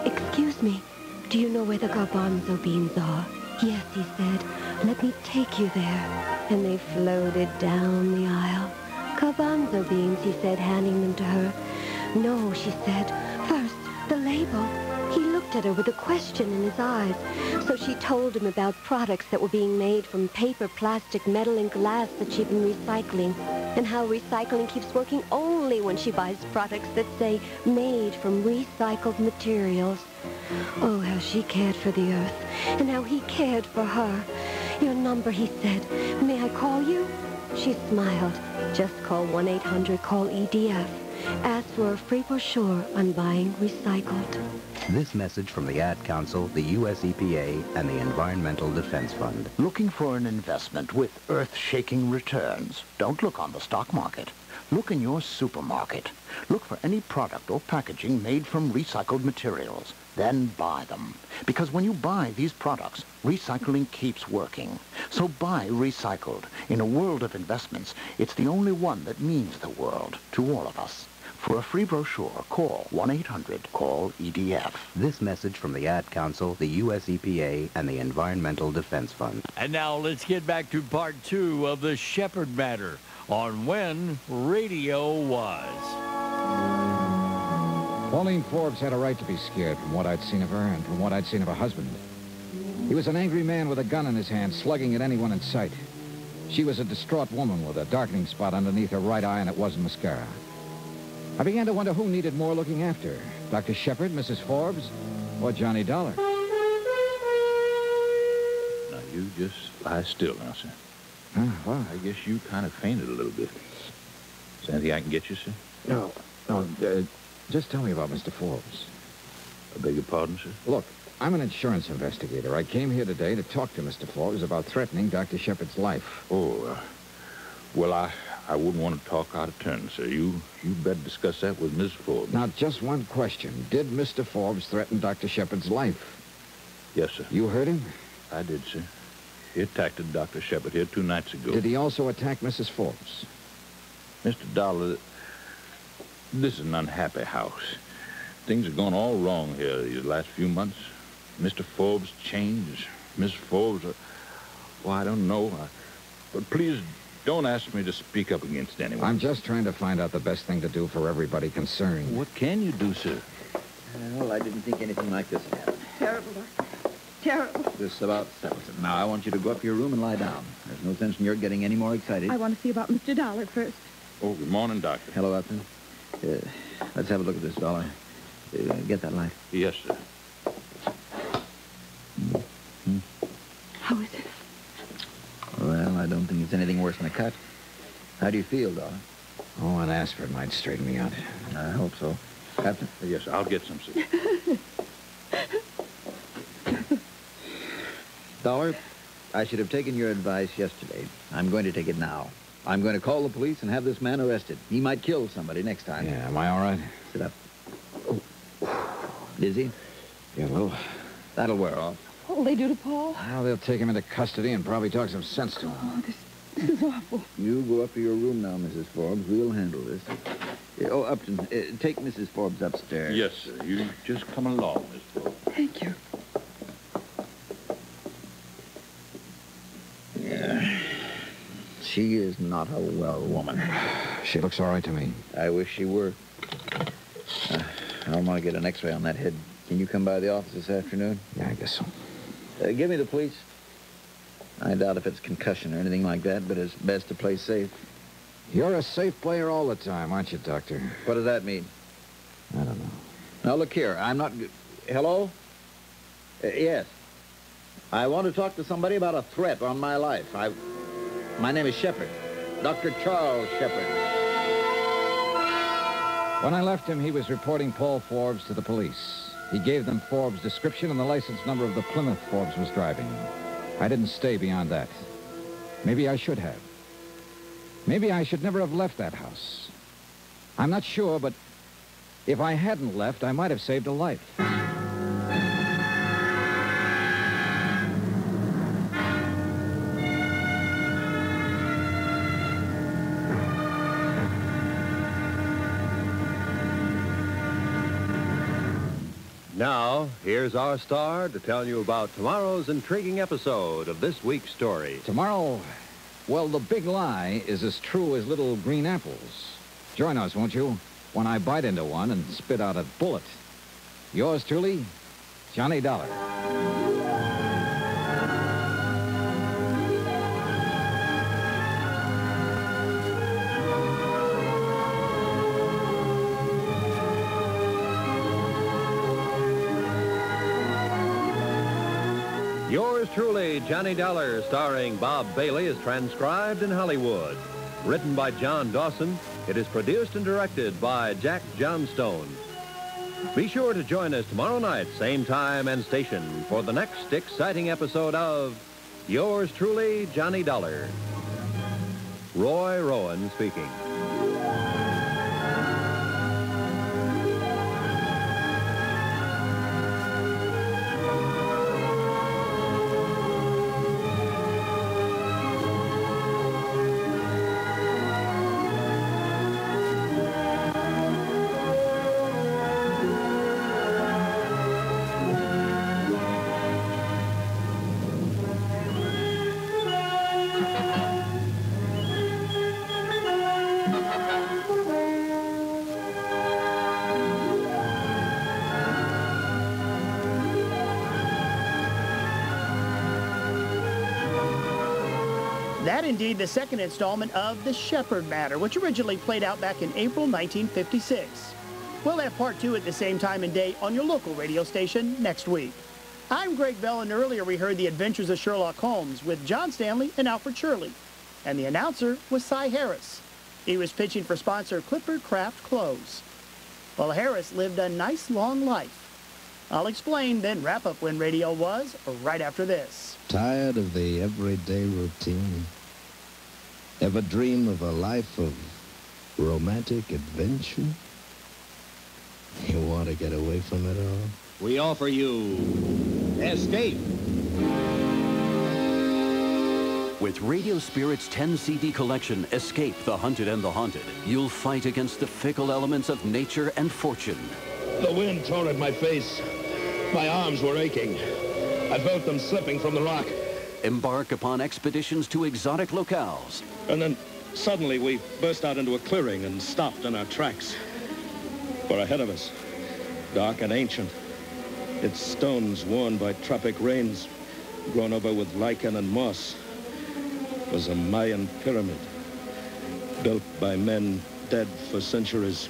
Excuse me, do you know where the garbanzo beans are? Yes, he said. Let me take you there. And they floated down the aisle. Garbanzo beans, he said, handing them to her. No, she said. First, the label. He looked at her with a question in his eyes. So she told him about products that were being made from paper, plastic, metal, and glass that she'd been recycling, and how recycling keeps working only when she buys products that say made from recycled materials. Oh, how she cared for the earth, and how he cared for her. Your number, he said. May I call you? She smiled. Just call 1-800-CALL-EDF. Ask for a free brochure on buying recycled. This message from the Ad Council, the U.S. EPA, and the Environmental Defense Fund. Looking for an investment with earth-shaking returns? Don't look on the stock market. Look in your supermarket. Look for any product or packaging made from recycled materials. Then buy them. Because when you buy these products, recycling keeps working. So buy recycled. In a world of investments, it's the only one that means the world to all of us. For a free brochure, call 1-800-CALL-EDF. This message from the Ad Council, the U.S. EPA, and the Environmental Defense Fund. And now let's get back to part 2 of the Shepherd Matter on when radio was. Pauline Forbes had a right to be scared from what I'd seen of her and from what I'd seen of her husband. He was an angry man with a gun in his hand, slugging at anyone in sight. She was a distraught woman with a darkening spot underneath her right eye, and it wasn't mascara. I began to wonder who needed more looking after, Dr. Shepard, Mrs. Forbes, or Johnny Dollar. Now, you just lie still now, sir. What? I guess you kind of fainted a little bit. Is there anything I can get you, sir? No, just tell me about Mr. Forbes. I beg your pardon, sir? Look, I'm an insurance investigator. I came here today to talk to Mr. Forbes about threatening Dr. Shepard's life. Oh, well, I wouldn't want to talk out of turn, sir. You better discuss that with Miss Forbes. Now, just one question. Did Mr. Forbes threaten Dr. Shepard's life? Yes, sir. You heard him? I did, sir. He attacked Dr. Shepard here 2 nights ago. Did he also attack Mrs. Forbes? Mr. Dollar, this is an unhappy house. Things have gone all wrong here these last few months. Mr. Forbes changed. Miss Forbes, well, I don't know. But please don't ask me to speak up against anyone. I'm just trying to find out the best thing to do for everybody concerned. What can you do, sir? Well, I didn't think anything like this would happen. Terrible, Doctor. Terrible. This about settles it. Now, I want you to go up to your room and lie down. There's no sense in your getting any more excited. I want to see about Mr. Dollar first. Oh, good morning, Doctor. Hello, Upton. Let's have a look at this, Dollar. Get that light. Yes, sir. How is it? Well, I don't think it's anything worse than a cut. How do you feel, Dollar? Oh, an aspirin might straighten me out. I hope so. Captain? Yes, I'll get some, sir. Dollar, I should have taken your advice yesterday. I'm going to take it now. I'm going to call the police and have this man arrested. He might kill somebody next time. Yeah, am I all right? Sit up. Dizzy? Yeah, well, that'll wear off. What'll they do to Paul? Well, they'll take him into custody and probably talk some sense to him. Oh, this is awful. You go up to your room now, Mrs. Forbes. We'll handle this. Oh, Upton, take Mrs. Forbes upstairs. Yes, sir. You just come along, Miss Forbes. Thank you. Yeah. She is not a well woman. She looks all right to me. I wish she were. I want to get an x-ray on that head. Can you come by the office this afternoon? Yeah, I guess so. Give me the police. I doubt if it's concussion or anything like that, but it's best to play safe. You're a safe player all the time, aren't you, Doctor? What does that mean? I don't know. Now, look here. I'm not... Hello? Yes. I want to talk to somebody about a threat on my life. My name is Shepard. Dr. Charles Shepard. When I left him, he was reporting Paul Forbes to the police. He gave them Forbes' description and the license number of the Plymouth Forbes was driving. I didn't stay beyond that. Maybe I should have. Maybe I should never have left that house. I'm not sure, but if I hadn't left, I might have saved a life. Now, here's our star to tell you about tomorrow's intriguing episode of this week's story. Tomorrow, well, the big lie is as true as little green apples. Join us, won't you, when I bite into one and spit out a bullet. Yours truly, Johnny Dollar. Yours truly, Johnny Dollar, starring Bob Bailey, is transcribed in Hollywood. Written by John Dawson, it is produced and directed by Jack Johnstone. Be sure to join us tomorrow night, same time and station, for the next exciting episode of Yours truly, Johnny Dollar. Roy Rowan speaking. That indeed the second installment of The Shepard Matter, which originally played out back in April 1956. We'll have part 2 at the same time and day on your local radio station next week. I'm Greg Bell, and earlier we heard The Adventures of Sherlock Holmes with John Stanley and Alfred Shirley. And the announcer was Cy Harris. He was pitching for sponsor Clifford Craft Clothes. Well, Harris lived a nice long life. I'll explain, then wrap up when radio was right after this. Tired of the everyday routine? Ever dream of a life of romantic adventure? You want to get away from it all? We offer you Escape. With Radio Spirit's 10-CD collection, Escape, the Hunted and the Haunted, you'll fight against the fickle elements of nature and fortune. The wind tore at my face. My arms were aching. I felt them slipping from the rock. Embark upon expeditions to exotic locales. And then suddenly we burst out into a clearing and stopped in our tracks. For ahead of us, dark and ancient, its stones worn by tropic rains, grown over with lichen and moss, was a Mayan pyramid, built by men dead for centuries,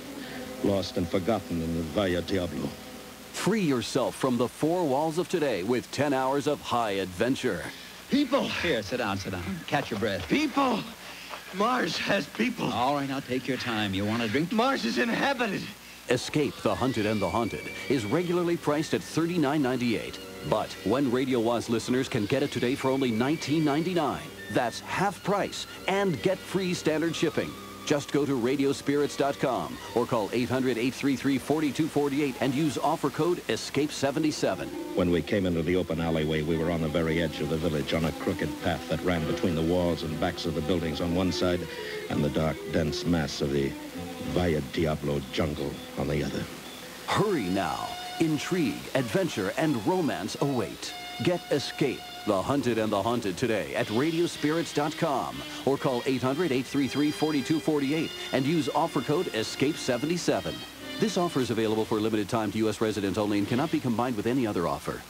lost and forgotten in the Valle Diablo. Free yourself from the four walls of today with 10 hours of high adventure. People! Here, sit down, sit down. Catch your breath. People! Mars has people. All right, now take your time. You want a drink? Mars is inhabited. Escape, the Hunted and the Haunted is regularly priced at $39.98. But when Radio Oz listeners can get it today for only $19.99, that's half price and get free standard shipping. Just go to radiospirits.com or call 800-833-4248 and use offer code ESCAPE77. When we came into the open alleyway, we were on the very edge of the village, on a crooked path that ran between the walls and backs of the buildings on one side and the dark, dense mass of the Valle Diablo jungle on the other. Hurry now. Intrigue, adventure, and romance await. Get Escape, the Hunted and the Haunted today at radiospirits.com or call 800-833-4248 and use offer code ESCAPE77. This offer is available for a limited time to U.S. residents only and cannot be combined with any other offer.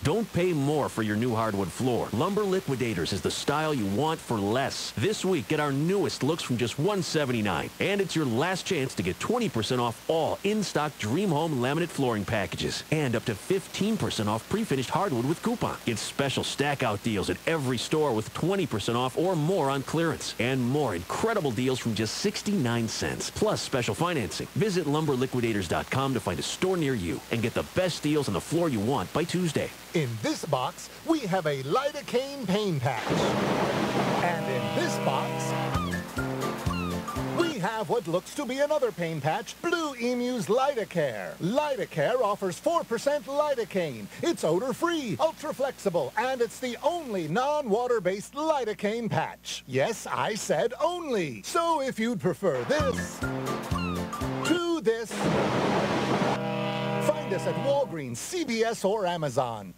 Don't pay more for your new hardwood floor. Lumber Liquidators is the style you want for less. This week, get our newest looks from just $179. And it's your last chance to get 20% off all in-stock Dream Home laminate flooring packages. And up to 15% off pre-finished hardwood with coupon. Get special stack-out deals at every store with 20% off or more on clearance. And more incredible deals from just 69 cents. Plus special financing. Visit LumberLiquidators.com to find a store near you and get the best deals on the floor you want by Tuesday. In this box, we have a lidocaine pain patch. And in this box, we have what looks to be another pain patch, Blue Emu's Lidocare. Lidocare offers 4% lidocaine. It's odor-free, ultra-flexible, and it's the only non-water-based lidocaine patch. Yes, I said only. So if you'd prefer this to this, find us at Walgreens, CVS, or Amazon.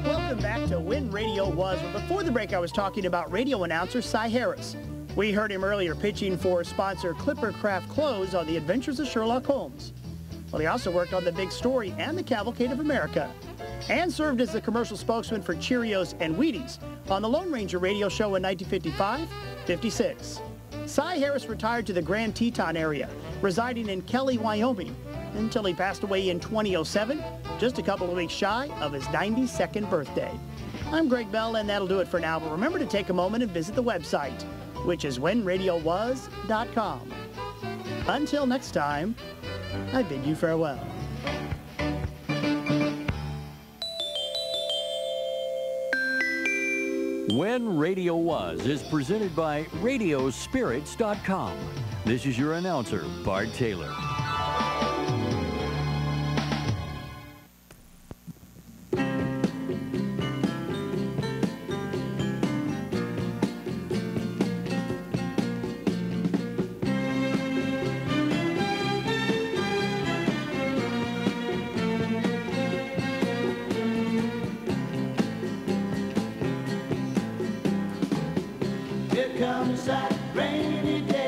Welcome back to When Radio Was. But before the break, I was talking about radio announcer Cy Harris. We heard him earlier pitching for sponsor Clipper Craft Clothes on The Adventures of Sherlock Holmes. Well, he also worked on The Big Story and The Cavalcade of America, and served as the commercial spokesman for Cheerios and Wheaties on the Lone Ranger radio show in 1955-56. Cy Harris retired to the Grand Teton area, residing in Kelly, Wyoming, until he passed away in 2007, just a couple of weeks shy of his 92nd birthday. I'm Greg Bell, and that'll do it for now, but remember to take a moment and visit the website, which is whenradiowas.com. Until next time, I bid you farewell. When Radio Was is presented by Radiospirits.com. This is your announcer, Bart Taylor. Here comes that rainy day.